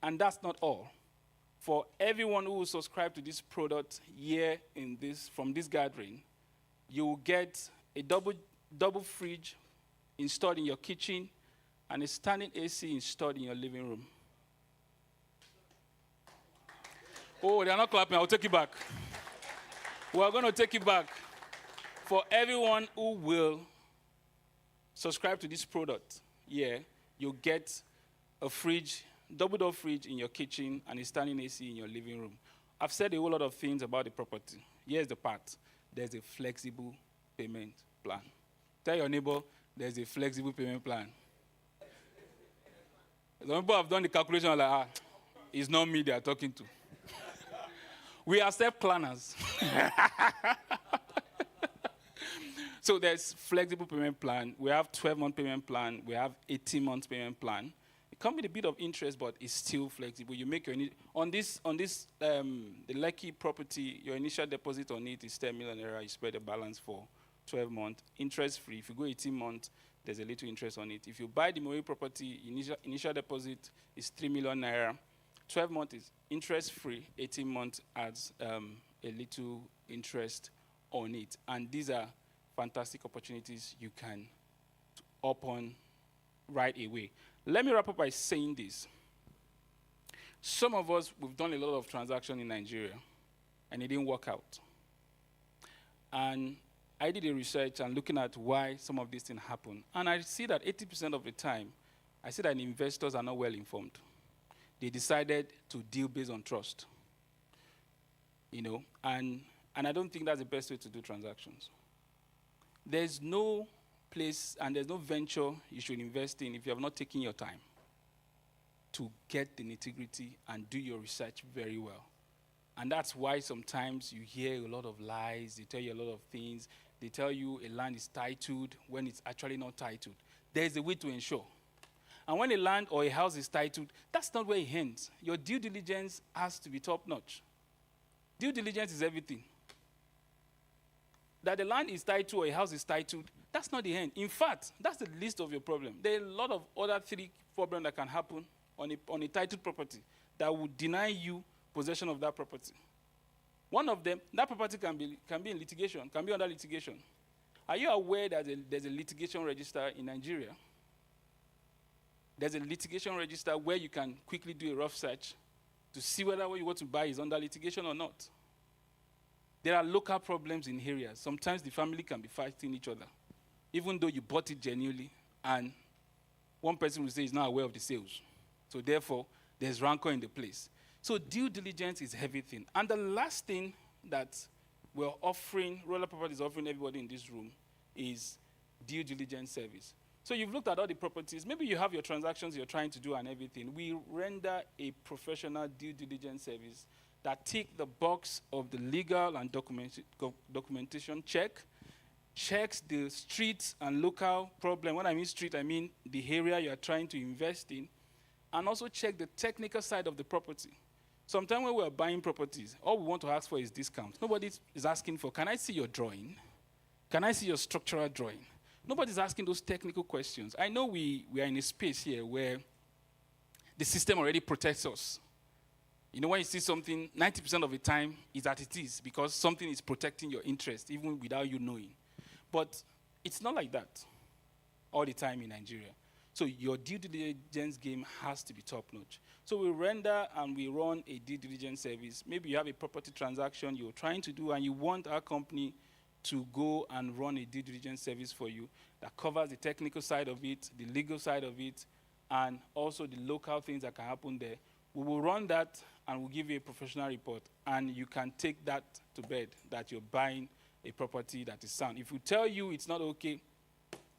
And that's not all. For everyone who will subscribe to this product here from this gathering, you will get a double fridge installed in your kitchen and a standing AC installed in your living room. Oh, they're not clapping. I'll take it back. We're going to take it back. For everyone who will subscribe to this product, you'll get a fridge, double-door fridge in your kitchen and a standing AC in your living room. I've said a whole lot of things about the property. Here's the part. There's a flexible payment plan. Tell your neighbor, there's a flexible payment plan. Some people have done the calculation like, it's not me they are talking to. We accept planners. So there's flexible payment plan. We have 12-month payment plan. We have 18-month payment plan. It comes with a bit of interest, but it's still flexible. You make your the Lekki property, your initial deposit on it is 10 million naira. You spread the balance for 12 months, interest free. If you go 18 months, there's a little interest on it. If you buy the Mori property, initial deposit is 3 million naira. 12 months is interest free. 18 months adds a little interest on it. And these are fantastic opportunities you can up on right away. Let me wrap up by saying this. Some of us, we've done a lot of transactions in Nigeria, and it didn't work out. And I did a research and looking at why some of these things happen. And I see that 80% of the time, I see that investors are not well informed. They decided to deal based on trust. And I don't think that's the best way to do transactions. There's no place and there's no venture you should invest in if you have not taken your time to get the nitty-gritty and do your research very well. And that's why sometimes you hear a lot of lies, they tell you a lot of things, they tell you a land is titled when it's actually not titled. There's a way to ensure. And when a land or a house is titled, that's not where it ends. Your due diligence has to be top-notch. Due diligence is everything. That the land is titled or a house is titled, that's not the end. In fact, that's the least of your problem. There are a lot of other 3 problems that can happen on a titled property that would deny you possession of that property. One of them, that property can be in litigation, can be under litigation. Are you aware that there's a litigation register in Nigeria? There's a litigation register where you can quickly do a rough search to see whether what you want to buy is under litigation or not. There are local problems in areas. Sometimes the family can be fighting each other, even though you bought it genuinely, and one person will say he's not aware of the sales. So therefore, there's rancor in the place. So due diligence is everything. And the last thing that we're offering, Rolad Property is offering everybody in this room, is due diligence service. So you've looked at all the properties. Maybe you have your transactions you're trying to do and everything. We render a professional due diligence service that tick the box of the legal and documentation check, checks the street and local problem. When I mean street, I mean the area you are trying to invest in, and also check the technical side of the property. Sometimes when we are buying properties, all we want to ask for is discounts. Nobody is asking for, can I see your drawing? Can I see your structural drawing? Nobody's asking those technical questions. I know we are in a space here where the system already protects us. You know, when you see something, 90% of the time is that it is, because something is protecting your interest, even without you knowing. But it's not like that all the time in Nigeria. So your due diligence game has to be top-notch. So we render and we run a due diligence service. Maybe you have a property transaction you're trying to do, and you want our company to go and run a due diligence service for you that covers the technical side of it, the legal side of it, and also the local things that can happen there. We will run that, and we'll give you a professional report, and you can take that to bed, that you're buying a property that is sound. If we tell you it's not okay,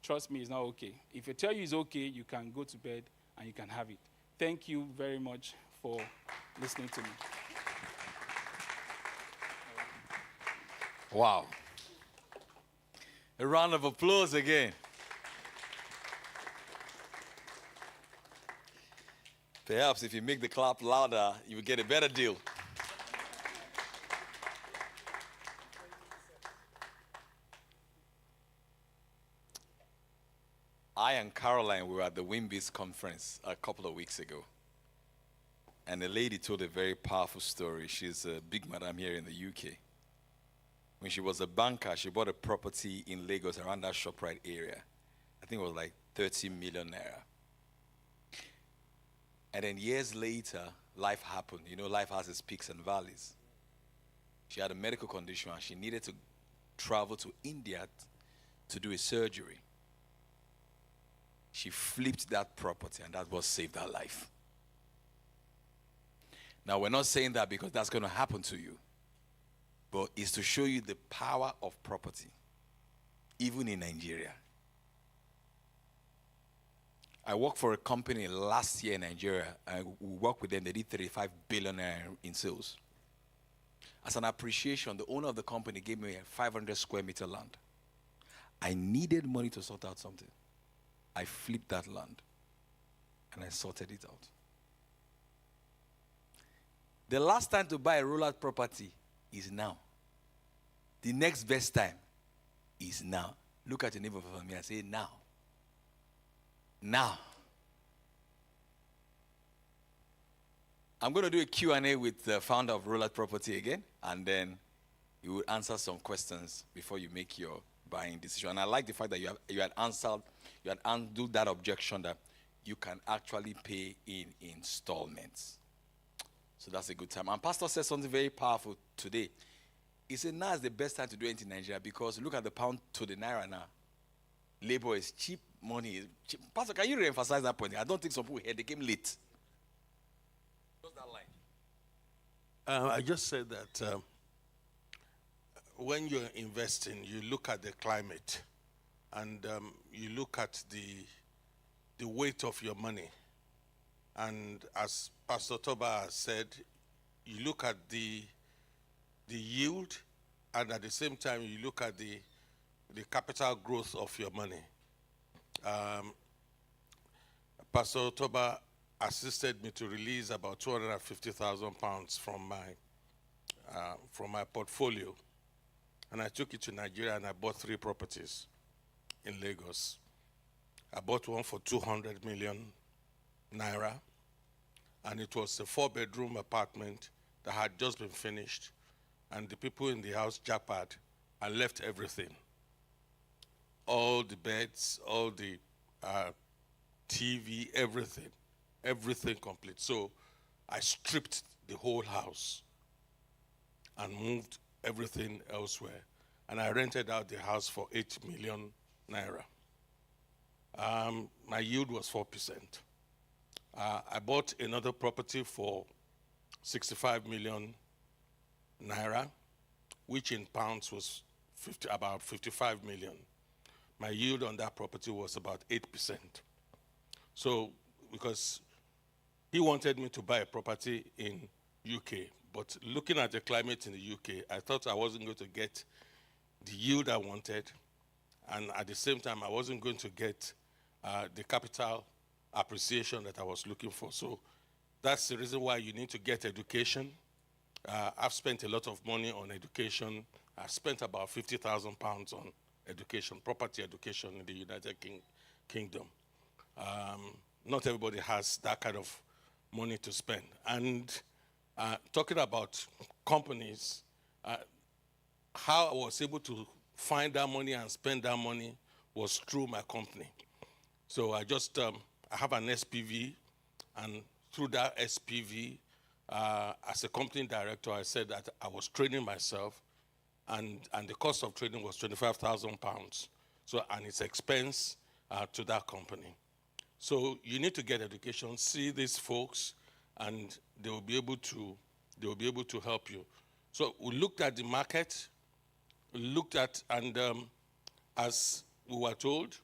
trust me, it's not okay. If I tell you it's okay, you can go to bed and you can have it. Thank you very much for listening to me. Wow. A round of applause again. Perhaps if you make the clap louder, you will get a better deal. I and Caroline were at the Wimby's conference a couple of weeks ago. And a lady told a very powerful story. She's a big madam here in the UK. When she was a banker, she bought a property in Lagos around that ShopRite area. I think it was like 30 million naira. And then years later, life happened. You know, life has its peaks and valleys. She had a medical condition and she needed to travel to India to do a surgery. She flipped that property, and that was saved her life. Now, we're not saying that because that's going to happen to you, but it's to show you the power of property, even in Nigeria. I worked for a company last year in Nigeria. We worked with them. They did 35 billion in sales. As an appreciation, the owner of the company gave me a 500 square meter land. I needed money to sort out something. I flipped that land, and I sorted it out. The last time to buy a Rolad property is now. The next best time is now. Look at your neighbor for me and say, now. Now. I'm going to do a Q&A with the founder of Rolad Property again, and then you will answer some questions before you make your buying decision. And I like the fact that you had undo that objection that you can actually pay in installments. So that's a good time. And Pastor said something very powerful today. He said now is the best time to do it in Nigeria because look at the pound to the naira now. Labor is cheap, money is cheap. Pastor, can you re-emphasize that point? I don't think some people here, they came late. What's that line? I just said that when you're investing, you look at the climate and you look at the weight of your money. And as Pastor Toba said, you look at the yield, and at the same time, you look at the capital growth of your money. Pastor Toba assisted me to release about 250,000 pounds from my portfolio. And I took it to Nigeria and I bought 3 properties in Lagos. I bought one for 200 million naira, and it was a 4-bedroom apartment that had just been finished, and the people in the house jackpot and left everything. All the beds, all the TV, everything complete. So I stripped the whole house and moved everything elsewhere. And I rented out the house for 8 million naira. My yield was 4%. I bought another property for 65 million naira, which in pounds was about 55 million. My yield on that property was about 8%. So, because he wanted me to buy a property in UK, but looking at the climate in the UK, I thought I wasn't going to get the yield I wanted, and at the same time, I wasn't going to get the capital appreciation that I was looking for. So that's the reason why you need to get education. I've spent a lot of money on education. I've spent about £50,000 on education, property education in the United Kingdom. Not everybody has that kind of money to spend. And talking about companies, how I was able to find that money and spend that money was through my company. So I just, I have an SPV, and through that SPV, as a company director, I said that I was training myself, and the cost of training was £25,000. So, and it's expense to that company. So you need to get education, see these folks, and they will be able to help you. So we looked at the market, and as we were told,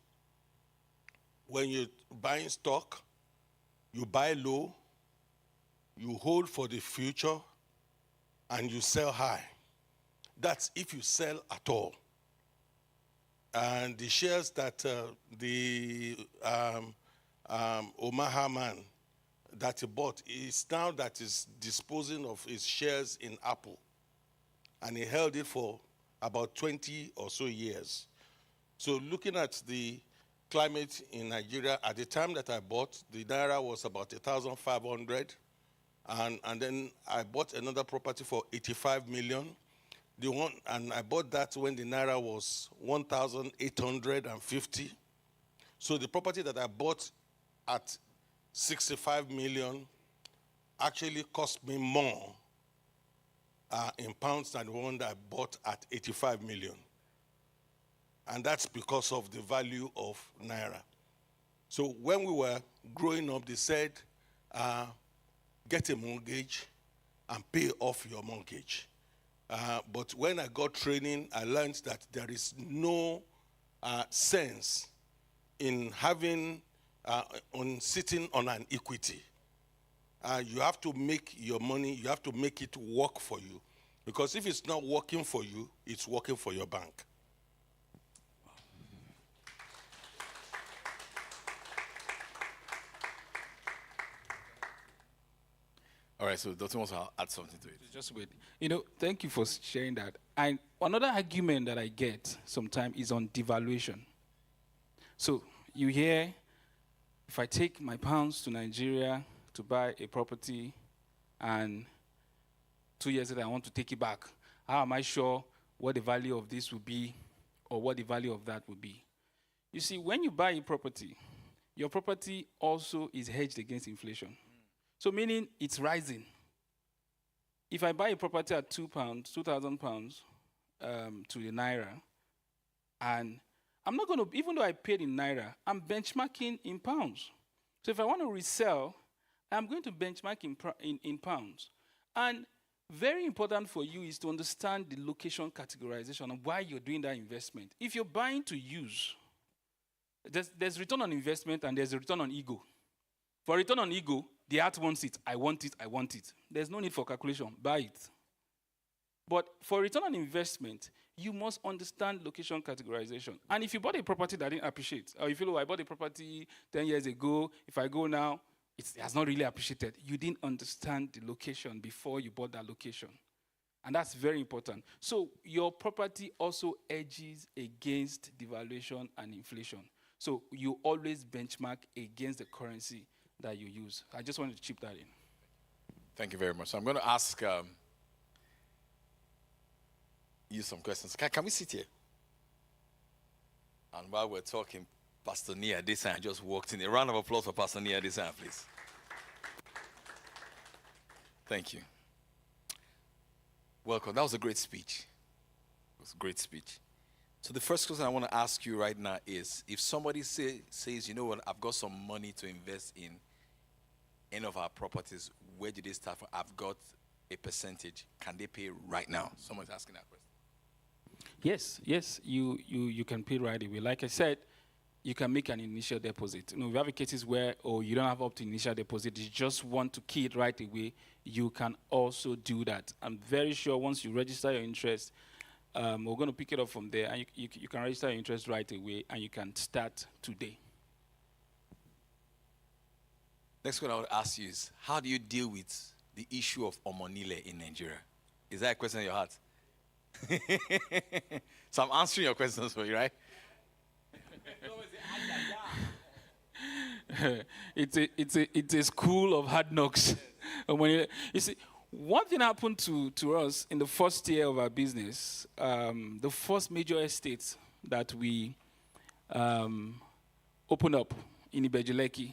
when you're buying stock, you buy low, you hold for the future, and you sell high. That's if you sell at all. And the shares that the Omaha man that he bought is now that is disposing of his shares in Apple. And he held it for about 20 or so years. So looking at the climate in Nigeria, at the time that I bought, the Naira was about 1,500. And then I bought another property for 85 million. And I bought that when the Naira was 1,850. So the property that I bought at 65 million actually cost me more in pounds than the one that I bought at 85 million. And that's because of the value of Naira. So when we were growing up, they said, get a mortgage and pay off your mortgage. But when I got training, I learned that there is no sense in having, sitting on an equity. You have to make your money, you have to make it work for you. Because if it's not working for you, it's working for your bank. All right, so Dr. wants to add something to it. Just wait. Thank you for sharing that. And another argument that I get sometimes is on devaluation. So you hear, if I take my pounds to Nigeria to buy a property, and 2 years later I want to take it back, how am I sure what the value of this will be or what the value of that will be? You see, when you buy a property, your property also is hedged against inflation. So meaning it's rising. If I buy a property at £2,000 to the Naira, and I'm not going to, even though I paid in Naira, I'm benchmarking in pounds. So if I want to resell, I'm going to benchmark in pounds. And very important for you is to understand the location categorization of why you're doing that investment. If you're buying to use, there's return on investment and there's a return on ego. For return on ego, the heart wants it. I want it. I want it. There's no need for calculation. Buy it. But for return on investment, you must understand location categorization. And if you bought a property that didn't appreciate, or if you know, I bought a property 10 years ago, if I go now, it has not really appreciated. You didn't understand the location before you bought that location. And that's very important. So your property also edges against devaluation and inflation. So you always benchmark against the currency that you use. I just wanted to chip that in. Thank you very much. So I'm going to ask you some questions. Can we sit here? And while we're talking, Pastor Nia Desan just walked in. A round of applause for Pastor Nia Desan, please. Thank you. Welcome. That was a great speech. It was a great speech. So the first question I want to ask you right now is, if somebody says, you know what, I've got some money to invest in any of our properties, where do they start from? I've got a percentage. Can they pay right now? Someone's asking that question. Yes, you can pay right away. Like I said, you can make an initial deposit. We have cases where, you don't have up to initial deposit, you just want to key it right away, you can also do that. I'm very sure once you register your interest, we're going to pick it up from there, and you can register your interest right away, and you can start today. Next question I would ask you is, how do you deal with the issue of omonile in Nigeria? Is that a question in your heart? So I'm answering your questions for you, right? It's a school of hard knocks. And when you see, one thing happened to us in the first year of our business. The first major estate that we opened up in Ibejuleki,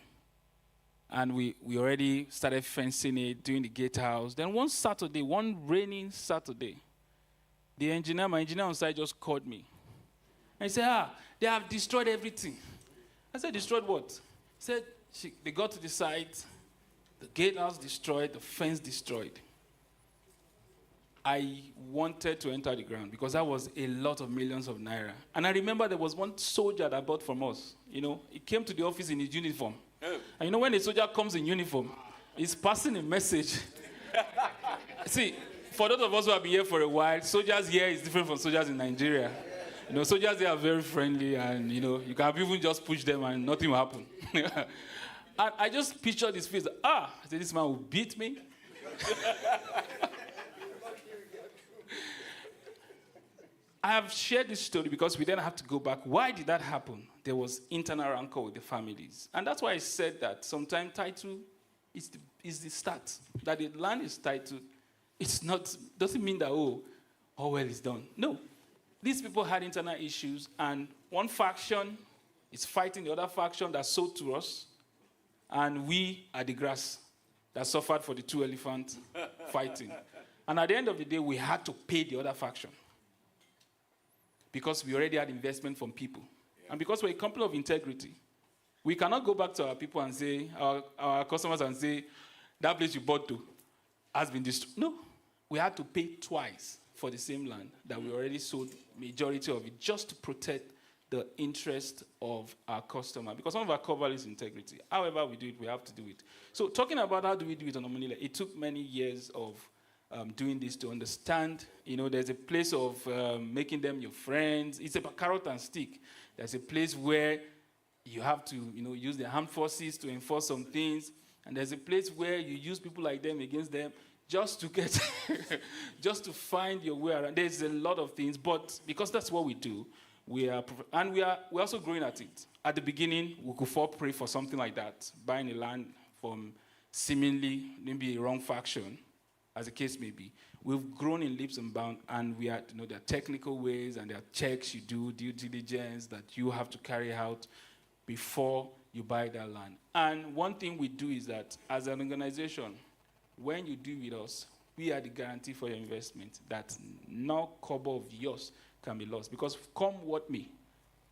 and we already started fencing it, doing the gatehouse. Then one Saturday, one raining Saturday, my engineer on site just called me. And he said, they have destroyed everything. I said, destroyed what? He said, they got to the site, the gatehouse destroyed, the fence destroyed. I wanted to enter the ground because that was a lot of millions of naira. And I remember there was one soldier that bought from us. You know, he came to the office in his uniform. Oh. And you know, when a soldier comes in uniform, he's passing a message. See, for those of us who have been here for a while, soldiers here is different from soldiers in Nigeria. You know, soldiers here are very friendly, and you know, you can even just push them and nothing will happen. And I just pictured his face. I said, this man will beat me. I have shared this story because we then have to go back. Why did that happen? There was internal rancor with the families. And that's why I said that sometimes title is the start. That the land is titled. It's not, doesn't mean that, all well is done. No. These people had internal issues, and one faction is fighting the other faction that sold to us, and we are the grass that suffered for the two elephants fighting. And at the end of the day, we had to pay the other faction because we already had investment from people. Yeah. And because we're a company of integrity, we cannot go back to our people and say, our customers and say, that place you bought to has been destroyed. No, we had to pay twice for the same land that we already sold majority of it just to protect the interest of our customer. Because one of our core values is integrity. However we do it, we have to do it. So talking about how do we do it on a money, it took many years of doing this to understand, you know, there's a place of making them your friends. It's a carrot and stick. There's a place where you have to, you know, use the armed forces to enforce some things. And there's a place where you use people like them against them just to get, just to find your way around. There's a lot of things, but because that's what we do, we're also growing at it. At the beginning, we could fall prey for something like that, buying a land from seemingly maybe a wrong faction, as the case may be. We've grown in leaps and bounds, and we are, you know, there are technical ways and there are checks you do, due diligence that you have to carry out before you buy that land. And one thing we do is that, as an organization, when you deal with us, we are the guarantee for your investment that no kobo of yours can be lost. Because come what may,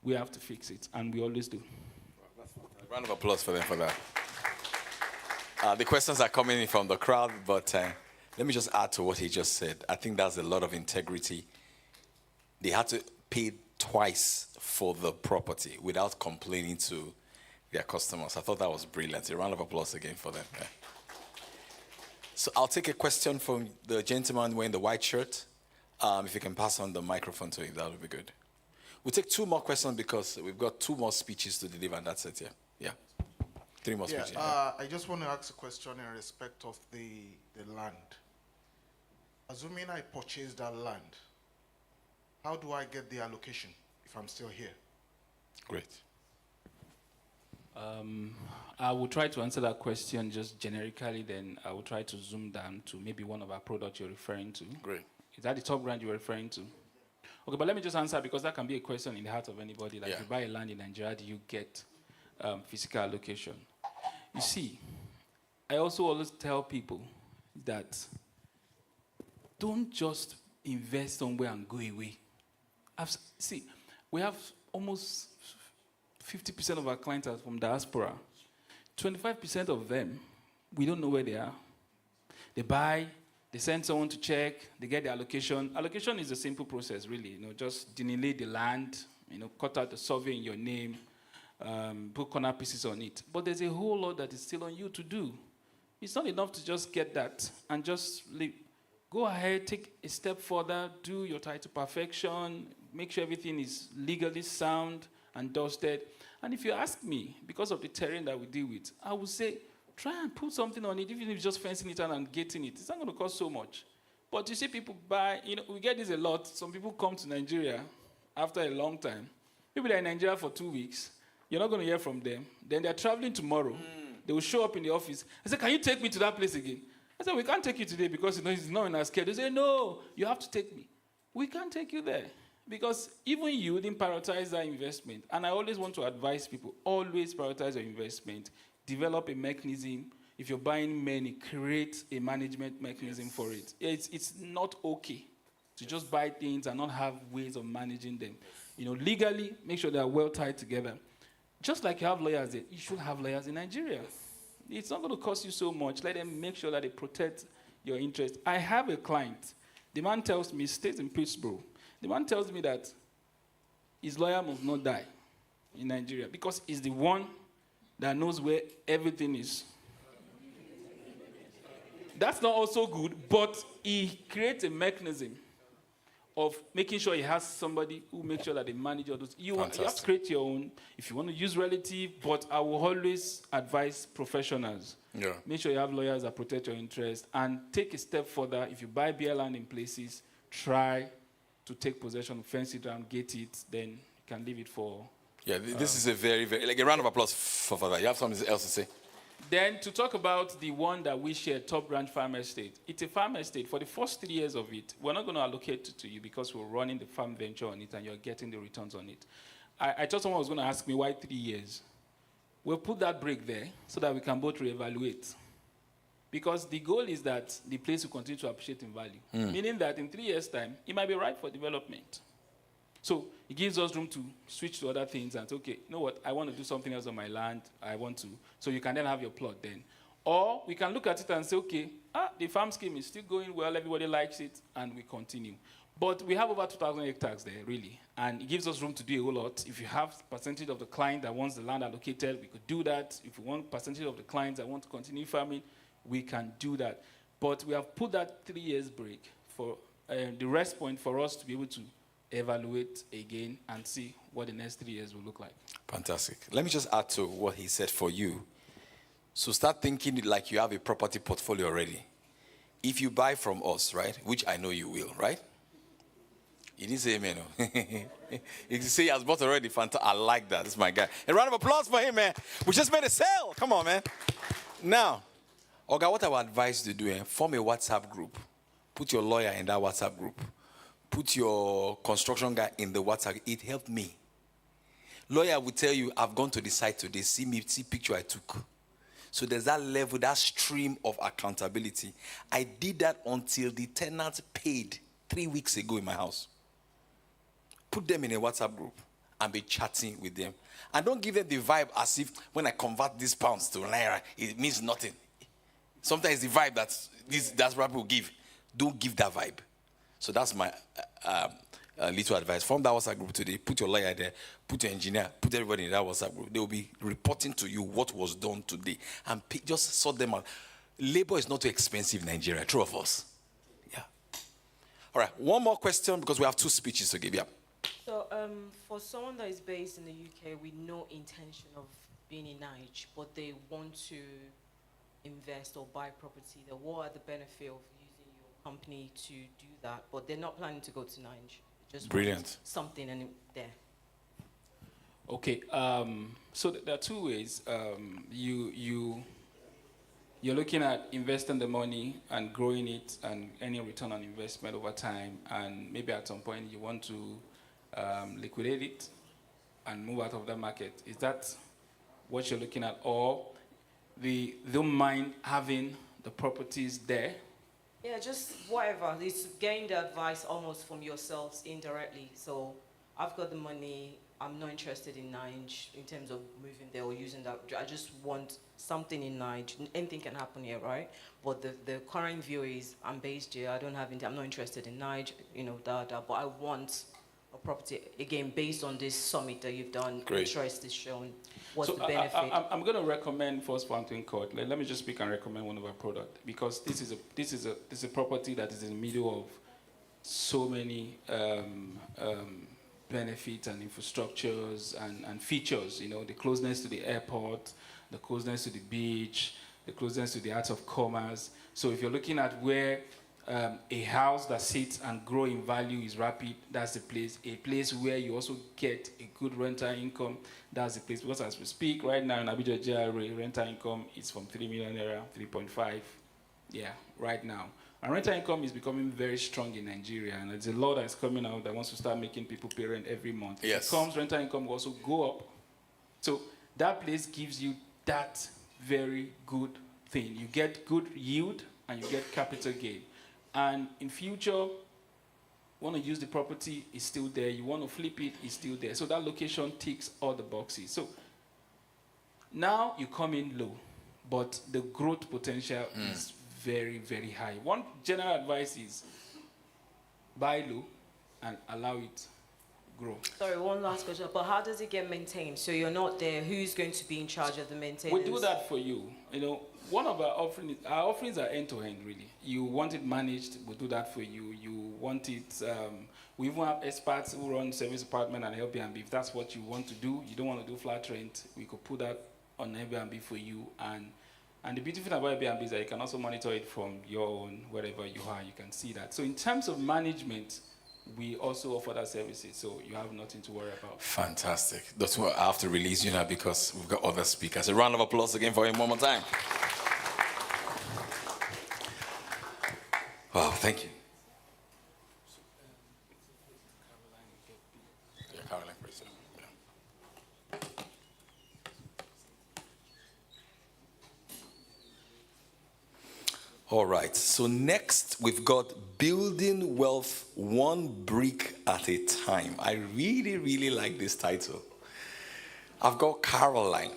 we have to fix it, and we always do. A round of applause for them for that. The questions are coming in from the crowd, but let me just add to what he just said. I think that's a lot of integrity. They had to pay twice for the property without complaining to their customers. I thought that was brilliant. A round of applause again for them. Yeah. So I'll take a question from the gentleman wearing the white shirt. If you can pass on the microphone to him, that would be good. We'll take two more questions because we've got two more speeches to deliver, and that's it, yeah. 3 more speeches. I just want to ask a question in respect of the land. Assuming I purchase that land, how do I get the allocation if I'm still here? Great. I will try to answer that question just generically, then I will try to zoom down to maybe one of our products you're referring to. Great. Is that the top brand you're referring to? Okay, but let me just answer, because that can be a question in the heart of anybody. Like, if you buy a land in Nigeria, do you get physical allocation? You see, I also always tell people that don't just invest somewhere and go away. See, we have almost 50% of our clients are from diaspora. 25% of them, we don't know where they are. They buy, they send someone to check, they get the allocation. Allocation is a simple process, really. You know, just delineate the land, you know, cut out the survey in your name, put corner pieces on it. But there's a whole lot that is still on you to do. It's not enough to just get that and just leave. Go ahead, take a step further, do your title perfection, make sure everything is legally sound and dusted. And if you ask me, because of the terrain that we deal with, I would say, try and put something on it, even if it's just fencing it out and gating it. It's not going to cost so much. But you see people buy, we get this a lot. Some people come to Nigeria after a long time. People that are in Nigeria for 2 weeks, you're not going to hear from them. Then they're traveling tomorrow. They will show up in the office. I said, can you take me to that place again? I said, we can't take you today because it's not in our schedule. They say, no, you have to take me. We can't take you there because even you didn't prioritize that investment. And I always want to advise people, always prioritize your investment. Develop a mechanism. If you're buying many, create a management mechanism for it. It's not okay to just buy things and not have ways of managing them. Legally, make sure they are well tied together. Just like you have lawyers there, you should have lawyers in Nigeria. It's not going to cost you so much. Let them make sure that they protect your interest. I have a client. The man tells me, he stays in Pittsburgh. The man tells me that his lawyer must not die in Nigeria because he's the one that knows where everything is. That's not also good, but he creates a mechanism of making sure he has somebody who makes sure that they manage all those. You have to create your own. If you want to use relative, but I will always advise professionals. Yeah. Make sure you have lawyers that protect your interest and take a step further. If you buy beer land in places, try to take possession, fence it down, gate it, then you can leave it for... Yeah, this is a very, very... Like a round of applause for that. You have something else to say? Then to talk about the one that we share, Top Ranch Farm Estate. It's a farm estate. For the first 3 years of it, we're not going to allocate it to you because we're running the farm venture on it and you're getting the returns on it. I thought someone was going to ask me, why 3 years? We'll put that break there so that we can both reevaluate. Because the goal is that the place will continue to appreciate in value. Meaning that in 3 years' time, it might be right for development. So it gives us room to switch to other things and say, okay, you know what, I want to do something else on my land, I want to. So you can then have your plot then. Or we can look at it and say, okay, the farm scheme is still going well, everybody likes it, and we continue. But we have over 2,000 hectares there, really. And it gives us room to do a whole lot. If you have percentage of the client that wants the land allocated, we could do that. If we want percentage of the clients that want to continue farming, we can do that. But we have put that 3 years break for the rest point for us to be able to evaluate again and see what the next 3 years will look like. Fantastic. Let me just add to what he said for you. So start thinking like you have a property portfolio already. If you buy from us, right, which I know you will, right? You didn't say amen. No? You say he has bought already. Fantastic. I like that. This is my guy. A round of applause for him, man. We just made a sale. Come on, man. Now, okay, what I would advise you to do, form a WhatsApp group. Put your lawyer in that WhatsApp group. Put your construction guy in the WhatsApp. It helped me. Lawyer will tell you, I've gone to the site today. See picture I took. So there's that level, that stream of accountability. I did that until the tenant paid 3 weeks ago in my house. Put them in a WhatsApp group and be chatting with them. And don't give them the vibe as if when I convert these pounds to naira, it means nothing. Sometimes the vibe that's what people give. Don't give that vibe. So that's my little advice. Form that WhatsApp group today. Put your lawyer there. Put your engineer. Put everybody in that WhatsApp group. They will be reporting to you what was done today. And just sort them out. Labor is not too expensive in Nigeria. True of us. Yeah. All right. One more question because we have 2 speeches to give. Yeah. So for someone that is based in the UK with no intention of being in Nigeria, but they want to invest or buy property, then what are the benefits of company to do that, but they're not planning to go to Nigeria. Just brilliant. Something in there. Okay, so there are 2 ways. You're looking at investing the money and growing it and any return on investment over time, and maybe at some point you want to liquidate it and move out of that market. Is that what you're looking at, or they don't mind having the properties there? Yeah, just whatever. It's getting the advice almost from yourselves indirectly. So I've got the money. I'm not interested in Nigeria in terms of moving there or using that. I just want something in Nigeria. Anything can happen here, right? But the current view is I'm based here. I'm not interested in Nigeria, but I want a property, again, based on this summit that you've done. Great. Interest is shown. What's the benefit? I'm going to recommend First Fountain Court. Let me just speak and recommend one of our products because this is a property that is in the middle of so many benefits and infrastructures and features. The closeness to the airport, the closeness to the beach, the closeness to the arts of commerce. So if you're looking at where a house that sits and grow in value is rapid. That's the place. A place where you also get a good rental income. That's the place. Because as we speak right now in Abidjan GRA, rental income is from 3 million naira, 3.5. Yeah, right now. And rental income is becoming very strong in Nigeria, and there's a law that's coming out that wants to start making people pay rent every month. Yes. If it comes, rental income will also go up. So that place gives you that very good thing. You get good yield and you get capital gain. And in future, want to use the property, is still there. You want to flip it, is still there. So that location ticks all the boxes. So now you come in low, but the growth potential is very, very high. One general advice is buy low and allow it grow. Sorry, one last question. But how does it get maintained? So you're not there. Who's going to be in charge of the maintenance? We do that for you. You know, one of our offerings are end-to-end, really. You want it managed, we do that for you. You want it, we even have experts who run service apartment and Airbnb. If that's what you want to do, you don't want to do flat rent, we could put that on Airbnb for you. And the beautiful thing about Airbnb is that you can also monitor it from your own, wherever you are, you can see that. So in terms of management, we also offer that services, so you have nothing to worry about. Fantastic. That's what I have to release you now because we've got other speakers. A round of applause again for him one more time. Wow, thank you. Yeah, Caroline, please. Yeah. All right, so next we've got building wealth one brick at a time. I really, really like this title. I've got Caroline.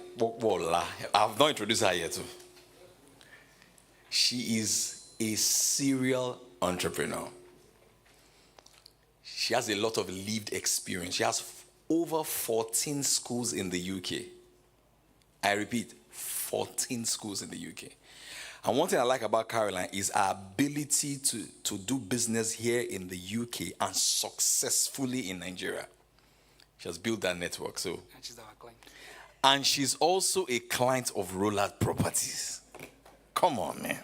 I've not introduced her yet too. She is a serial entrepreneur. She has a lot of lived experience. She has over 14 schools in the UK. I repeat, 14 schools in the UK. And one thing I like about Caroline is her ability to do business here in the UK and successfully in Nigeria. She has built that network. So, And she's our client. And she's also a client of Rolad Properties. Come on, man.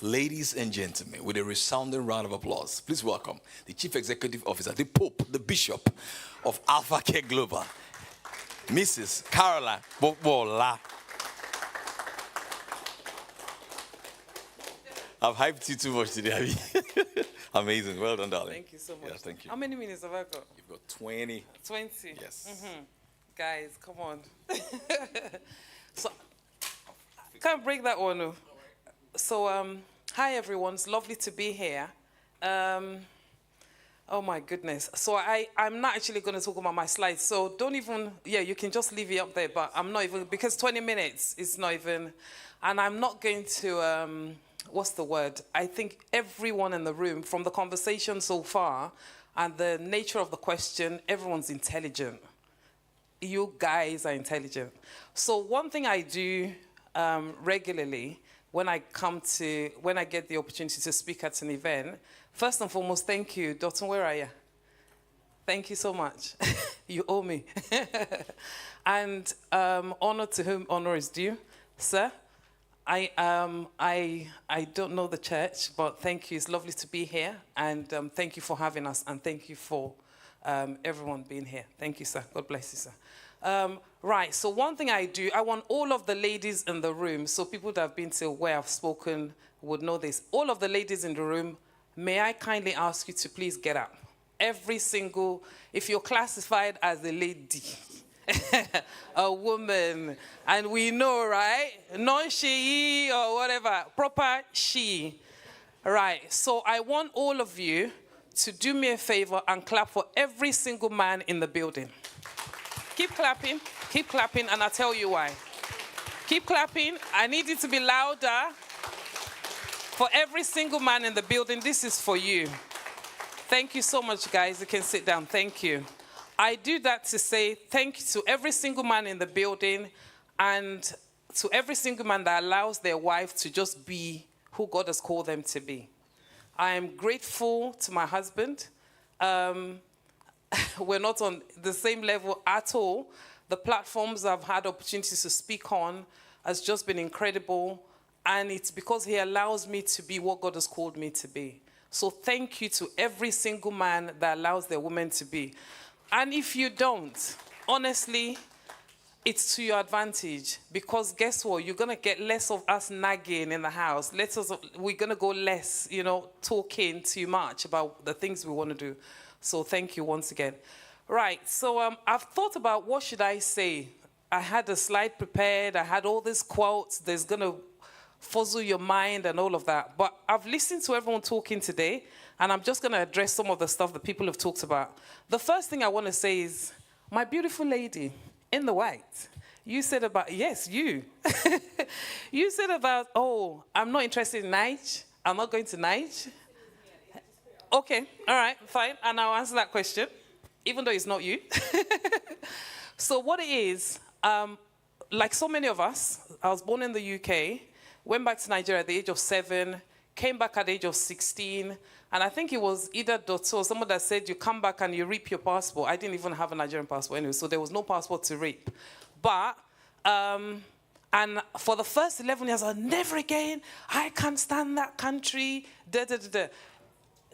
Ladies and gentlemen, with a resounding round of applause, please welcome the Chief Executive Officer, the Pope, the Bishop of Alpha Care Global, Mrs. Caroline Bobola. I've hyped you too much today, Abby. Amazing. Well done, darling. Thank you so much. Yes, thank you. How many minutes have I got? You've got 20. 20? Yes. Mm-hmm. Guys, come on. So, can't break that one. No. So, hi everyone. It's lovely to be here. Oh my goodness. So I'm not actually going to talk about my slides. So don't even, you can just leave it up there, but I'm not even, because 20 minutes is not even, and I'm not going to, what's the word? I think everyone in the room, from the conversation so far and the nature of the question, everyone's intelligent. You guys are intelligent. So one thing I do regularly when I get the opportunity to speak at an event, first and foremost, thank you. Dotun, where are you? Thank you so much. You owe me. And honor to whom honor is due. Sir, I don't know the church, but thank you. It's lovely to be here. And thank you for having us. And thank you for everyone being here. Thank you, sir. God bless you, sir. Right, so one thing I do, I want all of the ladies in the room, so people that have been to where I've spoken would know this. All of the ladies in the room, may I kindly ask you to please get up. Every single, if you're classified as a lady, a woman, and we know, right? Non-she or whatever, proper she. Right, so I want all of you to do me a favor and clap for every single man in the building. Keep clapping, and I'll tell you why. Keep clapping. I need it to be louder. For every single man in the building, this is for you. Thank you so much, guys. You can sit down. Thank you. I do that to say thank you to every single man in the building and to every single man that allows their wife to just be who God has called them to be. I am grateful to my husband. We're not on the same level at all. The platforms I've had opportunities to speak on, has just been incredible. And it's because he allows me to be what God has called me to be. So thank you to every single man that allows their woman to be. And if you don't, honestly, it's to your advantage. Because guess what? You're going to get less of us nagging in the house. We're going to go less, talking too much about the things we want to do. So thank you once again. Right, so I've thought about what should I say. I had a slide prepared. I had all these quotes. There's going to fuzzle your mind and all of that. But I've listened to everyone talking today, and I'm just going to address some of the stuff that people have talked about. The first thing I want to say is, my beautiful lady in the white, you said about, yes, you. You said about, oh, I'm not interested in night. I'm not going to night. Okay, all right, fine. And I'll answer that question, even though it's not you. So what it is, like so many of us, I was born in the UK, went back to Nigeria at the age of 7, came back at the age of 16, and I think it was either Dotto or someone that said you come back and you reap your passport. I didn't even have a Nigerian passport anyway, so there was no passport to reap. But, and for the first 11 years, I was never again, I can't stand that country,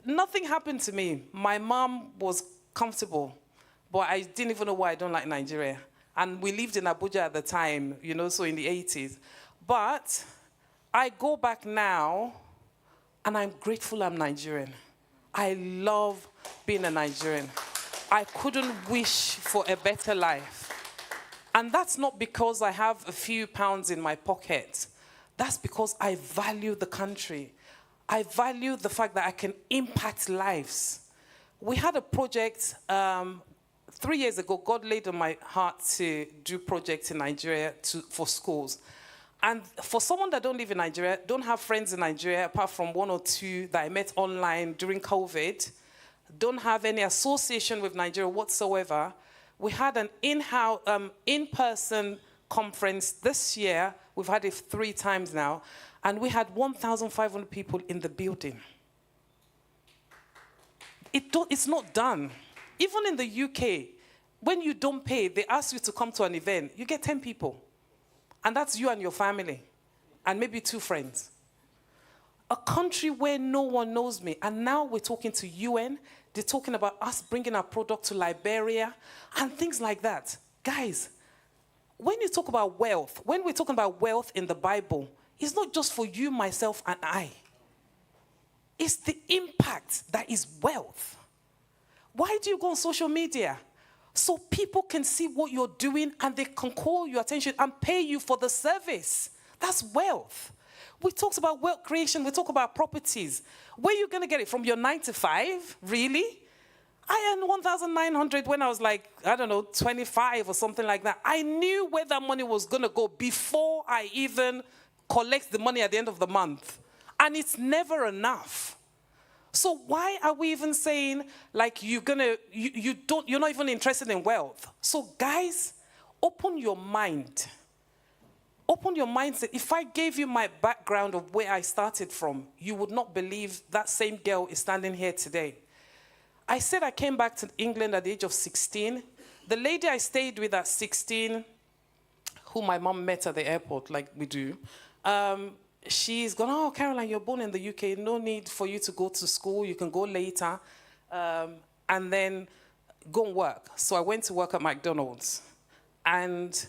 Nothing happened to me. My mom was comfortable, but I didn't even know why I don't like Nigeria. And we lived in Abuja at the time, so in the 80s. But I go back now, and I'm grateful I'm Nigerian. I love being a Nigerian. I couldn't wish for a better life. And that's not because I have a few pounds in my pocket. That's because I value the country. I value the fact that I can impact lives. We had a project 3 years ago. God laid on my heart to do projects in Nigeria for schools. And for someone that don't live in Nigeria, don't have friends in Nigeria, apart from 1 or 2 that I met online during COVID, don't have any association with Nigeria whatsoever, we had an in-person conference this year. We've had it 3 times now. And we had 1,500 people in the building. It's not done. Even in the UK, when you don't pay, they ask you to come to an event. You get 10 people. And that's you and your family. And maybe 2 friends. A country where no one knows me. And now we're talking to UN. They're talking about us bringing our product to Liberia. And things like that. Guys, when you talk about wealth, when we're talking about wealth in the Bible, it's not just for you, myself, and I. It's the impact that is wealth. Why do you go on social media? So people can see what you're doing and they can call your attention and pay you for the service. That's wealth. We talked about wealth creation. We talk about properties. Where are you going to get it? From your 9 to 5? Really? I earned 1,900 when I was 25 or something like that. I knew where that money was going to go before I even collect the money at the end of the month. And it's never enough. So why are we even saying you're not even interested in wealth? So guys, open your mind. Open your mindset. If I gave you my background of where I started from, you would not believe that same girl is standing here today. I said I came back to England at the age of 16. The lady I stayed with at 16, who my mom met at the airport, like we do, she's gone, oh, Caroline, you're born in the UK. No need for you to go to school. You can go later and then go and work. So I went to work at McDonald's. And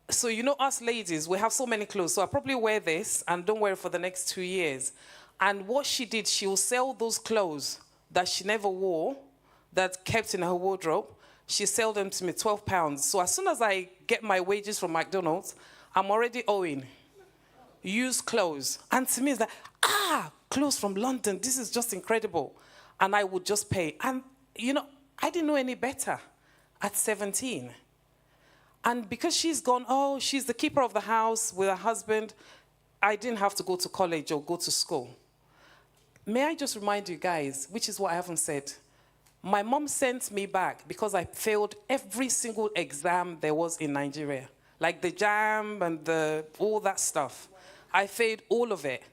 so, us ladies, we have so many clothes. So I probably wear this and don't wear it for the next 2 years. And what she did, she will sell those clothes that she never wore, that kept in her wardrobe. She sold them to me, £12. So as soon as I get my wages from McDonald's, I'm already owing. Used clothes. And to me, it's clothes from London. This is just incredible. And I would just pay. And, I didn't know any better at 17. And because she's gone, she's the keeper of the house with her husband, I didn't have to go to college or go to school. May I just remind you guys, which is what I haven't said, my mom sent me back because I failed every single exam there was in Nigeria. Like the JAM and all that stuff. I failed all of it.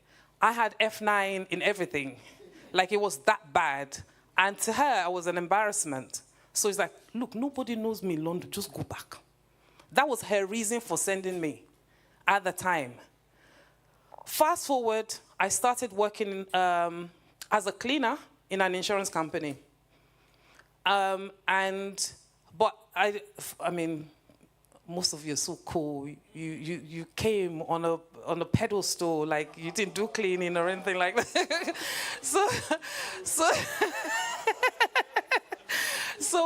I had F9 in everything. Like it was that bad. And to her, I was an embarrassment. So it's like, look, nobody knows me in London, just go back. That was her reason for sending me. at the time. Fast forward, I started working as a cleaner in an insurance company. But I mean, most of you are so cool. You came on a pedestal, like you didn't do cleaning or anything like that. So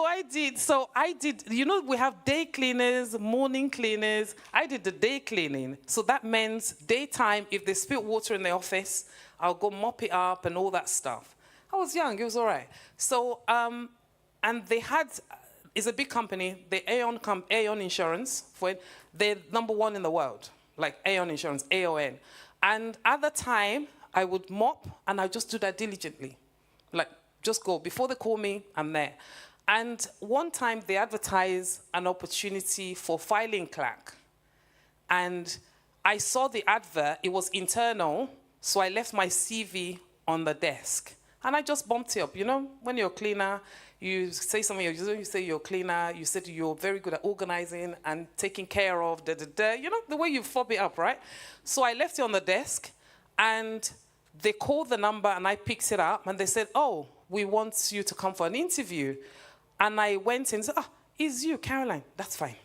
I did, you know, we have day cleaners, morning cleaners. I did the day cleaning. So that meant daytime, if they spill water in the office, I'll go mop it up and all that stuff. I was young, it was all right. So, and they had, it's a big company, the Aon Insurance, they're #1 in the world, like Aon Insurance, AON. And at the time, I would mop and I just do that diligently. Like, just go. Before they call me, I'm there. And one time they advertised an opportunity for filing clerk. And I saw the advert, it was internal, so I left my CV on the desk. And I just bumped it up. You know, when you're a cleaner, you say something, you say you're a cleaner, you said you're very good at organizing and taking care of, you know, the way you fob it up, right? So I left it on the desk, and they called the number, and I picked it up, and they said, oh, we want you to come for an interview. And I went in and said, it's you, Caroline. That's fine.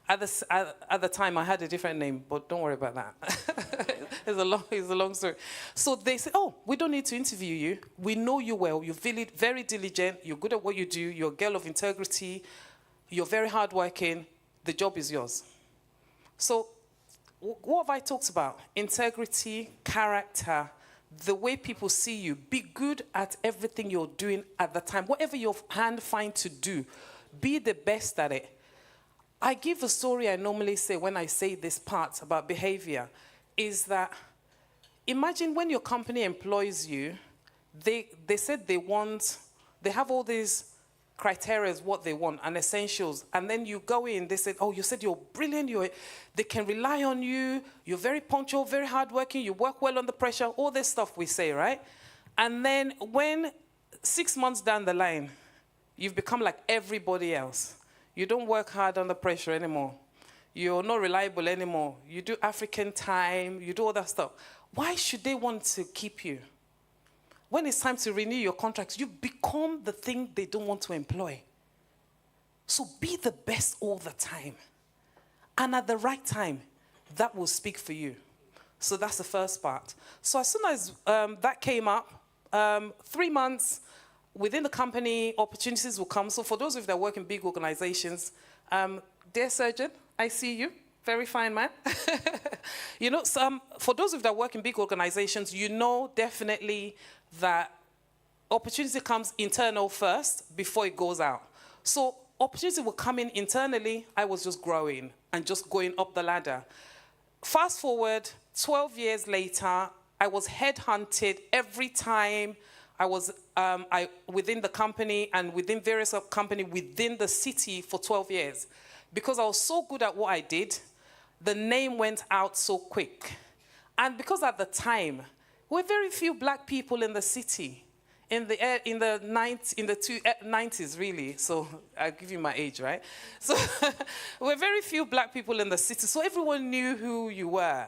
At the time, I had a different name, but don't worry about that. It's a long story. So they said, oh, we don't need to interview you. We know you well. You're very diligent. You're good at what you do. You're a girl of integrity. You're very hardworking. The job is yours. So what have I talked about? Integrity, character, the way people see you. Be good at everything you're doing at the time. Whatever your hand finds to do, be the best at it. I give a story I normally say when I say this part about behavior, is that imagine when your company employs you, they said they have all these criteria, what they want, and essentials, and then you go in, they said, oh, you said you're brilliant, they can rely on you, you're very punctual, very hardworking, you work well under pressure, all this stuff we say, right? And then when 6 months down the line, you've become like everybody else. You don't work hard under pressure anymore. You're not reliable anymore. You do African time, you do all that stuff. Why should they want to keep you? When it's time to renew your contracts, you become the thing they don't want to employ. So be the best all the time. And at the right time, that will speak for you. So that's the first part. So as soon as that came up, 3 months, within the company, opportunities will come. So for those of you that work in big organizations, dear surgeon, I see you. Very fine man. You know, for those of you that work in big organizations, you know definitely that opportunity comes internal first before it goes out. So opportunity will come in internally. I was just growing and just going up the ladder. Fast forward, 12 years later, I was headhunted every time I was within the company and within various companies within the city for 12 years. Because I was so good at what I did, the name went out so quick. And because at the time, there were very few black people in the city, in the 90s, really. So I'll give you my age, right? So there were very few black people in the city, so everyone knew who you were.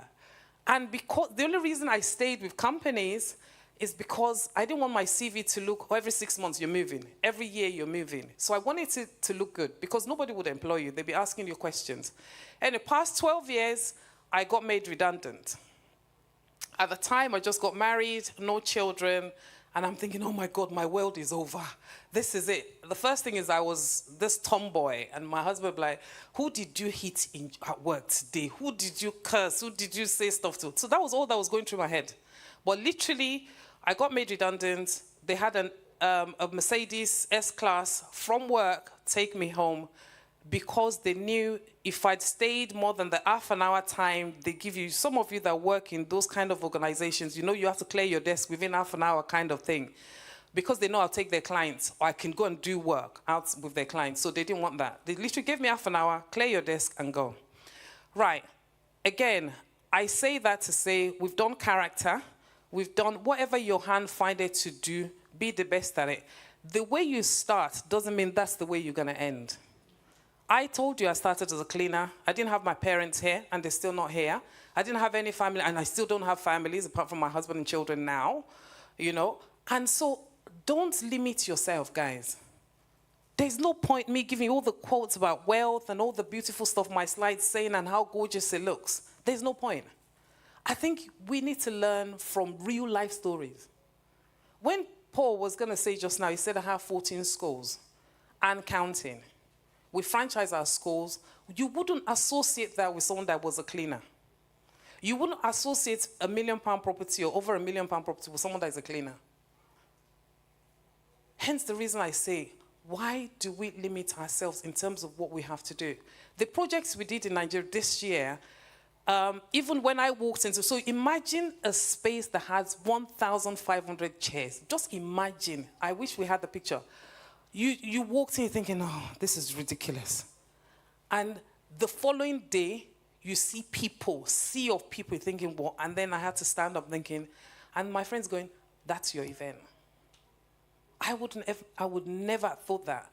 And because the only reason I stayed with companies is because I didn't want my CV to look, every 6 months you're moving, every year you're moving. So I wanted it to look good because nobody would employ you. They'd be asking you questions. And in the past 12 years, I got made redundant. At the time, I just got married, no children, and I'm thinking, oh my God, my world is over. This is it. The first thing is I was this tomboy, and my husband would be like, who did you hit at work today? Who did you curse? Who did you say stuff to? So that was all that was going through my head. But literally, I got made redundant. They had a Mercedes S-Class from work take me home because they knew if I'd stayed more than the half an hour time they give you, some of you that work in those kind of organizations, you know you have to clear your desk within half an hour kind of thing. Because they know I'll take their clients or I can go and do work out with their clients. So they didn't want that. They literally gave me half an hour, clear your desk and go. Right. Again, I say that to say we've done character. We've done whatever your hand find it to do, be the best at it. The way you start doesn't mean that's the way you're going to end. I told you I started as a cleaner. I didn't have my parents here, and they're still not here. I didn't have any family, and I still don't have families, apart from my husband and children now, you know. And so don't limit yourself, guys. There's no point me giving you all the quotes about wealth and all the beautiful stuff my slide's saying and how gorgeous it looks. There's no point. I think we need to learn from real life stories. When Paul was going to say just now, he said I have 14 schools and counting. We franchise our schools. You wouldn't associate that with someone that was a cleaner. You wouldn't associate £1 million property or over £1 million property with someone that is a cleaner. Hence the reason I say, why do we limit ourselves in terms of what we have to do? The projects we did in Nigeria this year, even when I walked into, so imagine a space that has 1,500 chairs. Just imagine. I wish we had the picture. You walked in thinking, oh, this is ridiculous. And the following day, you see people, sea of people thinking, what? And then I had to stand up thinking, and my friends going, that's your event. I would never have thought that.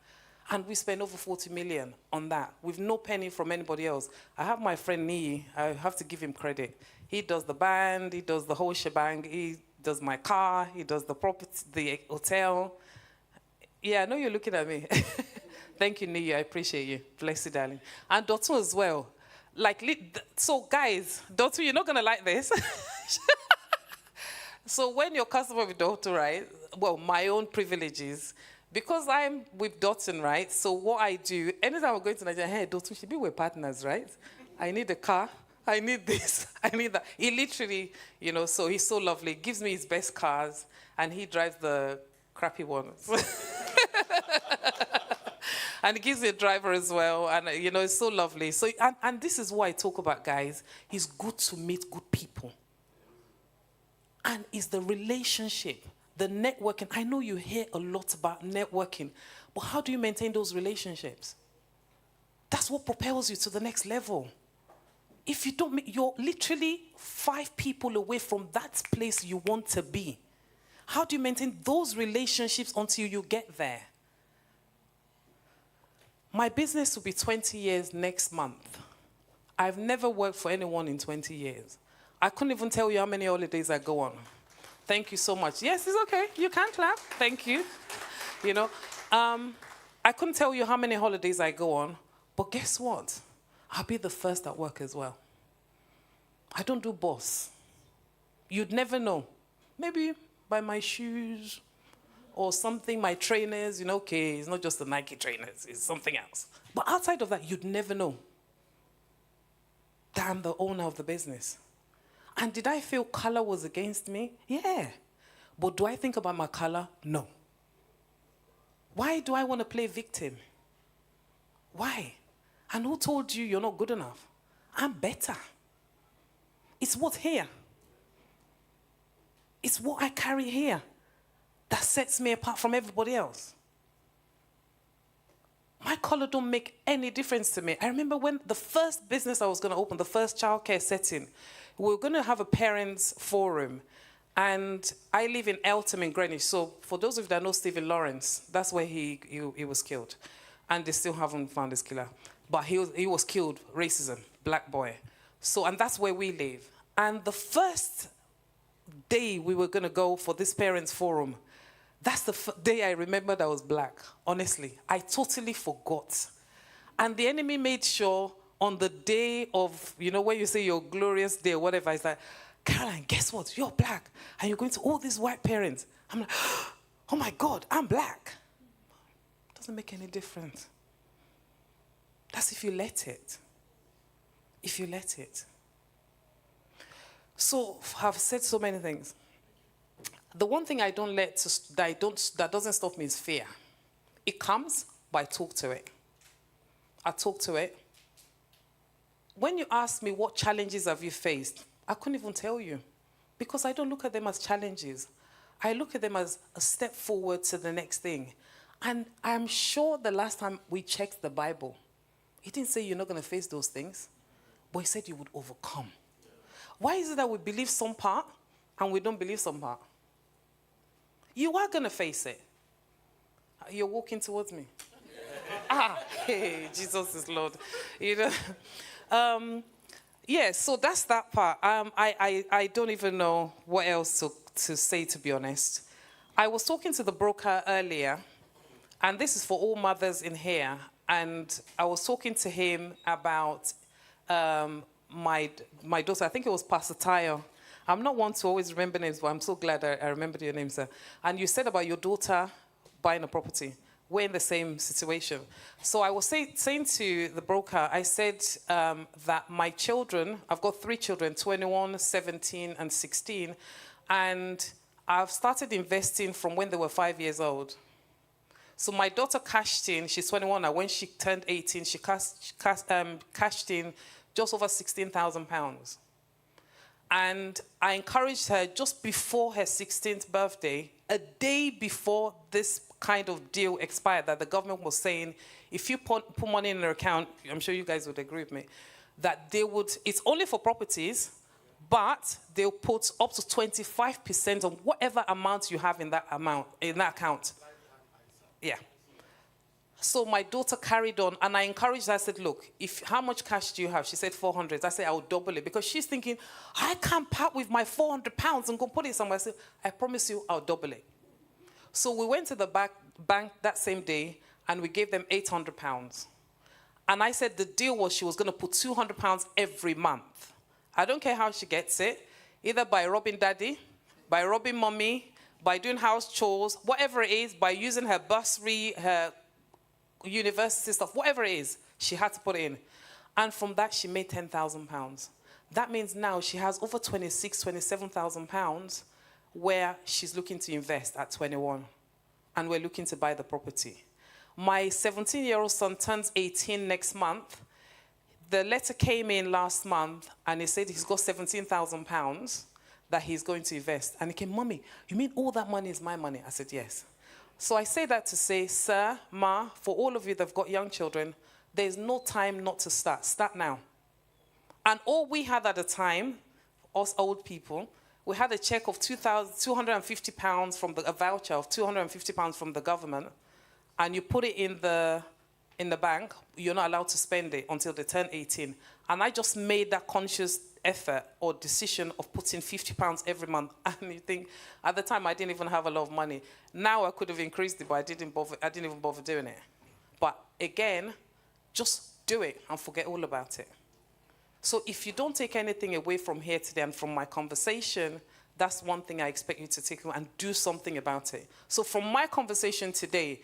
And we spent over 40 million on that with no penny from anybody else. I have my friend Nii, I have to give him credit. He does the band, he does the whole shebang, he does my car, he does the property, the hotel. Yeah, I know you're looking at me. Thank you, Nii, I appreciate you. Bless you, darling. And Dotun as well. So guys, Dotun, you're not gonna like this. So when you're customer with Dotun, right? Well, my own privileges, because I'm with Dotun, right? So what I do, anytime I'm going to Nigeria, hey, Dotun, should be with partners, right? I need a car, I need this, I need that. He literally, you know, so he's so lovely, gives me his best cars, and he drives the crappy ones. And he gives me a driver as well, and you know, it's so lovely. So, and this is what I talk about, guys. It's good to meet good people. And it's the relationship, the networking. I know you hear a lot about networking, but how do you maintain those relationships? That's what propels you to the next level. If you don't, you're literally 5 people away from that place you want to be. How do you maintain those relationships until you get there? My business will be 20 years next month. I've never worked for anyone in 20 years. I couldn't even tell you how many holidays I go on. Thank you so much. Yes, it's okay. You can clap. Thank you. You know, I couldn't tell you how many holidays I go on, but guess what? I'll be the first at work as well. I don't do boss. You'd never know. Maybe by my shoes or something, my trainers, you know, okay, it's not just the Nike trainers, it's something else. But outside of that, you'd never know that I'm the owner of the business. And did I feel color was against me? Yeah. But do I think about my color? No. Why do I want to play victim? Why? And who told you you're not good enough? I'm better. It's what's here. It's what I carry here that sets me apart from everybody else. My color don't make any difference to me. I remember when the first business I was going to open, the first childcare setting, we were going to have a parents' forum. And I live in Eltham in Greenwich. So for those of you that know Stephen Lawrence, that's where he was killed. And they still haven't found his killer. But he was killed, racism, black boy. So, and that's where we live. And the first day we were going to go for this parents' forum, that's the day I remembered I was black. Honestly, I totally forgot. And the enemy made sure on the day of, you know, when you say your glorious day or whatever, it's like, Caroline, guess what? You're black. And you're going to all these white parents. I'm like, oh my God, I'm black. Doesn't make any difference. That's if you let it. If you let it. So I've said so many things. The one thing I don't let that doesn't stop me is fear. It comes, but I talk to it. I talk to it. When you ask me what challenges have you faced, I couldn't even tell you because I don't look at them as challenges. I look at them as a step forward to the next thing. And I'm sure the last time we checked the Bible, it didn't say you're not going to face those things, but it said you would overcome. Why is it that we believe some part and we don't believe some part? You are going to face it. You're walking towards me. Hey, Jesus is Lord. You know, yeah, so that's that part. I don't even know what else to say, to be honest. I was talking to the broker earlier, and this is for all mothers in here, and I was talking to him about my daughter. I think it was Pastor Tayo. I'm not one to always remember names, but I'm so glad I remembered your name, sir. And you said about your daughter buying a property. We're in the same situation. So I was saying to the broker, I said that my children, I've got 3 children, 21, 17, and 16, and I've started investing from when they were 5 years old. So my daughter cashed in, she's 21 now. When she turned 18, she cashed in just over £16,000. And I encouraged her just before her 16th birthday, a day before this kind of deal expired, that the government was saying, if you put money in an account, I'm sure you guys would agree with me, that they would, it's only for properties, but they'll put up to 25% of whatever amount you have in that account. Yeah. So my daughter carried on, and I encouraged her. I said, look, how much cash do you have? She said 400. I said, I'll double it, because she's thinking, I can't part with my £400 and go put it somewhere. I said, I promise you, I'll double it. So we went to the bank that same day, and we gave them £800. And I said the deal was she was going to put £200 every month. I don't care how she gets it, either by robbing daddy, by robbing mommy, by doing house chores, whatever it is, by using her bursary, her university stuff, whatever it is, she had to put it in. And from that, she made £10,000. That means now she has over £27,000 where she's looking to invest at 21. And we're looking to buy the property. My 17-year-old son turns 18 next month. The letter came in last month, and he said he's got £17,000 that he's going to invest. And he came, Mommy, you mean all that money is my money? I said, yes. So I say that to say, sir, ma, for all of you that have got young children, there's no time not to start. Start now. And all we had at the time, us old people, we had a check of £250 from a voucher of £250 from the government, and you put it in the bank. You're not allowed to spend it until they turn 18. And I just made that conscious effort or decision of putting £50 every month. And you think, at the time, I didn't even have a lot of money. Now I could have increased it, but I didn't even bother doing it. But again, just do it and forget all about it. So if you don't take anything away from here today and from my conversation, that's one thing I expect you to take away and do something about it. So from my conversation today,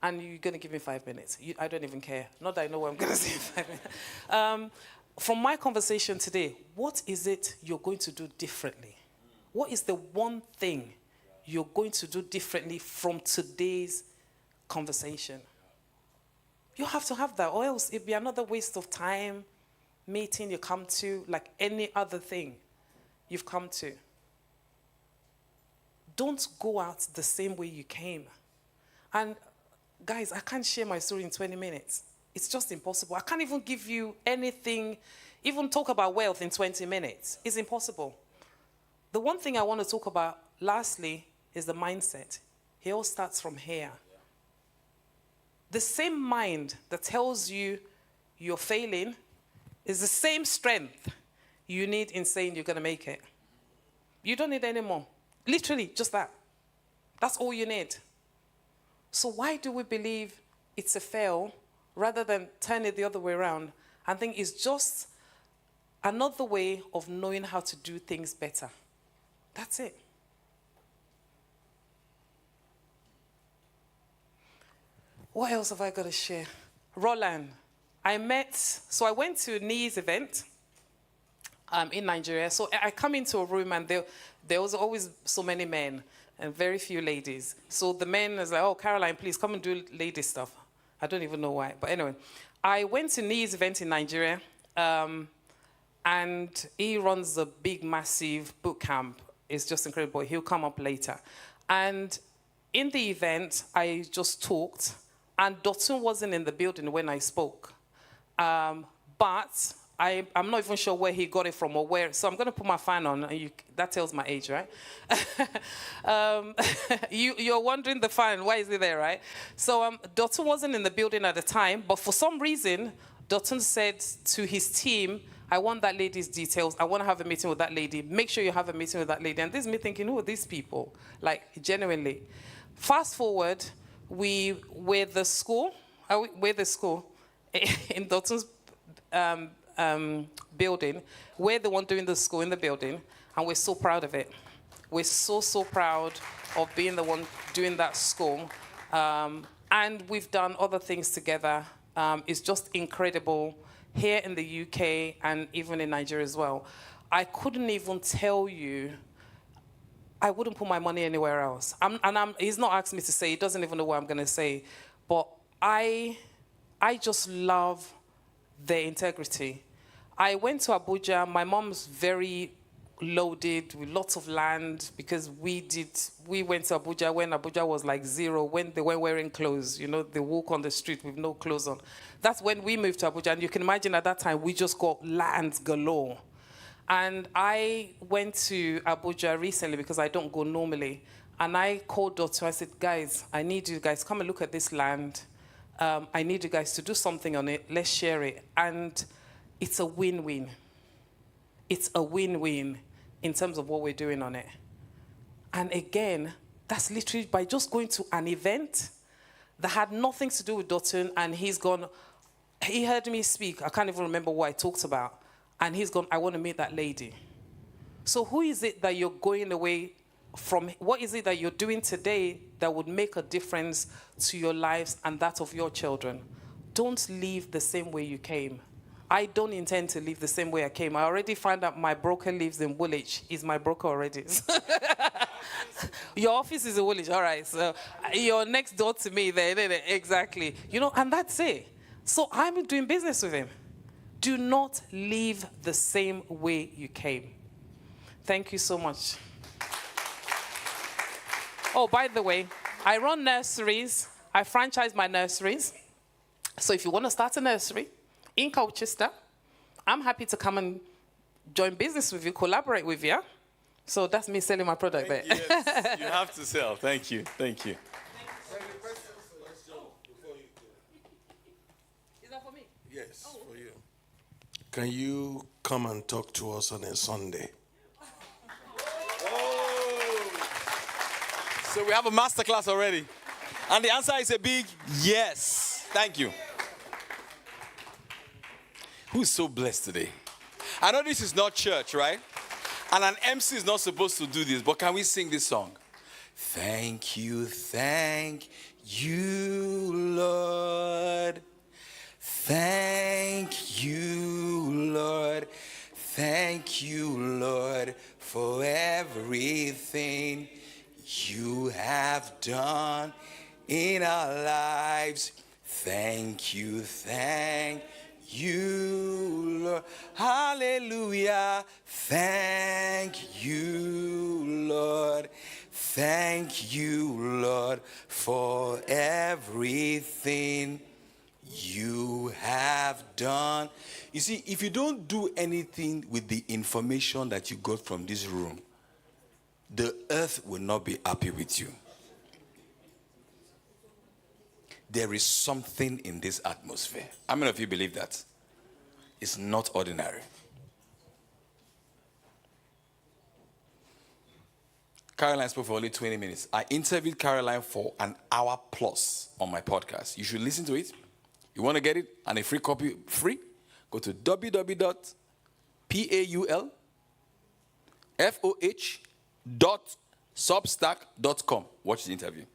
and you're going to give me 5 minutes. I don't even care. Not that I know what I'm going to say in 5 minutes. From my conversation today, what is it you're going to do differently? What is the one thing you're going to do differently from today's conversation? You have to have that, or else it'd be another waste of time, meeting you come to, like any other thing you've come to. Don't go out the same way you came. And guys, I can't share my story in 20 minutes. It's just impossible. I can't even give you anything, even talk about wealth in 20 minutes. It's impossible. The one thing I want to talk about, lastly, is the mindset. It all starts from here. The same mind that tells you you're failing is the same strength you need in saying you're going to make it. You don't need any more. Literally, just that. That's all you need. So why do we believe it's a fail rather than turn it the other way around and think it's just another way of knowing how to do things better? That's it. What else have I got to share? Rolad. I went to Ni's event in Nigeria. So I come into a room, and there was always so many men and very few ladies. So the men was like, oh, Caroline, please come and do lady stuff. I don't even know why. But anyway, I went to Ni's event in Nigeria, and he runs a big, massive boot camp. It's just incredible. He'll come up later. And in the event, I just talked, and Dotun wasn't in the building when I spoke. But I'm not even sure where he got it from or where. So I'm going to put my fan on. And that tells my age, right? You're wondering the fan, why is it there, right? So Dotun wasn't in the building at the time, but for some reason, Dotun said to his team, I want that lady's details. I want to have a meeting with that lady. Make sure you have a meeting with that lady. And this is me thinking, who are these people? Like, genuinely. Fast forward, we're the school in Dotun's building. We're the one doing the school in the building, and we're so proud of it. We're so proud of being the one doing that school. And we've done other things together. It's just incredible here in the UK and even in Nigeria as well. I couldn't even tell you, I wouldn't put my money anywhere else. He's not asked me to say, he doesn't even know what I'm going to say. But I just love their integrity. I went to Abuja. My mom's very loaded with lots of land because we went to Abuja when Abuja was like zero, when they weren't wearing clothes. You know, they walk on the street with no clothes on. That's when we moved to Abuja. And you can imagine at that time, we just got land galore. And I went to Abuja recently because I don't go normally. And I called Dotun. I said, guys, I need you guys, come and look at this land. I need you guys to do something on it. Let's share it. And it's a win-win. It's a win-win in terms of what we're doing on it. And again, that's literally by just going to an event that had nothing to do with Dotun, and he heard me speak. I can't even remember what I talked about. And he's gone, I want to meet that lady. So who is it that you're going away from? What is it that you're doing today that would make a difference to your lives and that of your children? Don't leave the same way you came. I don't intend to leave the same way I came. I already found out my broker lives in Woolwich. He's my broker already. Your office is in Woolwich, all right. So you're next door to me there. Exactly. You know, and that's it. So I'm doing business with him. Do not leave the same way you came. Thank you so much. Oh, by the way, I run nurseries. I franchise my nurseries. So if you want to start a nursery in Colchester, I'm happy to come and join business with you, collaborate with you. So that's me selling my product there. Yes, you have to sell. Thank you. Thank you. Is that for me? Yes, for you. Can you come and talk to us on a Sunday? So we have a masterclass already. And the answer is a big yes. Thank you. Who's so blessed today? I know this is not church, right? And an MC is not supposed to do this, but can we sing this song? Thank you, Lord. Thank you, Lord. Thank you, Lord, for everything you have done in our lives. Thank you, Lord. Hallelujah. Thank you, Lord. Thank you, Lord, for everything you have done. You see, if you don't do anything with the information that you got from this room, the earth will not be happy with you. There is something in this atmosphere. How many of you believe that? It's not ordinary. Caroline spoke for only 20 minutes. I interviewed Caroline for an hour plus on my podcast. You should listen to it. You want to get it and a free copy, free? Go to www.paulfoh.substack.com. Watch the interview.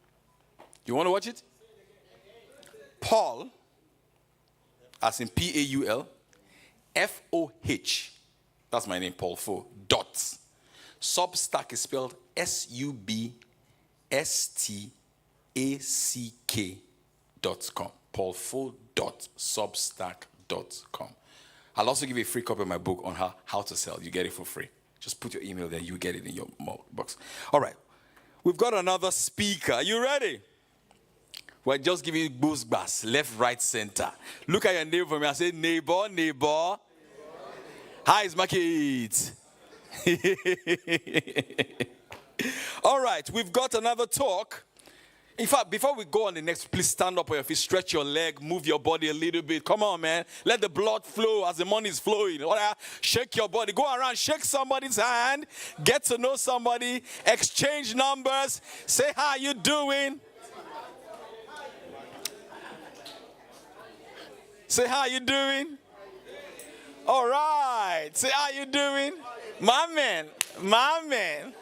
You want to watch it? Paul, as in Paul, FOH. That's my name, Paul Foh. Dot. Substack is spelled SUBSTACK.com. paulfoh.substack.com. I'll also give you a free copy of my book on how to sell. You get it for free. Just put your email there. You get it in your box. All right. We've got another speaker. Are you ready? We're just giving you goosebumps, left, right, center. Look at your neighbor for me. I say, neighbor. Hi, it's my kids. All right, we've got another talk. In fact, before we go on the next, please stand up on your feet, stretch your leg, move your body a little bit. Come on, man. Let the blood flow as the money is flowing. All right? Shake your body. Go around, shake somebody's hand. Get to know somebody. Exchange numbers. Say, how you doing? Say, how you doing? All right. Say, how you doing? My man. My man.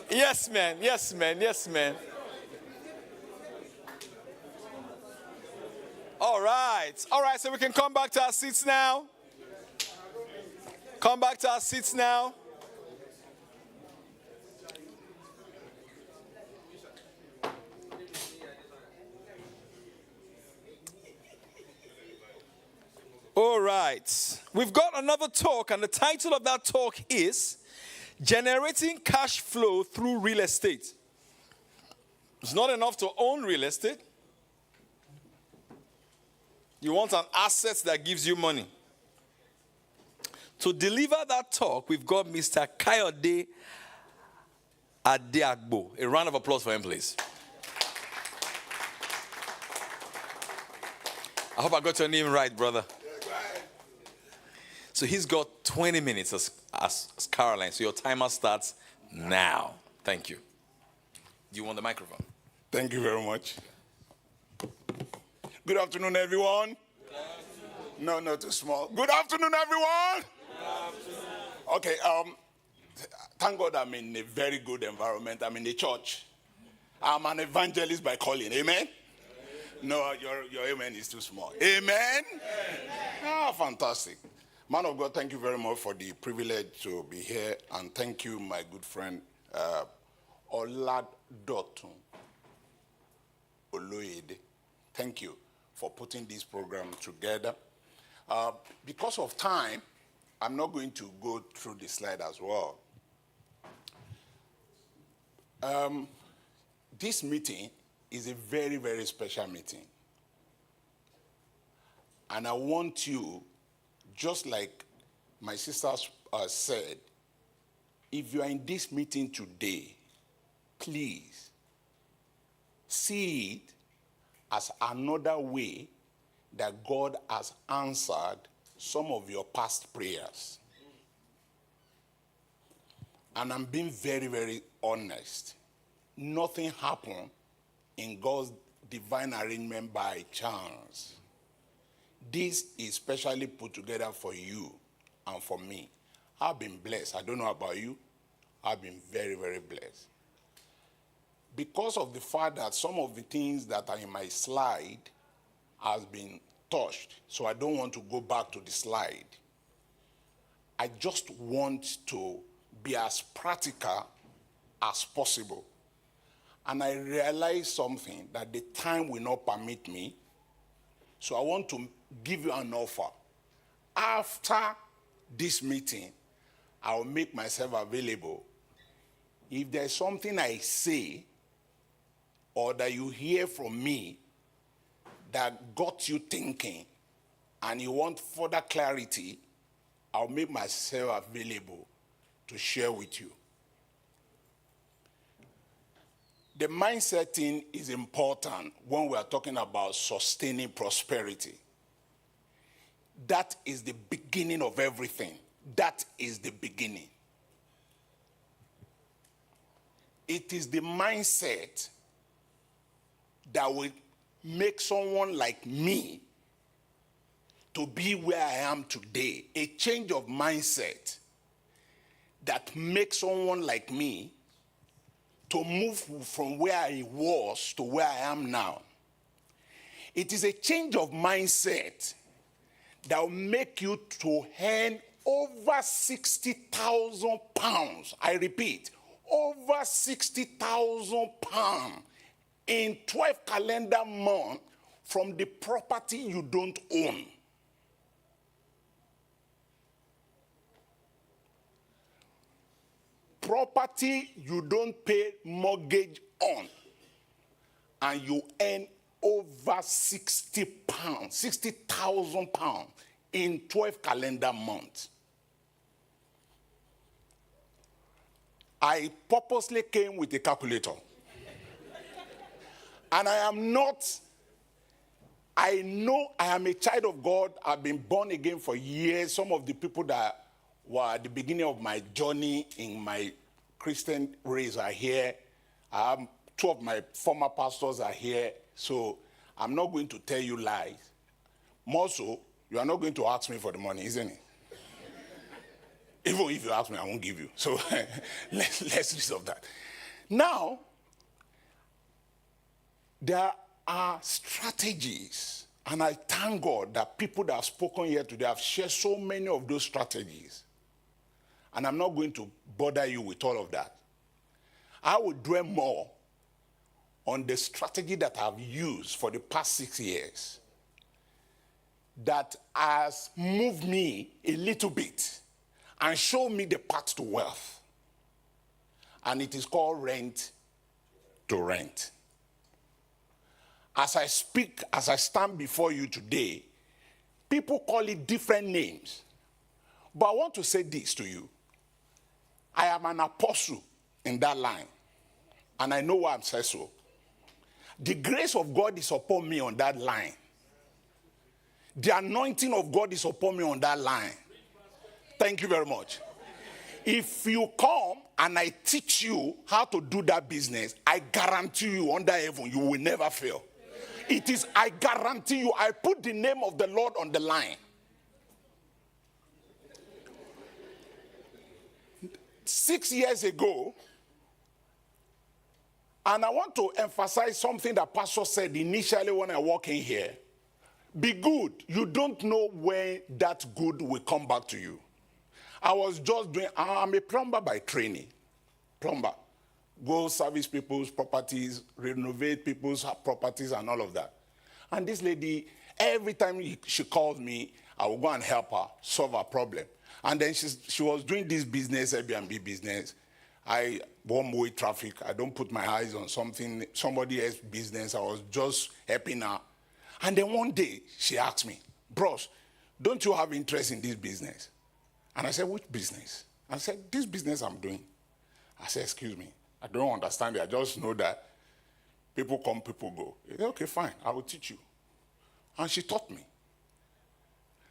Yes, man. Yes, man. Yes, man. All right. All right, so we can come back to our seats now. Come back to our seats now. All right. We've got another talk, and the title of that talk is Generating Cash Flow Through Real Estate. It's not enough to own real estate. You want an asset that gives you money. To deliver that talk, we've got Mr. Kayode Adeagbo. A round of applause for him, please. I hope I got your name right, brother. So he's got 20 minutes as Caroline. So your timer starts now. Thank you. Do you want the microphone? Thank you very much. Good afternoon, everyone. Good afternoon. No, not too small. Good afternoon, everyone. Good afternoon. Okay, thank God I'm in a very good environment. I'm in a church. I'm an evangelist by calling. Amen? No, your amen is too small. Amen? Ah, fantastic. Man of God, thank you very much for the privilege to be here. And thank you, my good friend, Rolad Oloyede. Thank you for putting this program together. Because of time, I'm not going to go through the slide as well. This meeting is a very, very special meeting. And I want you, just like my sisters said, if you are in this meeting today, please see it as another way that God has answered some of your past prayers. And I'm being very, very honest. Nothing happened in God's divine arrangement by chance. This is specially put together for you and for me. I've been blessed. I don't know about you. I've been very, very blessed. Because of the fact that some of the things that are in my slide has been touched, so I don't want to go back to the slide. I just want to be as practical as possible. And I realized something, that the time will not permit me. So I want to give you an offer. After this meeting, I will make myself available. If there's something I say or that you hear from me that got you thinking and you want further clarity, I'll make myself available to share with you. The mindset thing is important when we are talking about sustaining prosperity. That is the beginning of everything. That is the beginning. It is the mindset that will make someone like me to be where I am today. A change of mindset that makes someone like me to move from where I was to where I am now. It is a change of mindset that will make you to earn over 60,000 pounds. I repeat, over 60,000 pounds in 12 calendar months from the property you don't own. Property you don't pay mortgage on, and you earn over 60 pounds, 60,000 pounds in 12 calendar months. I purposely came with a calculator. And I know I am a child of God. I've been born again for years. Some of the people that were at the beginning of my journey in my Christian race are here. Two of my former pastors are here. So I'm not going to tell you lies. More so, you are not going to ask me for the money, isn't it? Even if you ask me, I won't give you. So let's resolve that. Now, there are strategies, and I thank God that people that have spoken here today have shared so many of those strategies. And I'm not going to bother you with all of that. I will dwell more on the strategy that I've used for the past 6 years that has moved me a little bit and shown me the path to wealth. And it is called rent to rent. As I speak, as I stand before you today, people call it different names. But I want to say this to you. I am an apostle in that line. And I know why I'm saying so. The grace of God is upon me on that line. The anointing of God is upon me on that line. Thank you very much. If you come and I teach you how to do that business, I guarantee you under heaven, you will never fail. It is, I guarantee you, I put the name of the Lord on the line. 6 years ago, and I want to emphasize something that Pastor said initially when I walked in here. Be good. You don't know when that good will come back to you. I was just doing, I'm a plumber by training. Plumber. Go service people's properties, renovate people's properties and all of that. And this lady, every time she calls me, I will go and help her solve her problem. And then she was doing this business, Airbnb business. I one-way traffic. I don't put my eyes on somebody else's business. I was just helping her. And then one day, she asked me, bros, don't you have interest in this business? And I said, which business? I said, this business I'm doing. I said, excuse me, I don't understand it. I just know that people come, people go. He said, okay, fine, I will teach you. And she taught me.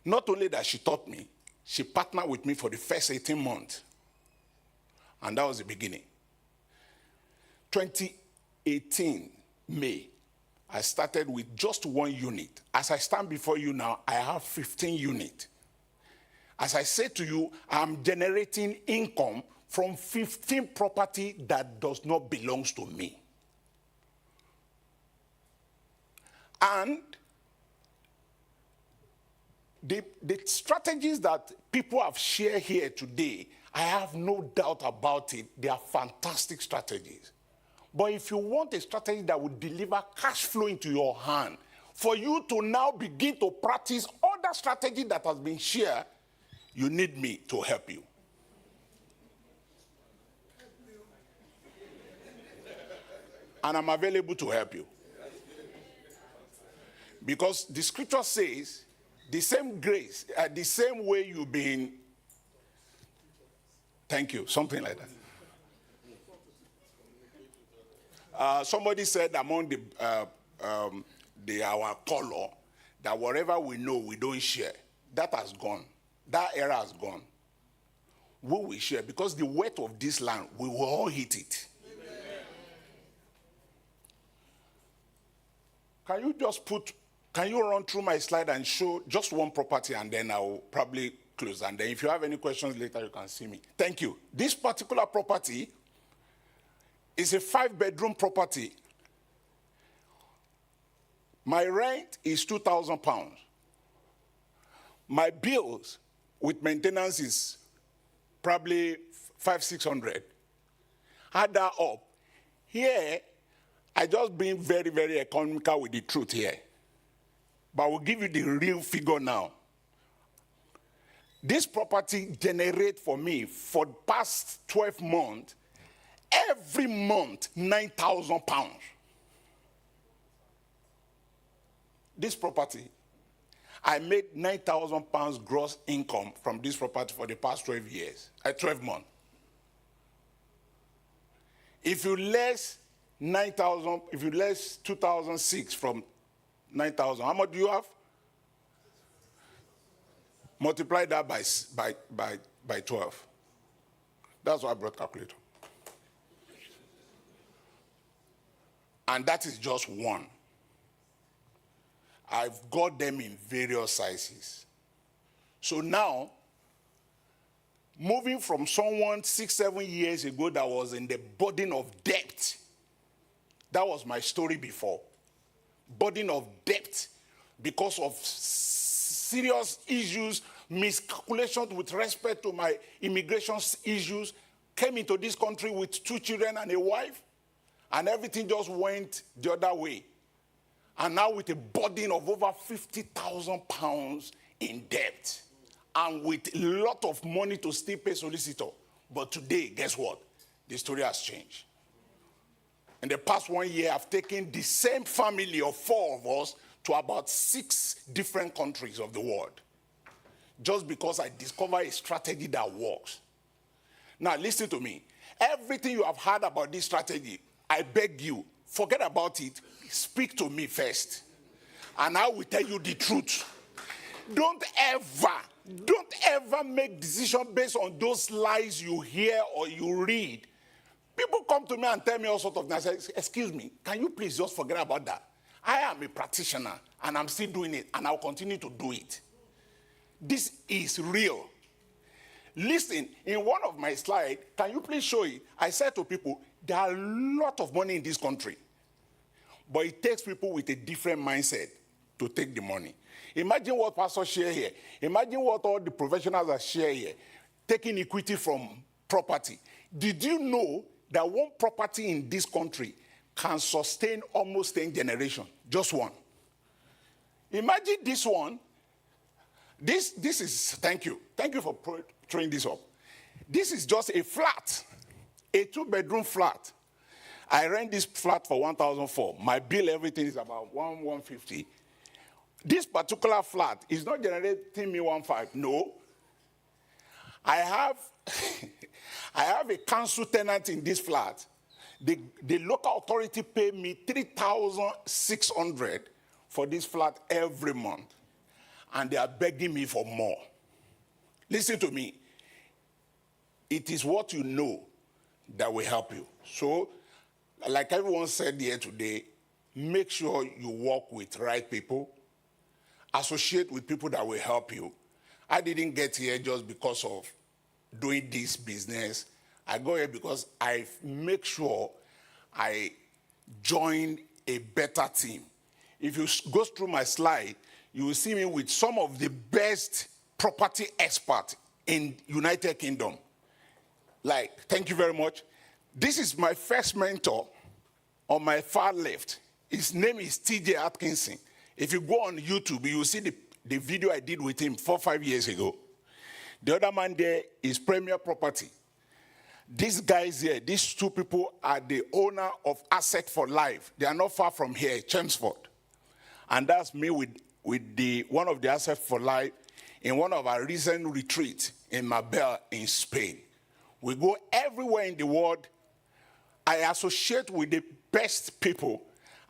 Not only that she taught me, she partnered with me for the first 18 months. And that was the beginning. 2018, May, I started with just 1 unit. As I stand before you now, I have 15 units. As I said to you, I'm generating income from 15 property that does not belong to me. And the strategies that people have shared here today, I have no doubt about it. They are fantastic strategies. But if you want a strategy that will deliver cash flow into your hand, for you to now begin to practice other strategy that has been shared, you need me to help you. And I'm available to help you. Because the scripture says, the same grace, the same way you've been, thank you, something like that. Somebody said among our color that whatever we know, we don't share. That has gone. That era has gone. We will share because the weight of this land, we will all hit it. Amen. Can you run through my slide and show just one property and then I'll probably close. And then if you have any questions later, you can see me. Thank you. This particular property is a 5-bedroom property. My rent is £2,000. My bills with maintenance is probably $500-600. Add that up. Here, I just being very, very economical with the truth here. But I will give you the real figure now. This property generates for me for the past 12 months, every month, £9,000. this property, I made 9,000 pounds gross income from this property for the past 12 years, 12 months. If you less 9,000, if you less 2006 from 9,000, how much do you have? Multiply that by 12. That's why I brought calculator. And that is just one. I've got them in various sizes. So now, moving from someone 6-7 years ago that was in the burden of debt, that was my story before. Burden of debt because of serious issues, miscalculations with respect to my immigration issues, came into this country with 2 children and a wife, and everything just went the other way. And now with a burden of over 50,000 pounds in debt, and with a lot of money to still pay solicitor. But today, guess what? The story has changed. In the past 1 year, I've taken the same family of 4 of us to about 6 different countries of the world, just because I discovered a strategy that works. Now, listen to me. Everything you have heard about this strategy, I beg you, forget about it. Speak to me first, and I will tell you the truth. Don't ever make decisions based on those lies you hear or you read. People come to me and tell me all sorts of things. I say, excuse me, can you please just forget about that? I am a practitioner, and I'm still doing it, and I'll continue to do it. This is real. Listen, in one of my slides, can you please show it? I said to people, there are a lot of money in this country, but it takes people with a different mindset to take the money. Imagine what pastors share here. Imagine what all the professionals are share here, taking equity from property. Did you know that one property in this country can sustain almost 10 generations? Just one. Imagine this one. This is, thank you for throwing this up. This is just a flat, a 2-bedroom flat. I rent this flat for 1,004. My bill, everything is about 150. This particular flat is not generating me 1.5. No. I have a council tenant in this flat. The local authority paid me 3,600 for this flat every month. And they are begging me for more. Listen to me. It is what you know that will help you. So, like everyone said here today, make sure you work with right people. Associate with people that will help you. I didn't get here just because of doing this business. I got here because I make sure I join a better team. If you go through my slide, you will see me with some of the best property experts in United Kingdom. Like, thank you very much. This is my first mentor on my far left. His name is TJ Atkinson. If you go on YouTube, you will see the video I did with him 4 or 5 years ago. The other man there is Premier Property. These guys here, these 2 people are the owner of Asset for Life. They are not far from here, Chelmsford. And that's me with one of the Asset for Life in one of our recent retreats in Marbella in Spain. We go everywhere in the world. I associate with the best people,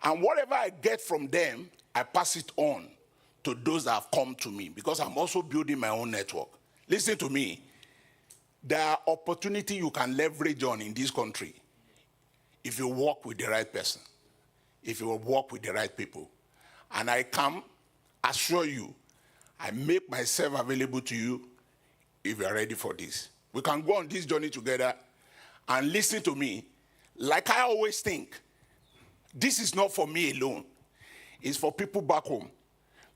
and whatever I get from them, I pass it on to those that have come to me, because I'm also building my own network. Listen to me. There are opportunities you can leverage on in this country if you work with the right person, if you work with the right people. And I can assure you, I make myself available to you if you are ready for this. We can go on this journey together, and listen to me. Like I always think, this is not for me alone. It's for people back home,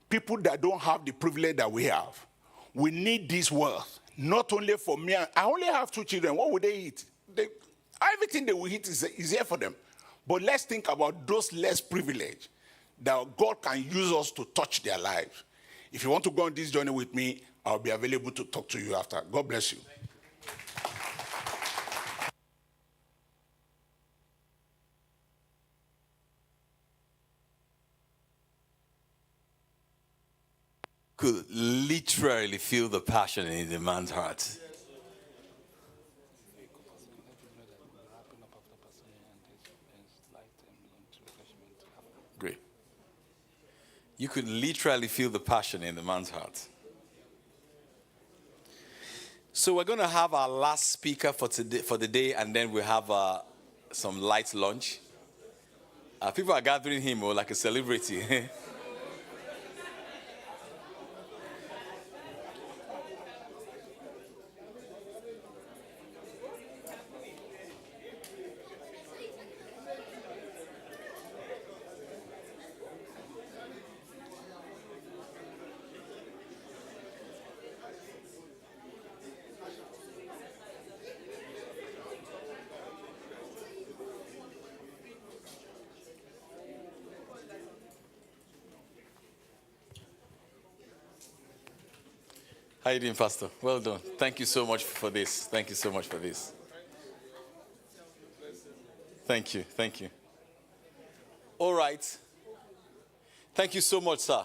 people that don't have the privilege that we have. We need this wealth, not only for me. I only have 2 children. What would they eat? Everything they will eat is here for them. But let's think about those less privileged, that God can use us to touch their lives. If you want to go on this journey with me, I'll be available to talk to you after. God bless you. could literally feel the passion in the man's heart. Great. You could literally feel the passion in the man's heart. So we're going to have our last speaker for today, for the day, and then we'll have some light lunch. People are gathering him like a celebrity. How you doing, Pastor? Well done. Thank you so much for this. Thank you so much for this. Thank you. Thank you. All right. Thank you so much, sir.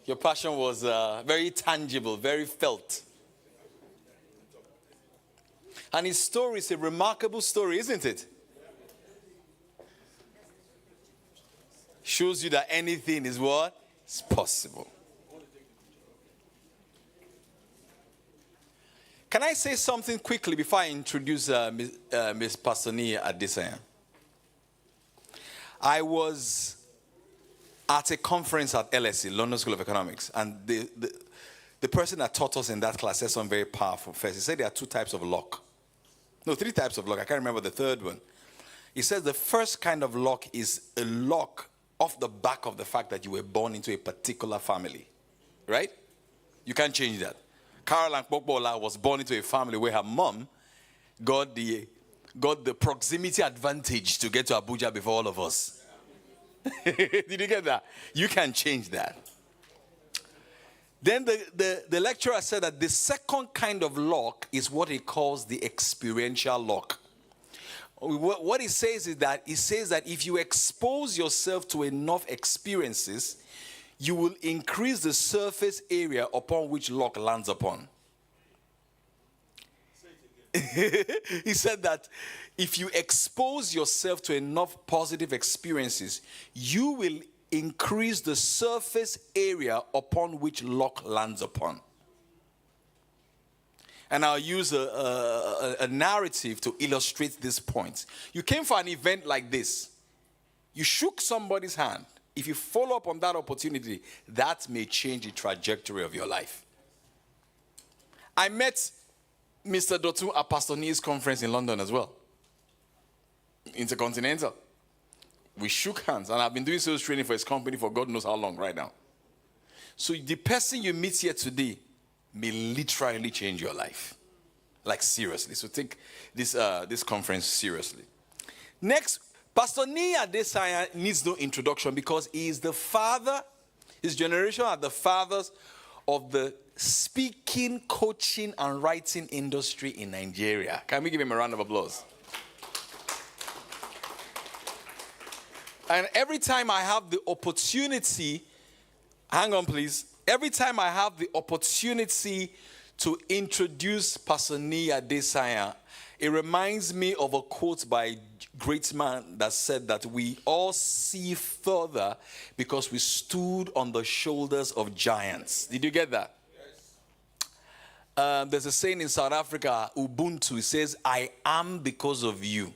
Your passion was very tangible, very felt. And his story is a remarkable story, isn't it? Shows you that anything is what? It's possible. Can I say something quickly before I introduce Ms. Pasoni Adesanya? I was at a conference at LSE, London School of Economics, and the person that taught us in that class said something very powerful first. He said there are 2 types of luck. No, 3 types of luck. I can't remember the third one. He says the first kind of luck is a luck off the back of the fact that you were born into a particular family. Right? You can't change that. Carol Ankpokbola was born into a family where her mom got the proximity advantage to get to Abuja before all of us. Did you get that? You can change that. Then the lecturer said that the second kind of luck is what he calls the experiential luck. What he says is that if you expose yourself to enough experiences, you will increase the surface area upon which luck lands upon. He said that if you expose yourself to enough positive experiences, you will increase the surface area upon which luck lands upon. And I'll use a narrative to illustrate this point. You came for an event like this. You shook somebody's hand. If you follow up on that opportunity, that may change the trajectory of your life. I met Mr. Dotun at Pastor Neil's conference in London as well. Intercontinental. We shook hands, and I've been doing sales training for his company for God knows how long right now. So the person you meet here today may literally change your life. Like seriously. So take this conference seriously. Next, Pastor Neil Adesanya needs no introduction because he is the father, his generation are the fathers of the speaking, coaching, and writing industry in Nigeria. Can we give him a round of applause? And every time I have the opportunity, hang on please, every time I have the opportunity to introduce Pastor Neil Adesanya, it reminds me of a quote by a great man that said that we all see further because we stood on the shoulders of giants. Did you get that? Yes. There's a saying in South Africa, Ubuntu, it says, I am because of you.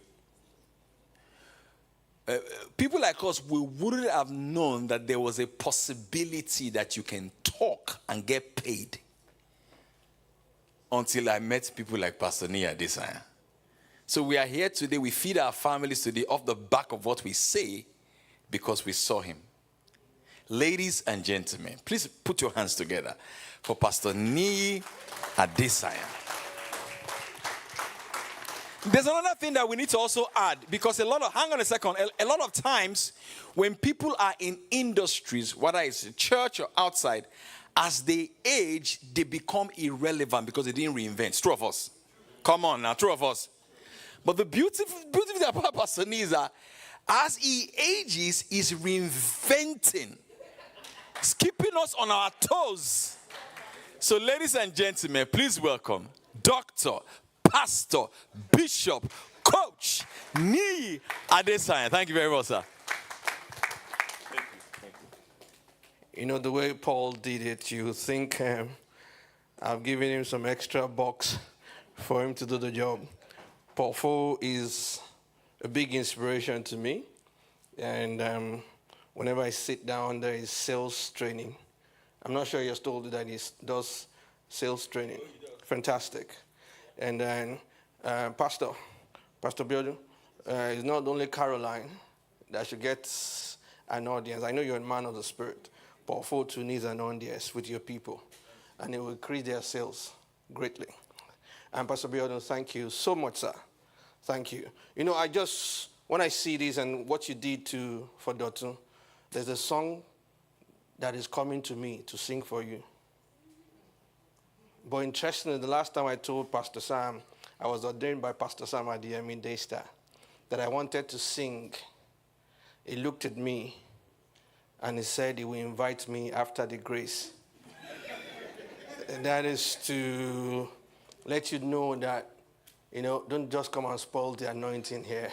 People like us, we wouldn't have known that there was a possibility that you can talk and get paid until I met people like Pastor Neil Adesanya. So we are here today, we feed our families today off the back of what we say because we saw him. Ladies and gentlemen, please put your hands together for Pastor Neil Adesanya. There's another thing that we need to also add because hang on a second, a lot of times when people are in industries, whether it's in church or outside, as they age, they become irrelevant because they didn't reinvent. True of us. Come on now, true of us. But the beautiful thing about Pastor Neil is that as he ages, he's reinventing. keeping us on our toes. So, ladies and gentlemen, please welcome Dr., Pastor, Bishop, Coach Niyi Adesanya. Thank you very much, sir. You know, the way Paul did it, you think I've given him some extra bucks for him to do the job. Paul Fo is a big inspiration to me. And whenever I sit down, there is sales training. I'm not sure he has told you that he does sales training. Fantastic. And then Pastor Biodu, is not only Caroline that should get an audience. I know you're a man of the spirit. Paul Fo too needs an audience with your people, and it will increase their sales greatly. And Pastor Biodu, thank you so much, sir. Thank you. You know, when I see this and what you did for Dotun, there's a song that is coming to me to sing for you. But interestingly, the last time I told Pastor Sam, I was ordained by Pastor Sam at the Emin Daystar, that I wanted to sing. He looked at me and he said he will invite me after the grace. And that is to let you know that, you know, don't just come and spoil the anointing here.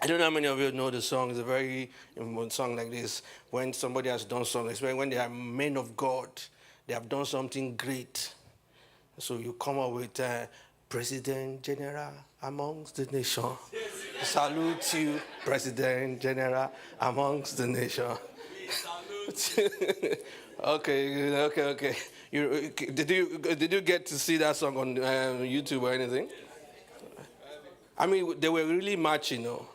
I don't know how many of you know the song. It's a very important song like this. When somebody has done something, especially when they are men of God, they have done something great. So you come up with President General amongst the nation. Salute you, President General amongst the nation. Okay. Did you get to see that song on YouTube or anything? I mean, they were really matching, you know,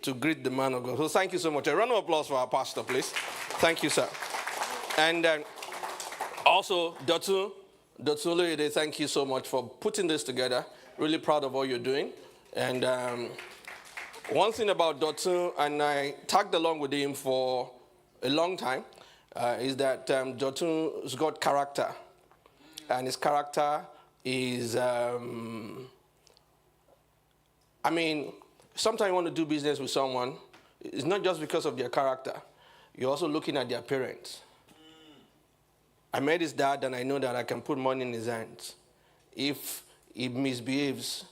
to greet the man of God. So thank you so much. A round of applause for our pastor, please. Thank you, sir. And also, Dotun Loyede, thank you so much for putting this together. Really proud of what you're doing. And one thing about Dotun, and I tagged along with him for a long time, is that Dotun's got character. And his character is, I mean, sometimes you want to do business with someone, it's not just because of their character. You're also looking at their parents. I met his dad, and I know that I can put money in his hands. If he misbehaves,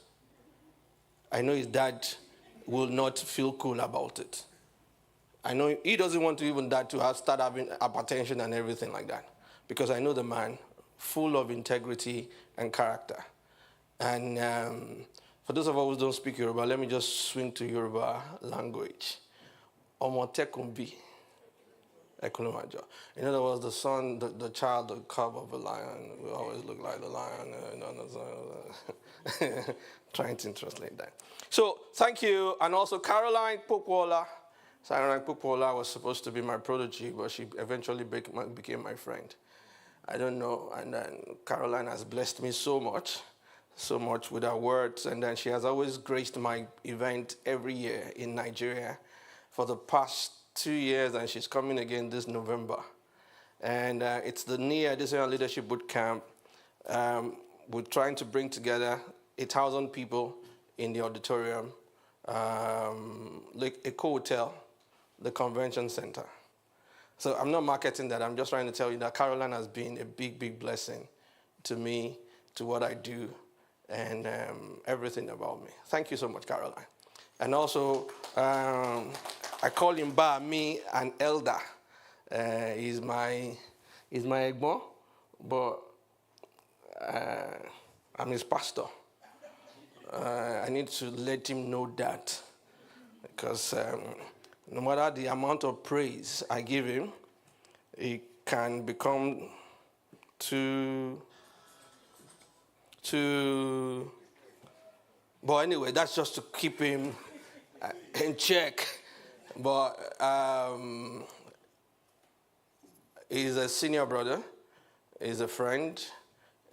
I know his dad will not feel cool about it. I know he doesn't want to even that to start having hypertension and everything like that, because I know the man, full of integrity and character. And for those of us who don't speak Yoruba, let me just swing to Yoruba language. Omotekumbi. In other words, the son, the child, the cub of a lion will always look like the lion. Trying to translate that. So thank you. And also Caroline Pukwola. Caroline Pukwola was supposed to be my protege, but she eventually became my friend. I don't know. And then Caroline has blessed me so much with her words. And then she has always graced my event every year in Nigeria for the past 2 years, and she's coming again this November. And it's the NIA Adesanya Leadership Boot Camp. We're trying to bring together 1,000 people in the auditorium, like Eco Hotel, the convention center. So I'm not marketing that. I'm just trying to tell you that Caroline has been a big, big blessing to me, to what I do, and everything about me. Thank you so much, Caroline. And also, I call him Ba, me, an elder. He's my Egbo, but I'm his pastor. I need to let him know that, because no matter the amount of praise I give him, it can become too. But anyway, that's just to keep him in check. But he's a senior brother, he's a friend,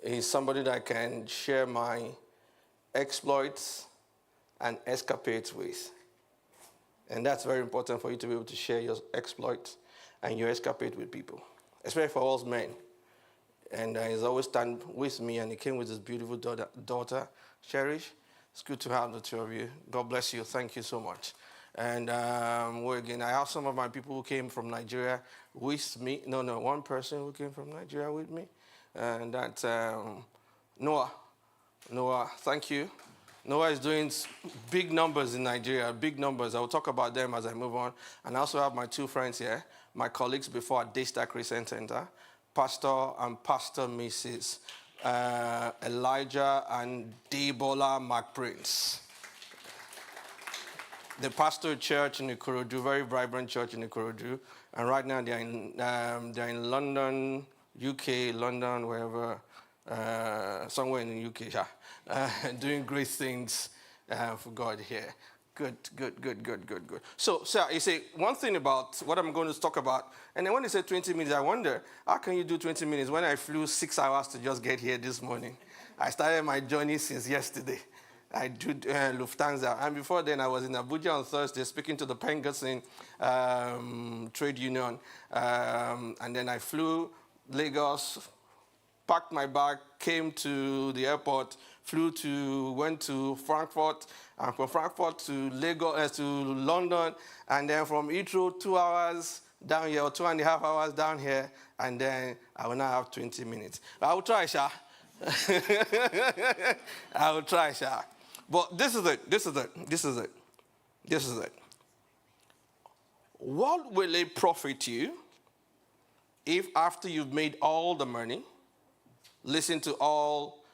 he's somebody that I can share my exploits and escapades with. And that's very important for you to be able to share your exploits and your escapade with people, especially for us men. And he's always stand with me, and he came with his beautiful daughter, Cherish. It's good to have the two of you. God bless you. Thank you so much. And where again, I have some of my people who came from Nigeria with me. No, one person who came from Nigeria with me. And that's Noah. Noah, thank you. Noah is doing big numbers in Nigeria, big numbers. I will talk about them as I move on. And I also have my two friends here, my colleagues before at Daystar Christian Center, Pastor and Pastor Mrs. Elijah and Debola McPrince. They pastor a church in Ikorodu, very vibrant church in Ikorodu. And right now they're in London, UK, London, wherever, somewhere in the UK, yeah, doing great things for God here. Good. So, you say, one thing about what I'm going to talk about, and then when they say 20 minutes, I wonder, how can you do 20 minutes when I flew 6 hours to just get here this morning? I started my journey since yesterday. I do Lufthansa. And before then, I was in Abuja on Thursday speaking to the Pengusin trade union. And then I flew Lagos, packed my bag, came to the airport, went to Frankfurt, and from Frankfurt to Lagos, to London, and then from Heathrow, 2 hours down here, or 2.5 hours down here, and then I will now have 20 minutes. I will try, Sha. I will try, Sha. But this is it. What will it profit you if after you've made all the money, listened to all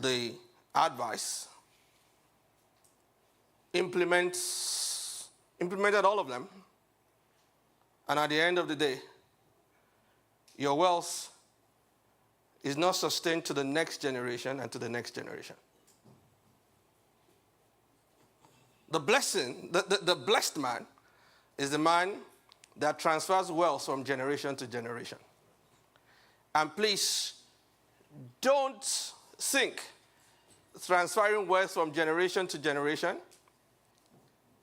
the advice, implemented all of them, and at the end of the day, your wealth is not sustained to the next generation and to the next generation? The blessed man is the man that transfers wealth from generation to generation. And please, don't think transferring wealth from generation to generation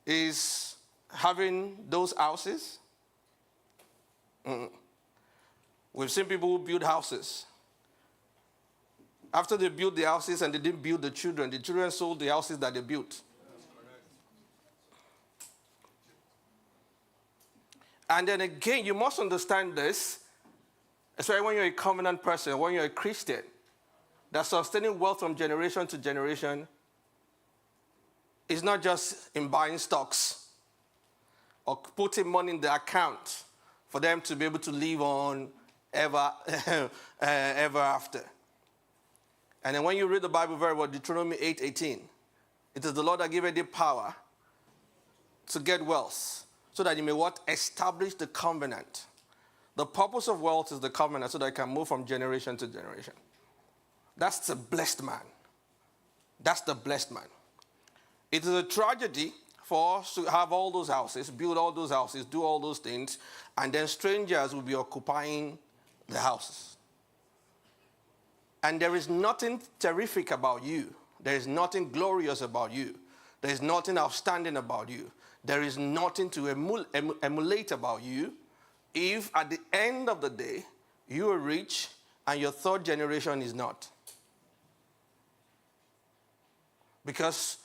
is having those houses. We've seen people who build houses. After they built the houses and they didn't build the children sold the houses that they built. And then again, you must understand this, especially when you're a covenant person, when you're a Christian, that sustaining wealth from generation to generation is not just in buying stocks or putting money in the account for them to be able to live on ever after. And then when you read the Bible very well, Deuteronomy 8:18, it is the Lord that giveth thee power to get wealth, so that you may what? Establish the covenant. The purpose of wealth is the covenant, so that it can move from generation to generation. That's the blessed man. That's the blessed man. It is a tragedy for us to have all those houses, build all those houses, do all those things, and then strangers will be occupying the houses. And there is nothing terrific about you. There is nothing glorious about you. There is nothing outstanding about you. There is nothing to emulate about you if at the end of the day you are rich and your third generation is not. Because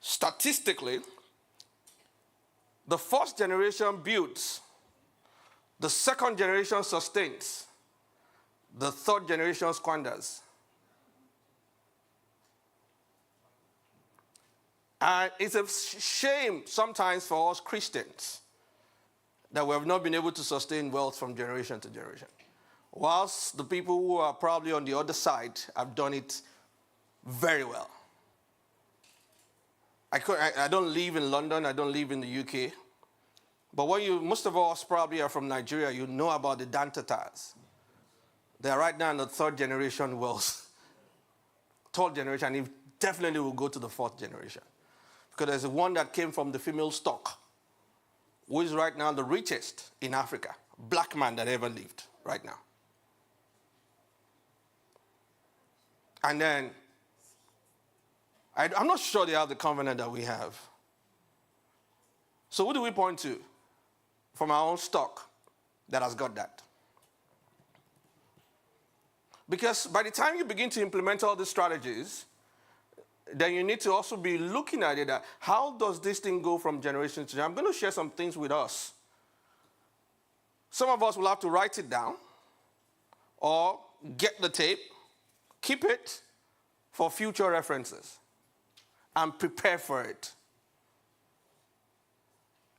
statistically, the first generation builds, the second generation sustains, the third generation squanders. And it's a shame sometimes for us Christians that we have not been able to sustain wealth from generation to generation, whilst the people who are probably on the other side have done it very well. I don't live in London, I don't live in the UK, but most of us probably are from Nigeria, you know about the Dantatas. They are right now in the third generation wealth. Third generation, and it definitely will go to the fourth generation. Because there's one that came from the female stock, who is right now the richest in Africa, black man that ever lived right now. And then, I'm not sure they have the covenant that we have. So who do we point to from our own stock that has got that? Because by the time you begin to implement all these strategies, then you need to also be looking at it. How does this thing go from generation to generation? I'm going to share some things with us. Some of us will have to write it down or get the tape, keep it for future references, and prepare for it.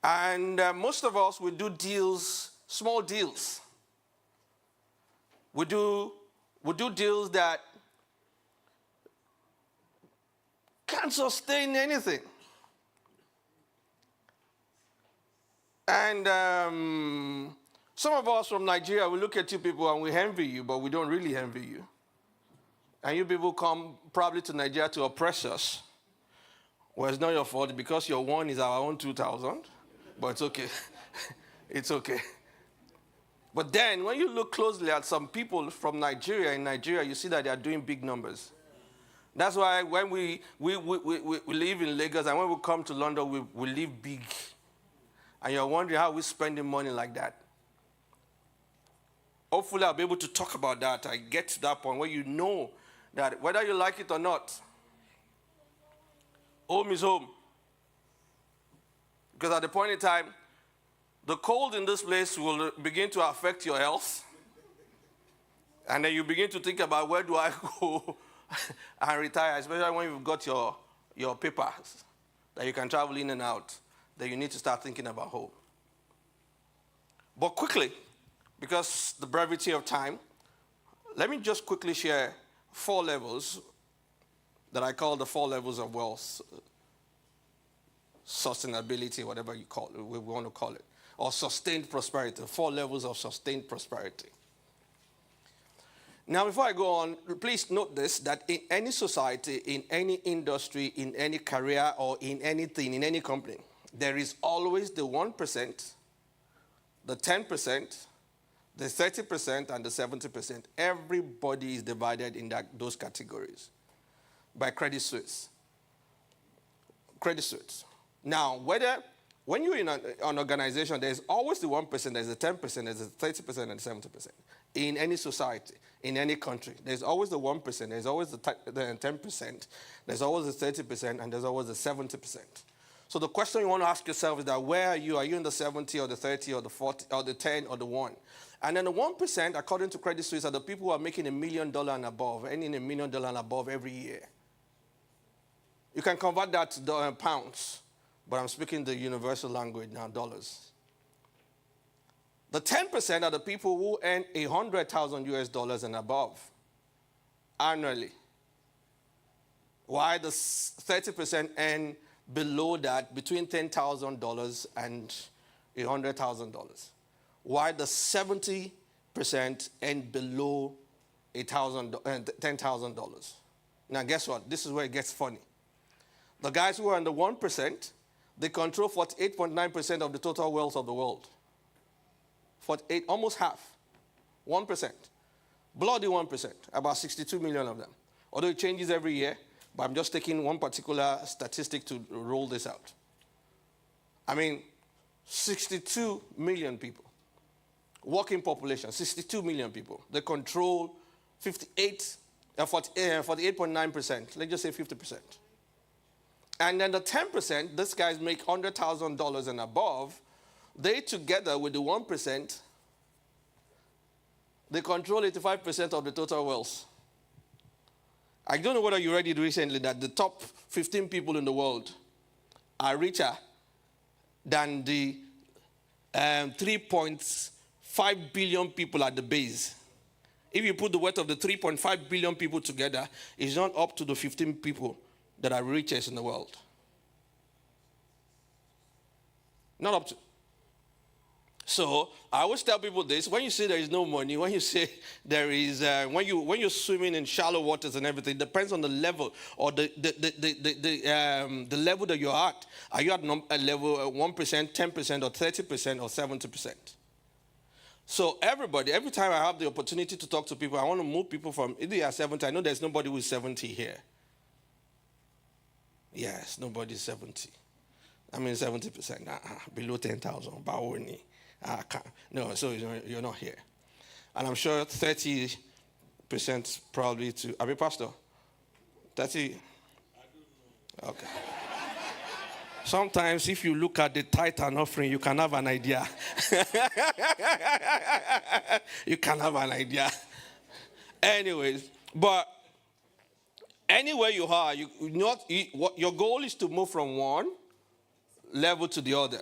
And most of us will do deals, small deals. We do deals that can't sustain anything. And some of us from Nigeria, we look at you people and we envy you, but we don't really envy you. And you people come probably to Nigeria to oppress us. Well, it's not your fault because your one is our own 2,000, but it's okay. It's okay. But then when you look closely at some people from Nigeria, in Nigeria, you see that they are doing big numbers. That's why when we live in Lagos and when we come to London, we live big. And you're wondering how we're spending money like that. Hopefully I'll be able to talk about that. I get to that point where you know that whether you like it or not, home is home. Because at the point in time, the cold in this place will begin to affect your health. And then you begin to think about where do I go and retire, especially when you've got your papers that you can travel in and out, then you need to start thinking about home. But quickly, because the brevity of time, let me just quickly share 4 levels that I call the 4 levels of wealth, sustainability, whatever you call it, we want to call it, or sustained prosperity, 4 levels of sustained prosperity. Now, before I go on, please note this, that in any society, in any industry, in any career, or in anything, in any company, there is always the 1%, the 10%, the 30%, and the 70%. Everybody is divided in those categories by Credit Suisse. Credit Suisse. Now, when you're in an organization, there's always the 1%, there's the 10%, there's the 30%, and the 70%. In any society, in any country, there's always the 1%, there's always the 10%, there's always the 30%, and there's always the 70%. So the question you want to ask yourself is that where are you? Are you in the 70 or the 30 or the 40 or the 10 or the 1? And then the 1%, according to Credit Suisse, are the people who are making $1 million and above, earning $1 million and above every year. You can convert that to pounds, but I'm speaking the universal language now, dollars. The 10% are the people who earn $100,000 and above annually, while the 30% earn below that between $10,000 and $100,000, while the 70% earn below $10,000. Now, guess what? This is where it gets funny. The guys who are in the 1%, they control 48.9% of the total wealth of the world. 48, almost half, 1%. Bloody 1%, about 62 million of them. Although it changes every year, but I'm just taking one particular statistic to roll this out. I mean, 62 million people. Working population, 62 million people. They control 48.9%. Let's just say 50%. And then the 10%, these guys make $100,000 and above. They together with the 1%, they control 85% of the total wealth. I don't know whether you read it recently that the top 15 people in the world are richer than the 3.5 billion people at the base. If you put the weight of the 3.5 billion people together, it's not up to the 15 people that are richest in the world. Not up to. So I always tell people this: when you say there is no money, when you say there is, when you're swimming in shallow waters and everything, it depends on the level or the level that you're at. Are you at a level 1%, 10%, or 30%, or 70%? So everybody, every time I have the opportunity to talk to people, I want to move people from either they are 70. I know there's nobody who is 70 here. Yes, nobody's 70. I mean 70%. Below 10,000. No, so you're not here. And I'm sure 30% probably to, I mean, Pastor, 30. Okay. Sometimes if you look at the tithe and offering, you can have an idea. You can have an idea. Anyways, but anywhere you are, your goal is to move from one level to the other.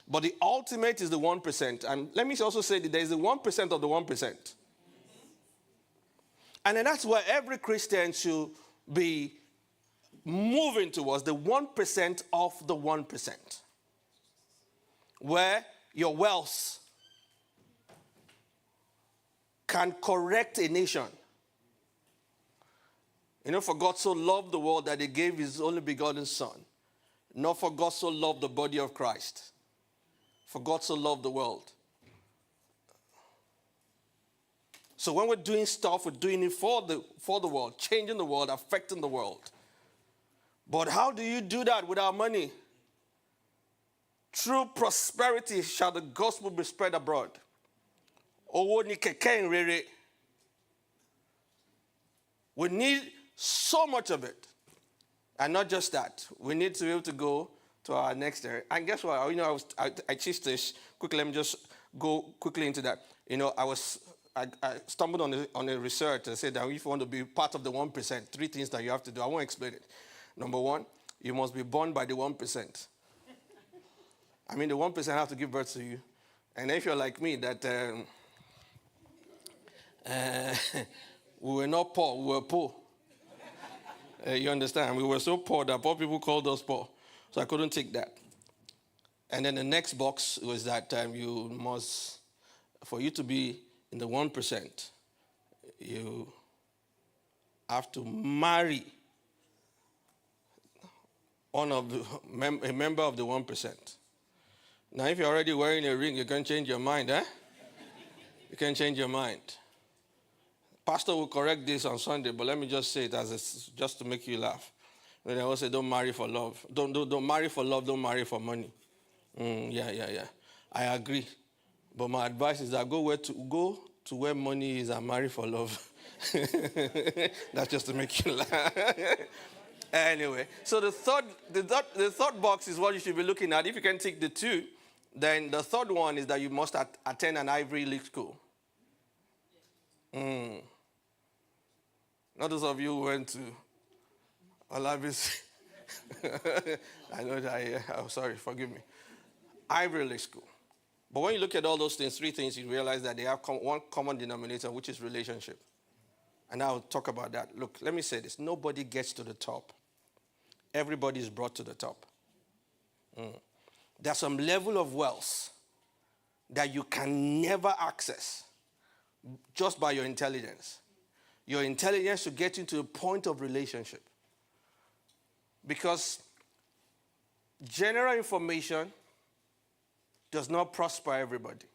But the ultimate is the 1%. And let me also say that there is the 1% of the 1%. And then that's where every Christian should be moving towards, the 1% of the 1%. Where your wealth can correct a nation. For God so loved the world that he gave his only begotten Son. Not for God so loved the body of Christ. For God so loved the world. So when we're doing stuff, we're doing it for the world, changing the world, affecting the world. But how do you do that without money? Through prosperity shall the gospel be spread abroad. We need so much of it. And not just that. We need to be able to go to our next area. And guess what? I teach this. Quickly, let me just go quickly into that. I stumbled on a research that said that if you want to be part of the 1%, 3 things that you have to do. I won't explain it. Number 1, you must be born by the 1%. The 1% have to give birth to you. And if you're like me, that we were not poor, we were poor. You understand? We were so poor that poor people called us poor. So I couldn't take that. And then the next box was that you must, for you to be in the 1%, you have to marry a member of the 1%. Now, if you're already wearing a ring, you can change your mind, eh? You can change your mind. Pastor will correct this on Sunday, but let me just say it just to make you laugh. When I always say, don't marry for love. Don't marry for love, don't marry for money. Yeah. I agree. But my advice is that go to where money is and marry for love. That's just to make you laugh. Anyway, so the third box is what you should be looking at. If you can tick the 2, then the third one is that you must attend an Ivy League school. Not those of you who went to Olabisi. I know that. I'm sorry, forgive me. Ivy League school. But when you look at all those things, 3 things, you realize that they have one common denominator, which is relationship. And I'll talk about that. Look, let me say this. Nobody gets to the top. Everybody is brought to the top. There's some level of wealth that you can never access just by your intelligence. Your intelligence should get you to a point of relationship. Because general information does not prosper everybody.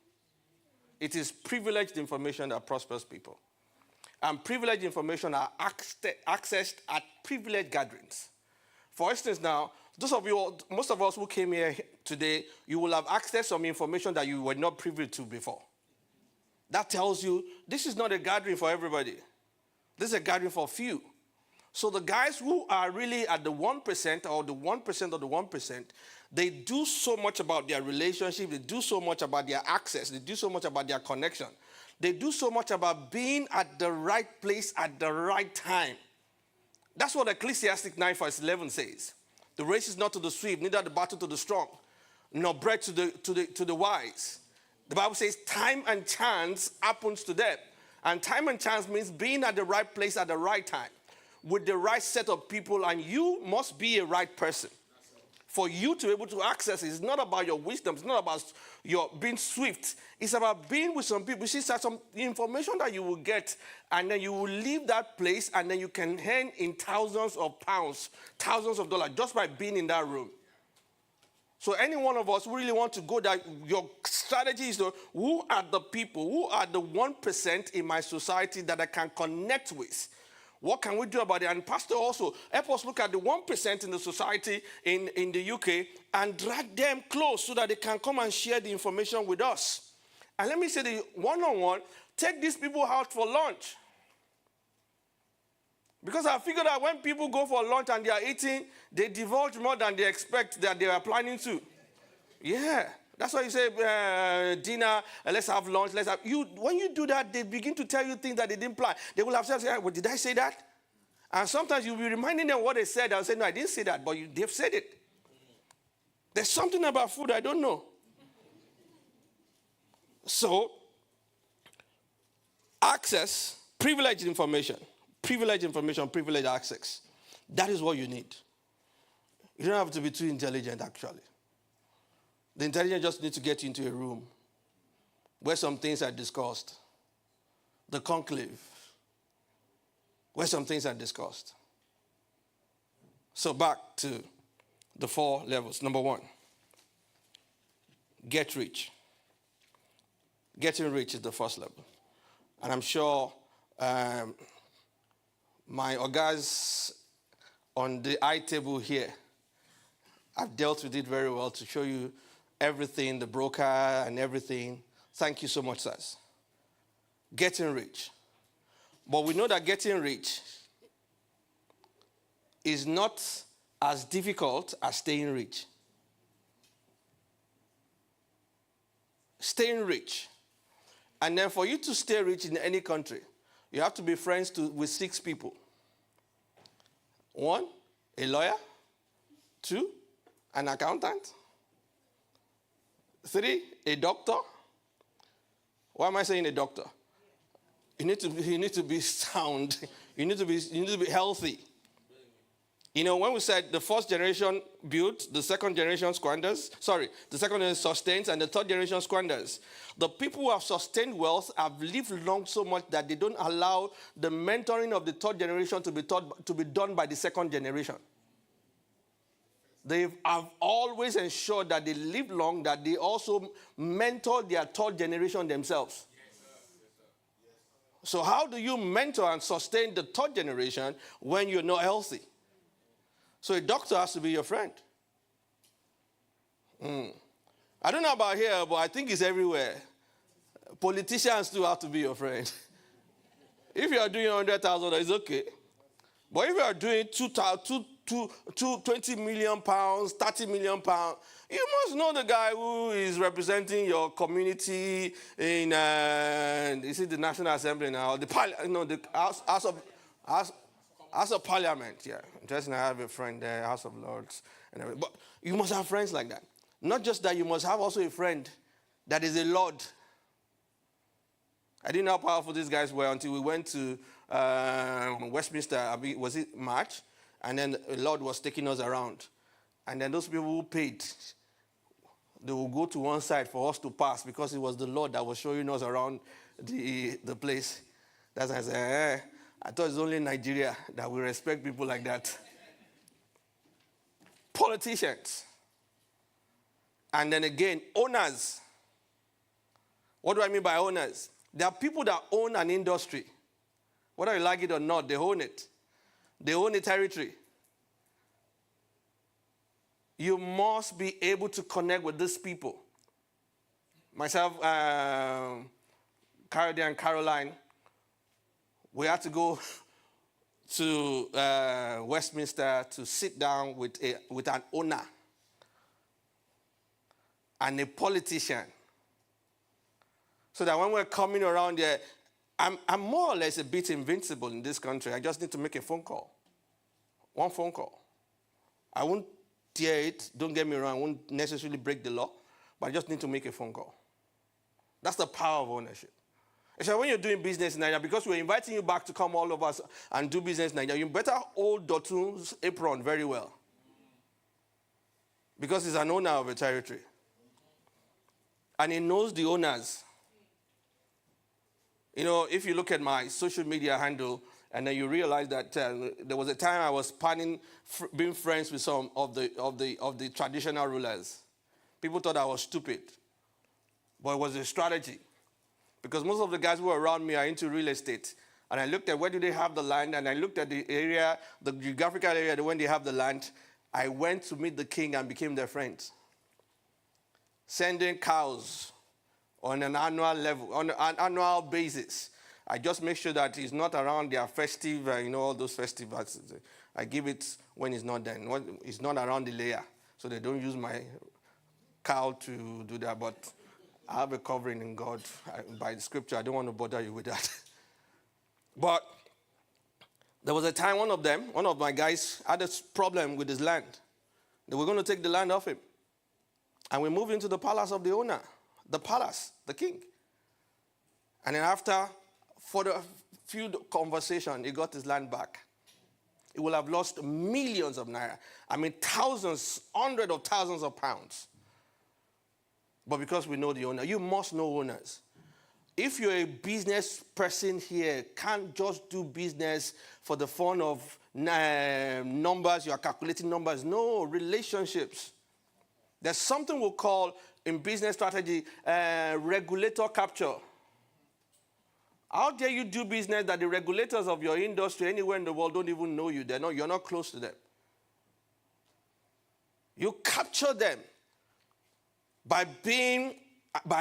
It is privileged information that prospers people. And privileged information are accessed at privileged gatherings. For instance now, most of us who came here today, you will have accessed some information that you were not privy to before. That tells you this is not a gathering for everybody. This is a gathering for few. So the guys who are really at the 1% or the 1% of the 1%, they do so much about their relationship, they do so much about their access, they do so much about their connection. They do so much about being at the right place at the right time. That's what Ecclesiastes 9 verse 11 says. The race is not to the swift, neither the battle to the strong, nor bread to the wise. The Bible says time and chance happens to them. And time and chance means being at the right place at the right time with the right set of people, and you must be a right person. For you to be able to access it, it's not about your wisdom, it's not about your being swift. It's about being with some people. You see, some information that you will get, and then you will leave that place, and then you can earn in thousands of pounds, thousands of dollars, just by being in that room. So any one of us who really want to go there, your strategy is to, who are the people, who are the 1% in my society that I can connect with? What can we do about it? And Pastor also, help us look at the 1% in the society in the UK and drag them close so that they can come and share the information with us. And let me say the one-on-one, take these people out for lunch. Because I figured that when people go for lunch and they are eating, they divulge more than they expect that they are planning to. Yeah. That's why you say dinner, let's have lunch, let's have... When you do that, they begin to tell you things that they didn't plan. They will have said, well, did I say that? And sometimes you'll be reminding them what they said. I'll say, no, I didn't say that, but they've said it. There's something about food I don't know. So, access, privileged information, privileged access. That is what you need. You don't have to be too intelligent, actually. The intelligence just needs to get you into a room where some things are discussed. The conclave, where some things are discussed. So back to the 4 levels. Number 1, get rich. Getting rich is the first level. And I'm sure my ogas on the eye table here, I've dealt with it very well to show you everything, the broker and everything. Thank you so much, sirs. Getting rich. But we know that getting rich is not as difficult as staying rich. Staying rich. And then for you to stay rich in any country, you have to be friends with 6 people. 1, a lawyer. 2, an accountant. 3, a doctor. Why am I saying a doctor? You need to be sound. You need to be healthy. You know, when we said the first generation built, the second generation squanders, the second generation sustains, and the third generation squanders. The people who have sustained wealth have lived long so much that they don't allow the mentoring of the third generation to be done by the second generation. They have always ensured that they live long, that they also mentor their third generation themselves. Yes, sir. Yes, sir. Yes, sir. So how do you mentor and sustain the third generation when you're not healthy? So a doctor has to be your friend. I don't know about here, but I think it's everywhere. Politicians too have to be your friend. If you are doing 100,000, it's okay. But if you are doing 20 million pounds, 30 million pounds, you must know the guy who is representing your community in, is it the National Assembly now? The House of Parliament, yeah. Interesting, I have a friend there, House of Lords. And everything. But you must have friends like that. Not just that, you must have also a friend that is a Lord. I didn't know how powerful these guys were until we went to Westminster, was it March? And then the Lord was taking us around. And then those people who paid, they will go to one side for us to pass because it was the Lord that was showing us around the place. That's why I said, I thought it's only in Nigeria that we respect people like that. Politicians. And then again, owners. What do I mean by owners? There are people that own an industry. Whether you like it or not, they own it. They own a territory. You must be able to connect with these people. Myself, Caroline and Caroline, we had to go to Westminster to sit down with an owner and a politician. So that when we're coming around there, I'm more or less a bit invincible in this country. I just need to make a phone call. One phone call. I won't tear it, don't get me wrong, I won't necessarily break the law, but I just need to make a phone call. That's the power of ownership. So when you're doing business in Nigeria, because we're inviting you back to come all of us and do business in Nigeria, you better hold Dotun's apron very well. Because he's an owner of a territory. And he knows the owners. You know, if you look at my social media handle, and then you realize that there was a time I was being friends with some of the traditional rulers. People thought I was stupid. But it was a strategy. Because most of the guys who were around me are into real estate. And I looked at where do they have the land, and I looked at the area, the geographical area, when they have the land. I went to meet the king and became their friends. Sending cows on an annual level, on an annual basis. I just make sure that it's not around their festive, all those festivals. I give it when it's not done. When it's not around the layer. So they don't use my cow to do that. But I have a covering in God by the scripture. I don't want to bother you with that. But there was a time one of my guys had a problem with his land. They were going to take the land off him. And we moved into the palace of the owner, the palace, the king. And then after, for the few conversations, he got his land back. He will have lost millions of naira. I mean, thousands, hundreds of thousands of pounds. But because we know the owner, you must know owners. If you're a business person here, can't just do business for the fun of numbers, you are calculating numbers. No, relationships. There's something we'll call in business strategy, regulator capture. How dare you do business that the regulators of your industry anywhere in the world don't even know you? You're not close to them. You capture them by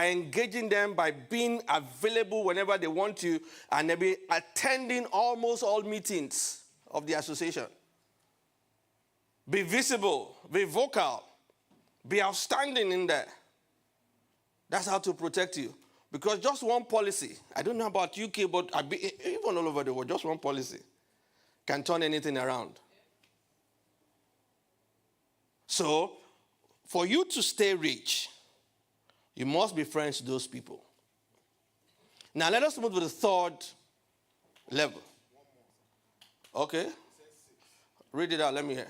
engaging them, by being available whenever they want you, and they'll be attending almost all meetings of the association. Be visible, be vocal, be outstanding in there. That's how to protect you. Because just one policy, I don't know about UK, but even all over the world, just one policy can turn anything around. So, for you to stay rich, you must be friends to those people. Now, let us move to the third level. Okay? Read it out, let me hear.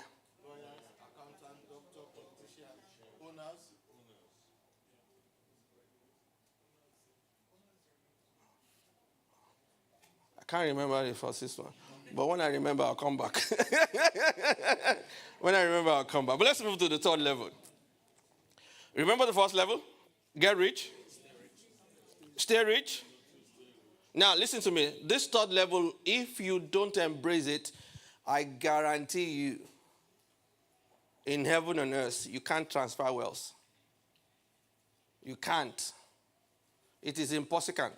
I can't remember the first one. But when I remember, I'll come back. When I remember, I'll come back. But let's move to the third level. Remember the first level? Get rich. Stay rich. Now, listen to me. This third level, if you don't embrace it, I guarantee you, in heaven and earth, you can't transfer wealth. You can't. It is impossible.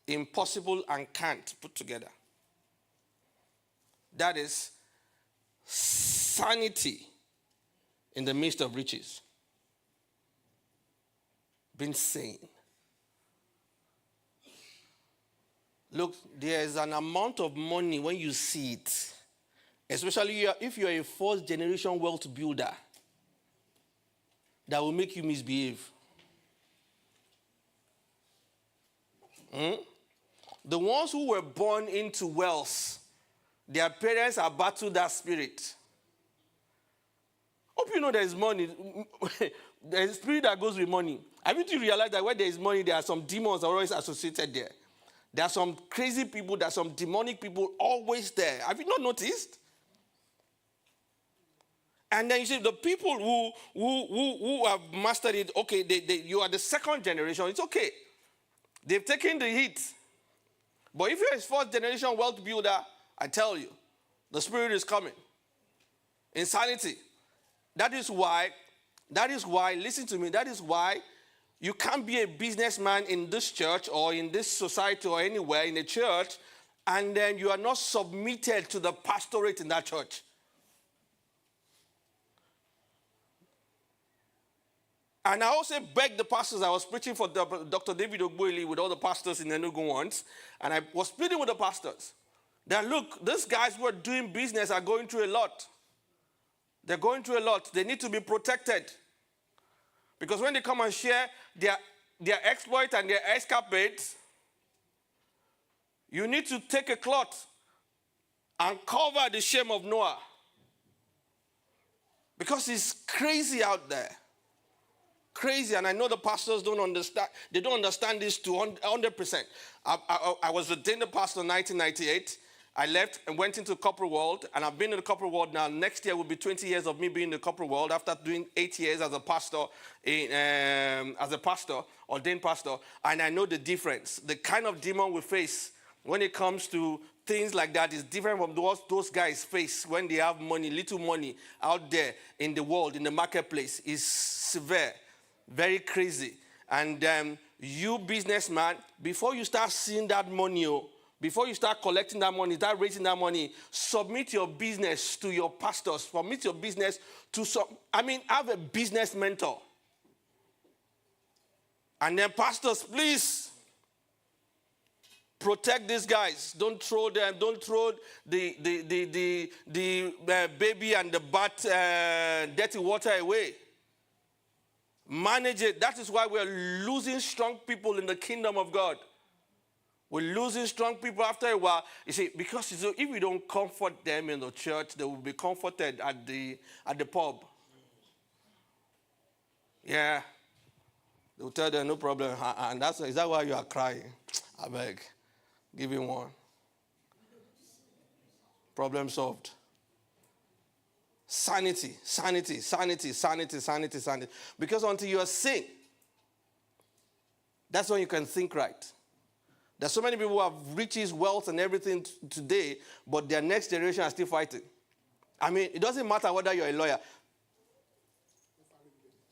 Impossible and can't put together. That is sanity in the midst of riches. Being sane. Look, there is an amount of money when you see it, especially if you're a first generation wealth builder, that will make you misbehave. The ones who were born into wealth, their parents have battled that spirit. Hope you know there is money. There is a spirit that goes with money. Have you realized that where there is money, there are some demons always associated there? There are some crazy people, there are some demonic people always there. Have you not noticed? And then you see the people who have mastered it, okay, you are the second generation, it's okay. They've taken the hit. But if you're a first generation wealth builder, I tell you, the spirit is coming. Insanity. That is why, listen to me, that is why you can't be a businessman in this church or in this society or anywhere in a church, and then you are not submitted to the pastorate in that church. And I also begged the pastors. I was preaching for Dr. David Ogbueli with all the pastors in Enugu once, and I was pleading with the pastors that, look, these guys who are doing business are going through a lot. They're going through a lot. They need to be protected. Because when they come and share their exploit and their escapades, you need to take a cloth and cover the shame of Noah. Because it's crazy out there. Crazy, and I know the pastors don't understand. They don't understand this to 100%. I was ordained a pastor in 1998. I left and went into the corporate world, and I've been in the corporate world now. Next year will be 20 years of me being in the corporate world after doing 8 years as a pastor, ordained pastor, and I know the difference. The kind of demon we face when it comes to things like that is different from those guys face when they have money, little money out there in the world, in the marketplace. Is severe. Very crazy. And you businessman, before you start seeing that money, before you start collecting that money, start raising that money, submit your business to your pastors. Submit your business to have a business mentor. And then pastors, please protect these guys. Don't throw them. Don't throw the baby and the bat dirty water away. Manage it. That is why we're losing strong people in the kingdom of God. We're losing strong people after a while. You see, because if we don't comfort them in the church, they will be comforted at the pub. Yeah. They will tell them, no problem. And is that why you are crying? I beg. Give him one. Problem solved. Sanity, sanity, sanity, sanity, sanity, sanity. Because until you are sane, that's when you can think right. There's so many people who have riches, wealth, and everything today, but their next generation are still fighting. I mean, it doesn't matter whether you're a lawyer.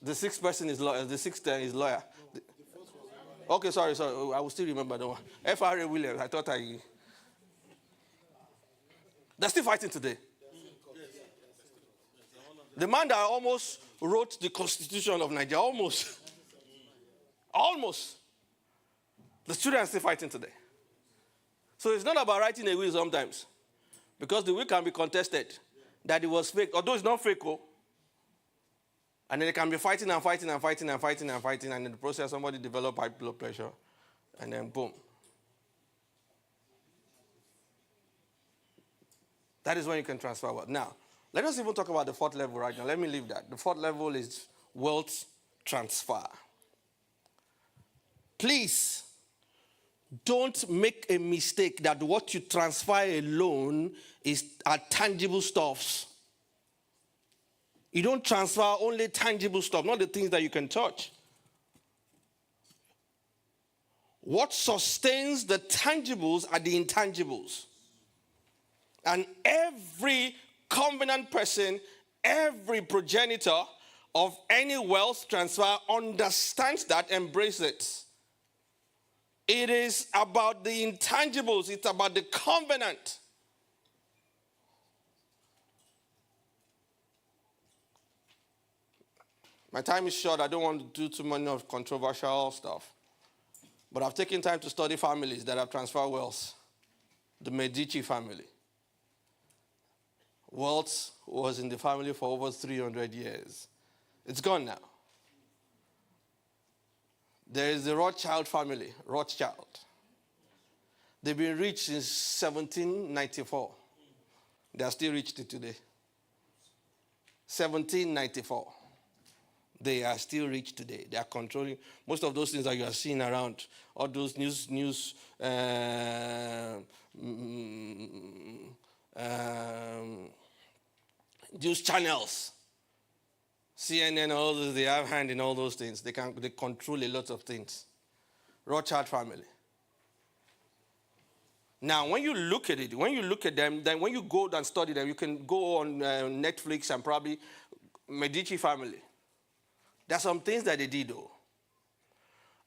The sixth person is lawyer. The sixth is lawyer. Okay, sorry. I will still remember that one. F.R.A. Williams. I thought they're still fighting today. The man that almost wrote the Constitution of Nigeria, almost. The children are still fighting today. So it's not about writing a will sometimes, because the will can be contested that it was fake, although it's not fake. And then they can be fighting and fighting and fighting and fighting and fighting, and in the process somebody develop high blood pressure, and then boom. That is when you can transfer wealth. Now, let us even talk about the fourth level right now. Let me leave that. The fourth level is wealth transfer. Please, don't make a mistake that what you transfer alone are tangible stuffs. You don't transfer only tangible stuff, not the things that you can touch. What sustains the tangibles are the intangibles. And every covenant person, every progenitor of any wealth transfer understands that, embraces it. It is about the intangibles. It's about the covenant. My time is short. I don't want to do too many of controversial stuff. But I've taken time to study families that have transferred wealth. The Medici family. Wealth was in the family for over 300 years. It's gone now. There is the Rothschild family, Rothschild. They've been rich since 1794. They are still rich today. 1794. They are still rich today. They are controlling most of those things that you are seeing around. All those news channels. CNN, all those, they have hand in all those things. They control a lot of things. Rothschild family. Now, when you look at it, when you look at them, then when you go and study them, you can go on Netflix and probably Medici family. There are some things that they did, though.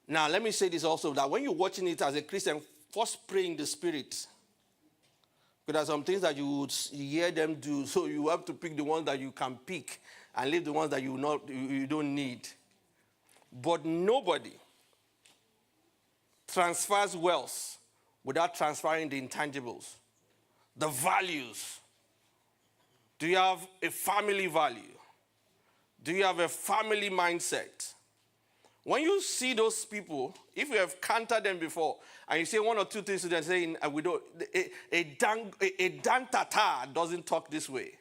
Now, let me say this also, that when you're watching it as a Christian, first pray in the Spirit. Because there are some things that you would hear them do, so you have to pick the ones that you can pick and leave the ones that you don't need. But nobody transfers wealth without transferring the intangibles, the values. Do you have a family value? Do you have a family mindset? When you see those people, if you have counted them before, and you say one or two things to them, saying, a Dan Tata doesn't talk this way.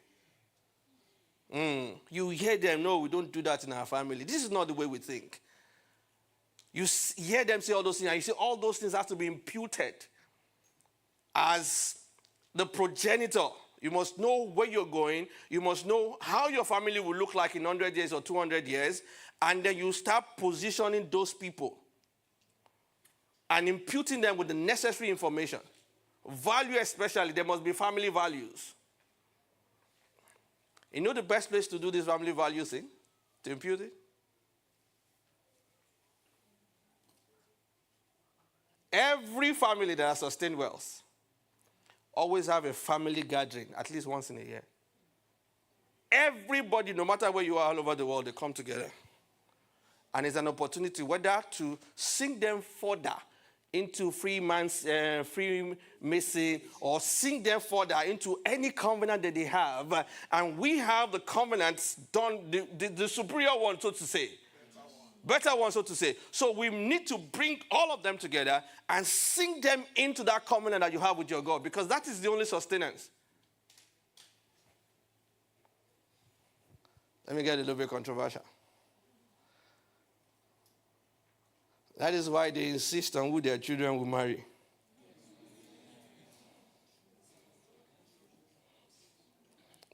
You hear them, no, we don't do that in our family. This is not the way we think. You hear them say all those things, and you say all those things have to be imputed as the progenitor. You must know where you're going. You must know how your family will look like in 100 years or 200 years. And then you start positioning those people and imputing them with the necessary information. Value especially, there must be family values. You know the best place to do this family value thing? To impute it? Every family that has sustained wealth always have a family gathering at least once in a year. Everybody, no matter where you are all over the world, they come together. And it's an opportunity whether to sink them further into Freemason or sink them further into any covenant that they have. And we have the covenants done, the superior one, so to say. Better one, so to say. So we need to bring all of them together and sink them into that covenant that you have with your God, because that is the only sustenance. Let me get a little bit controversial. That is why they insist on who their children will marry.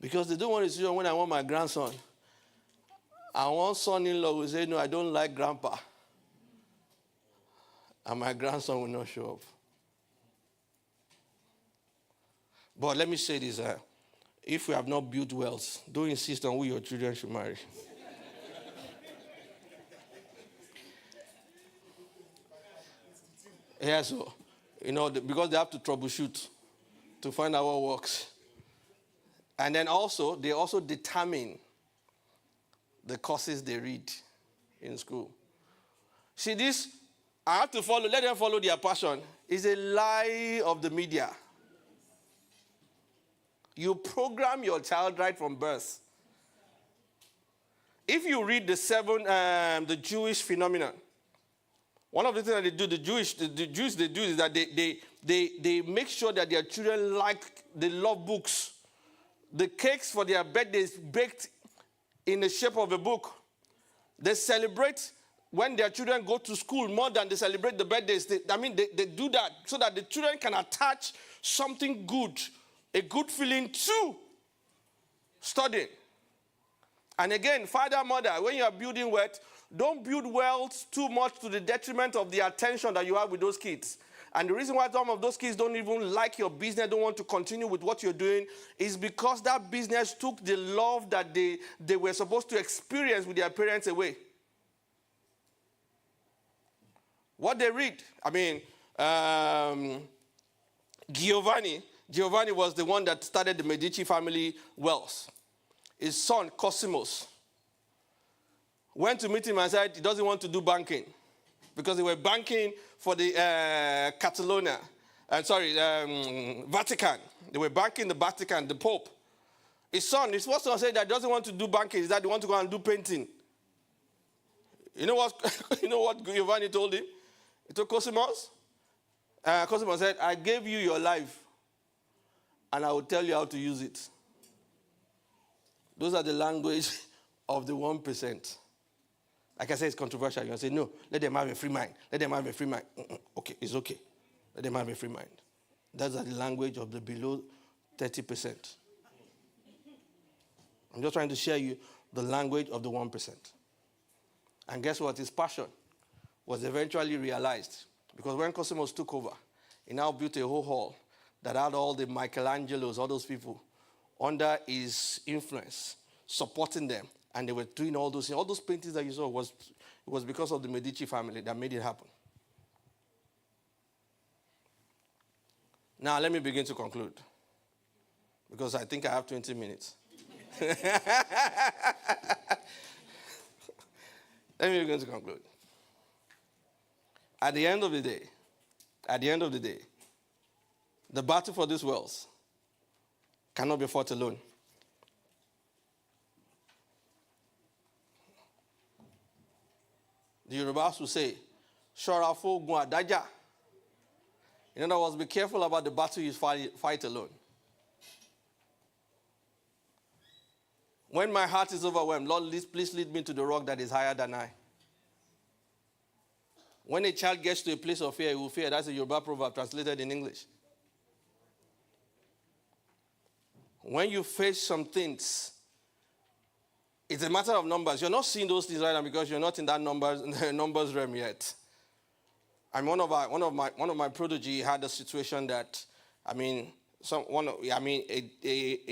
Because they don't want to see when I want my grandson. And one son-in-law will say, no, I don't like grandpa. And my grandson will not show up. But let me say this. If we have not built wells, don't insist on who your children should marry. Yeah, so, because they have to troubleshoot to find out what works. And then also, they also determine the courses they read in school. See, this, I have to follow, let them follow their passion, is a lie of the media. You program your child right from birth. If you read the Jewish phenomenon, one of the things that they do, the Jews they do is that they make sure that their children they love books. The cakes for their birthdays baked in the shape of a book. They celebrate when their children go to school more than they celebrate the birthdays. They do that so that the children can attach something good, a good feeling to studying. And again, father, mother, when you are building wealth, don't build wealth too much to the detriment of the attention that you have with those kids. And the reason why some of those kids don't even like your business, don't want to continue with what you're doing, is because that business took the love that they were supposed to experience with their parents away. What they read, Giovanni was the one that started the Medici family wealth. His son, Cosimo's, went to meet him and said he doesn't want to do banking because they were banking for the Vatican. They were banking the Vatican, the Pope. His first son said that he doesn't want to do banking, is that he wants to go and do painting. You know what Giovanni told him? He told Cosimo's. Cosimo said, I gave you your life and I will tell you how to use it. Those are the language of the 1%. Like I said, it's controversial. You can say, no, let them have a free mind. Let them have a free mind. Okay, it's okay. Let them have a free mind. That's the language of the below 30%. I'm just trying to share you the language of the 1%. And guess what? His passion was eventually realized. Because when Cosmos took over, he now built a whole hall that had all the Michelangelos, all those people, under his influence, supporting them. And they were doing all those things. All those paintings that you saw was because of the Medici family that made it happen. Now, let me begin to conclude. Because I think I have 20 minutes. Let me begin to conclude. At the end of the day, the battle for this wealth cannot be fought alone. The Yorubas will say, Shorafo Guadaja. In other words, be careful about the battle you fight alone. When my heart is overwhelmed, Lord, please lead me to the rock that is higher than I. When a child gets to a place of fear, he will fear. That's a Yoruba proverb translated in English. When you face some things, it's a matter of numbers. You're not seeing those things right now because you're not in that numbers realm yet. One of my prodigy had a situation that, a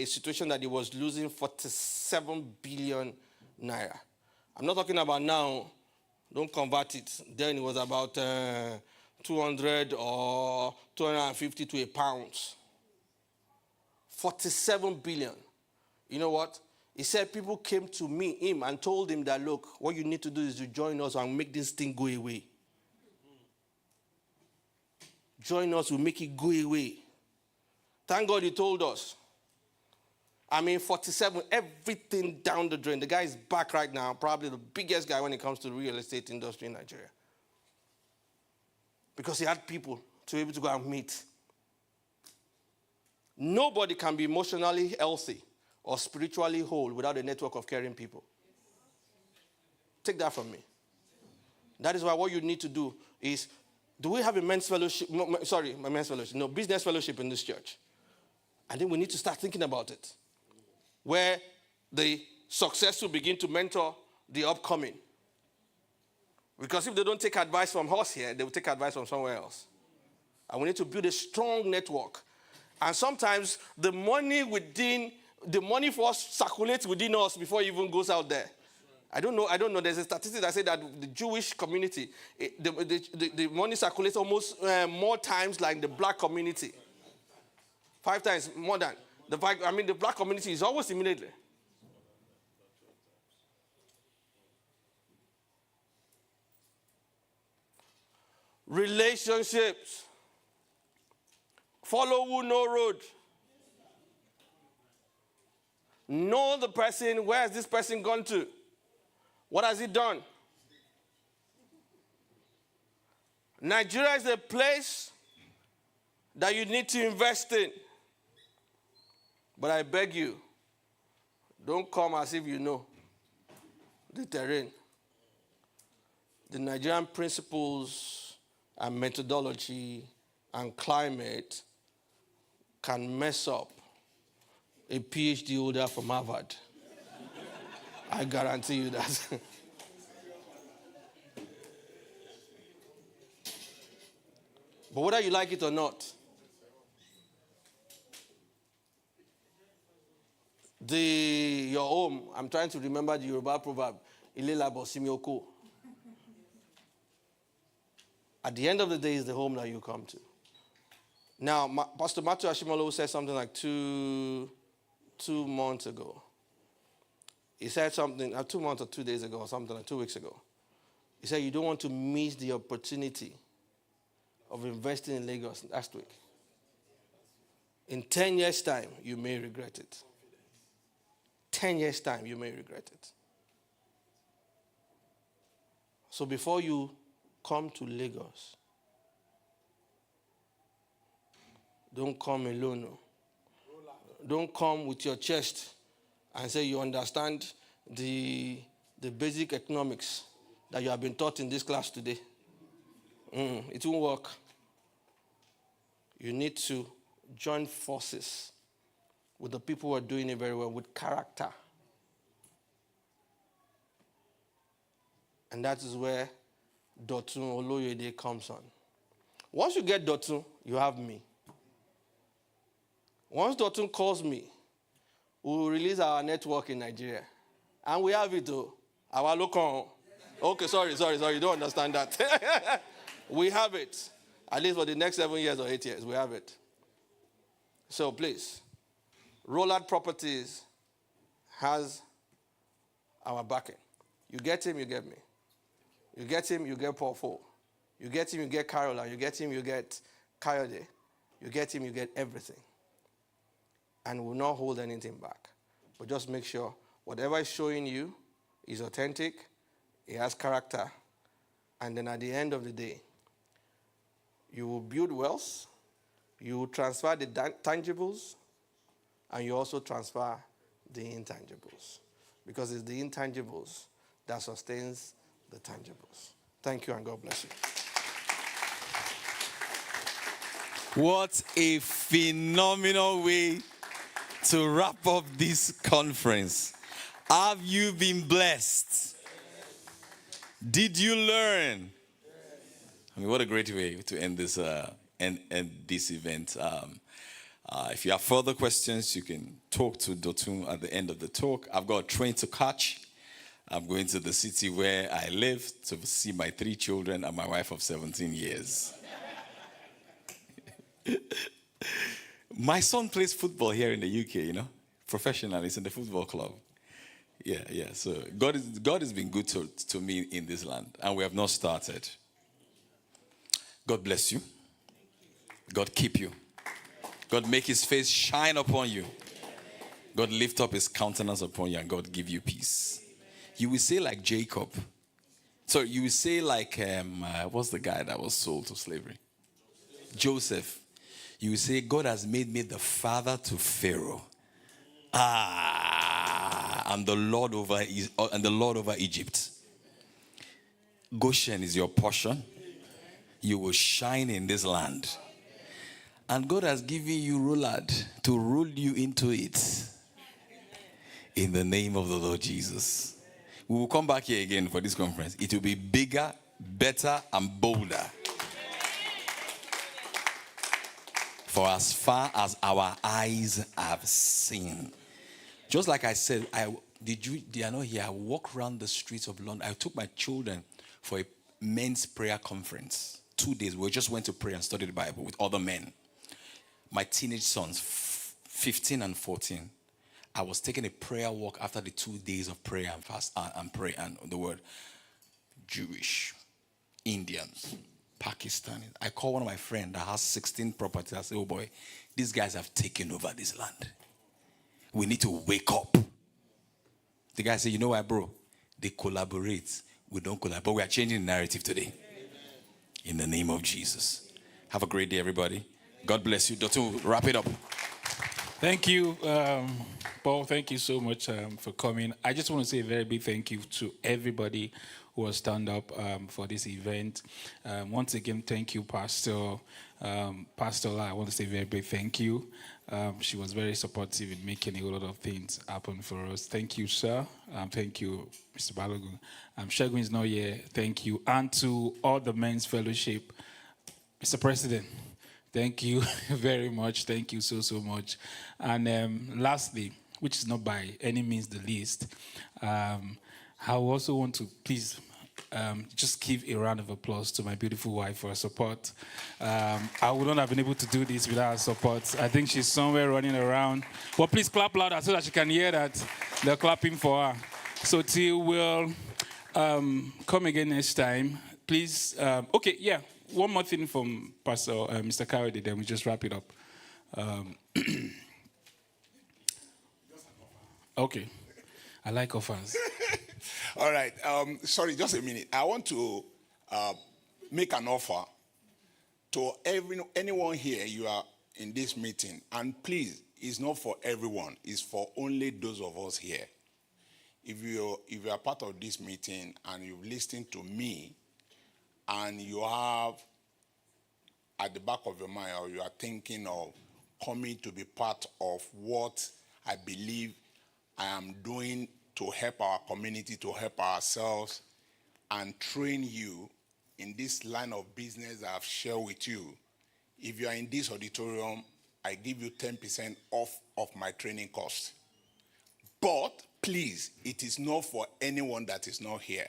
situation that he was losing 47 billion naira. I'm not talking about now. Don't convert it. Then it was about 200 or 250 to a pound. 47 billion. You know what? He said people came to him and told him that, look, what you need to do is to join us and make this thing go away. Join us, we'll make it go away. Thank God he told us. 47, everything down the drain. The guy is back right now, probably the biggest guy when it comes to the real estate industry in Nigeria. Because he had people to be able to go and meet. Nobody can be emotionally healthy or spiritually whole without a network of caring people. Take that from me. That is why what you need to do is, do we have a men's fellowship? Business fellowship in this church. I think we need to start thinking about it. Where the successful begin to mentor the upcoming. Because if they don't take advice from us here, they will take advice from somewhere else. And we need to build a strong network. And sometimes the money for us circulates within us before it even goes out there. I don't know. There's a statistic that says that the Jewish community, the money circulates almost more times like the black community. 5 times more than. The black community is almost immediately. Relationships. Follow who know road. Know the person. Where has this person gone to? What has he done? Nigeria is a place that you need to invest in. But I beg you, don't come as if you know the terrain. The Nigerian principles and methodology and climate can mess up a PhD holder from Harvard. I guarantee you that. But whether you like it or not, your home, I'm trying to remember the Yoruba proverb, Ilela Bosimioko. At the end of the day, is the home that you come to. Now, Pastor Matthew Ashimolo said something like two months ago. He said something, 2 months or 2 days ago or something, like 2 weeks ago. He said, you don't want to miss the opportunity of investing in Lagos last week. In 10 years' time, you may regret it. 10 years' time, you may regret it. So before you come to Lagos, don't come alone. Don't come with your chest and say you understand the basic economics that you have been taught in this class today. It won't work. You need to join forces with the people who are doing it very well, with character. And that is where Dotun Oloyede comes on. Once you get Dotun, you have me. Once Dotun calls me, we will release our network in Nigeria. And we have it, though. Our local. Okay, sorry, you don't understand that. We have it. At least for the next 7 years or 8 years, we have it. So please, Rolad Properties has our backing. You get him, you get me. You get him, you get Paul Fo. You get him, you get Caroline. You get him, you get Coyote. You get him, you get everything. And will not hold anything back. But just make sure whatever is showing you is authentic, it has character, and then at the end of the day, you will build wealth, you will transfer the tangibles, and you also transfer the intangibles. Because it's the intangibles that sustains the tangibles. Thank you, and God bless you. What a phenomenal way to wrap up this conference. Have you been blessed? Did you learn? I mean, what a great way to end this this event. If you have further questions, you can talk to Dotun at the end of the talk. I've got a train to catch. I'm going to the city where I live to see my 3 children and my wife of 17 years. My son plays football here in the UK, professionally. He's in the football club. Yeah. So God has been good to me in this land, and we have not started. God bless you. God keep you. God make his face shine upon you. God lift up his countenance upon you, and God give you peace. You will say like Jacob. So you will say like, what's the guy that was sold to slavery? Joseph. You will say, God has made me the father to Pharaoh. And the Lord over Egypt. Goshen is your portion. You will shine in this land. And God has given you Rolad to rule you into it. In the name of the Lord Jesus. We will come back here again for this conference. It will be bigger, better, and bolder. For as far as our eyes have seen. Just like I said, they are not here. I walk around the streets of London. I took my children for a men's prayer conference. 2 days. We just went to pray and study the Bible with other men. My teenage sons, 15 and 14. I was taking a prayer walk after the 2 days of prayer and fast and pray and the word Jewish, Indians, Pakistani. I call one of my friends that has 16 properties. I say, oh boy, these guys have taken over this land. We need to wake up. The guy said, you know what, bro? They collaborate. We don't collaborate. But we are changing the narrative today. In the name of Jesus. Have a great day, everybody. God bless you. Dr. Wrap it up. Thank you, Paul. Thank you so much for coming. I just want to say a very big thank you to everybody who has stand up for this event. Once again, thank you, Pastor. Pastor La, I want to say a very big thank you. She was very supportive in making a whole lot of things happen for us. Thank you, sir. Thank you, Mr. Balogun. Shagun is not here. Thank you. And to all the men's fellowship, Mr. President, thank you very much. Thank you so much. And lastly, which is not by any means the least, I also want to please just give a round of applause to my beautiful wife for her support. I would not have been able to do this without her support. I think she's somewhere running around. But please clap louder so that she can hear that they're clapping for her. So till we'll come again next time. Please, one more thing from Pastor Mr. Kawede, then we just wrap it up. Okay. I like offers. All right. Sorry, just a minute. I want to make an offer to anyone here. You are in this meeting, and please, it's not for everyone. It's for only those of us here. If you are part of this meeting and you've listened to me, and you have at the back of your mind, or you are thinking of coming to be part of what I believe I am doing to help our community, to help ourselves, and train you in this line of business that I've shared with you. If you are in this auditorium, I give you 10% off of my training cost. But please, it is not for anyone that is not here.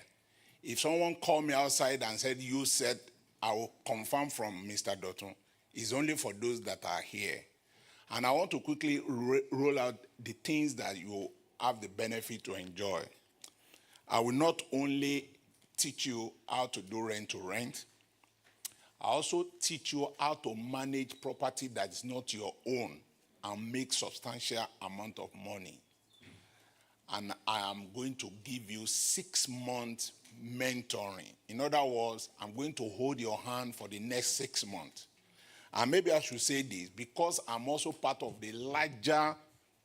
If someone called me outside and said, you said, I will confirm from Mr. Dotun, it's only for those that are here. And I want to quickly roll out the things that you have the benefit to enjoy. I will not only teach you how to do rent to rent, I also teach you how to manage property that is not your own and make substantial amount of money. And I am going to give you 6 months mentoring. In other words, I'm going to hold your hand for the next 6 months. And maybe I should say this, because I'm also part of the larger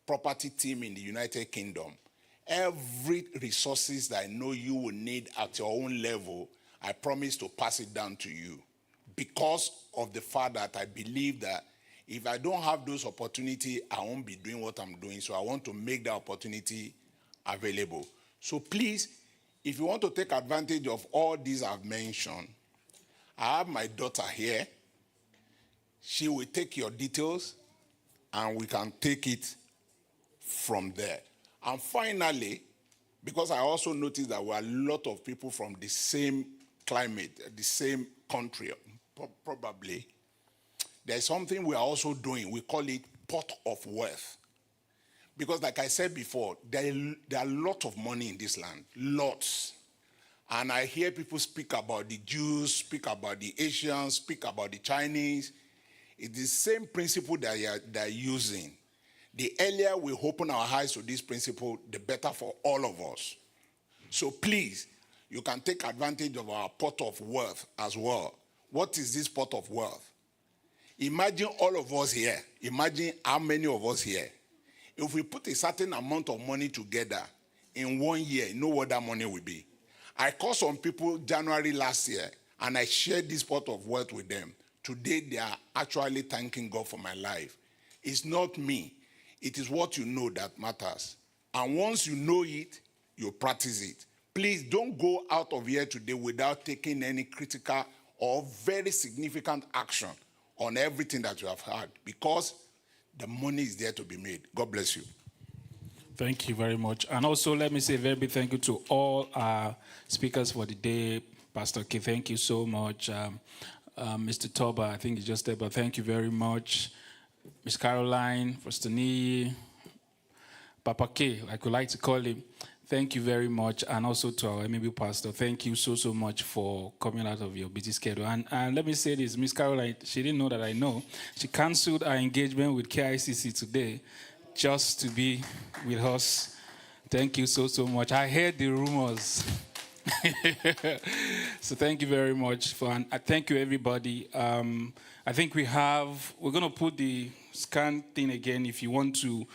property team in the United Kingdom. Every resources that I know you will need at your own level, I promise to pass it down to you. Because of the fact that I believe that if I don't have those opportunities, I won't be doing what I'm doing. So I want to make that opportunity available. So please, if you want to take advantage of all these I've mentioned, I have my daughter here. She will take your details and we can take it from there. And finally, Because I also noticed that there were a lot of people from the same climate, the same country, probably. There's something we are also doing. We call it pot of wealth. Because like I said before, there are a lot of money in this land, lots. And I hear people speak about the Jews, speak about the Asians, speak about the Chinese. It's the same principle that they're using. The earlier we open our eyes to this principle, the better for all of us. So please, you can take advantage of our pot of wealth as well. What is this pot of wealth? Imagine all of us here. Imagine how many of us here. If we put a certain amount of money together in 1 year, you know what that money will be. I called some people January last year, and I shared this pot of wealth with them. Today, they are actually thanking God for my life. It's not me. It is what you know that matters. And once you know it, you practice it. Please don't go out of here today without taking any critical or very significant action on everything that you have heard, because the money is there to be made. God bless you. Thank you very much. And also, let me say a very big thank you to all our speakers for the day. Pastor K, thank you so much. Mr. Toba, I think he's just there, but thank you very much. Miss Caroline, Pastor Nee, Papa K, I could like to call him. Thank you very much. And also to our MAB pastor, thank you so much for coming out of your busy schedule. And let me say this, Miss Caroline, she didn't know that I know. She canceled her engagement with KICC today just to be with us. Thank you so much. I heard the rumors. So thank you very much. And thank you, everybody. I think we're going to put the scan thing again if you want to.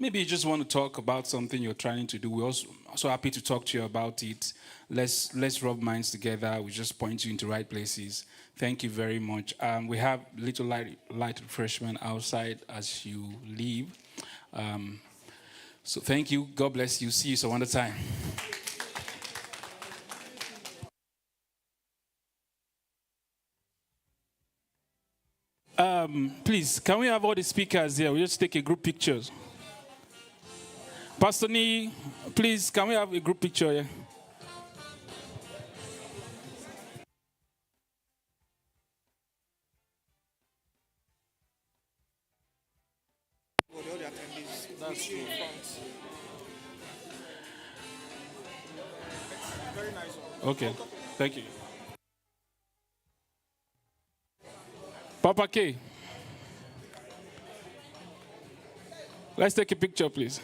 Maybe you just want to talk about something you're trying to do. We're also happy to talk to you about it. Let's rub minds together. We just point you into the right places. Thank you very much. We have little light refreshment outside as you leave. So thank you. God bless you. See you some other time. Please, can we have all the speakers here? We'll just take a group pictures. Pastor Nee, please, can we have a group picture here? That's true. Very nice one. Okay, thank you. Papa K, let's take a picture, please.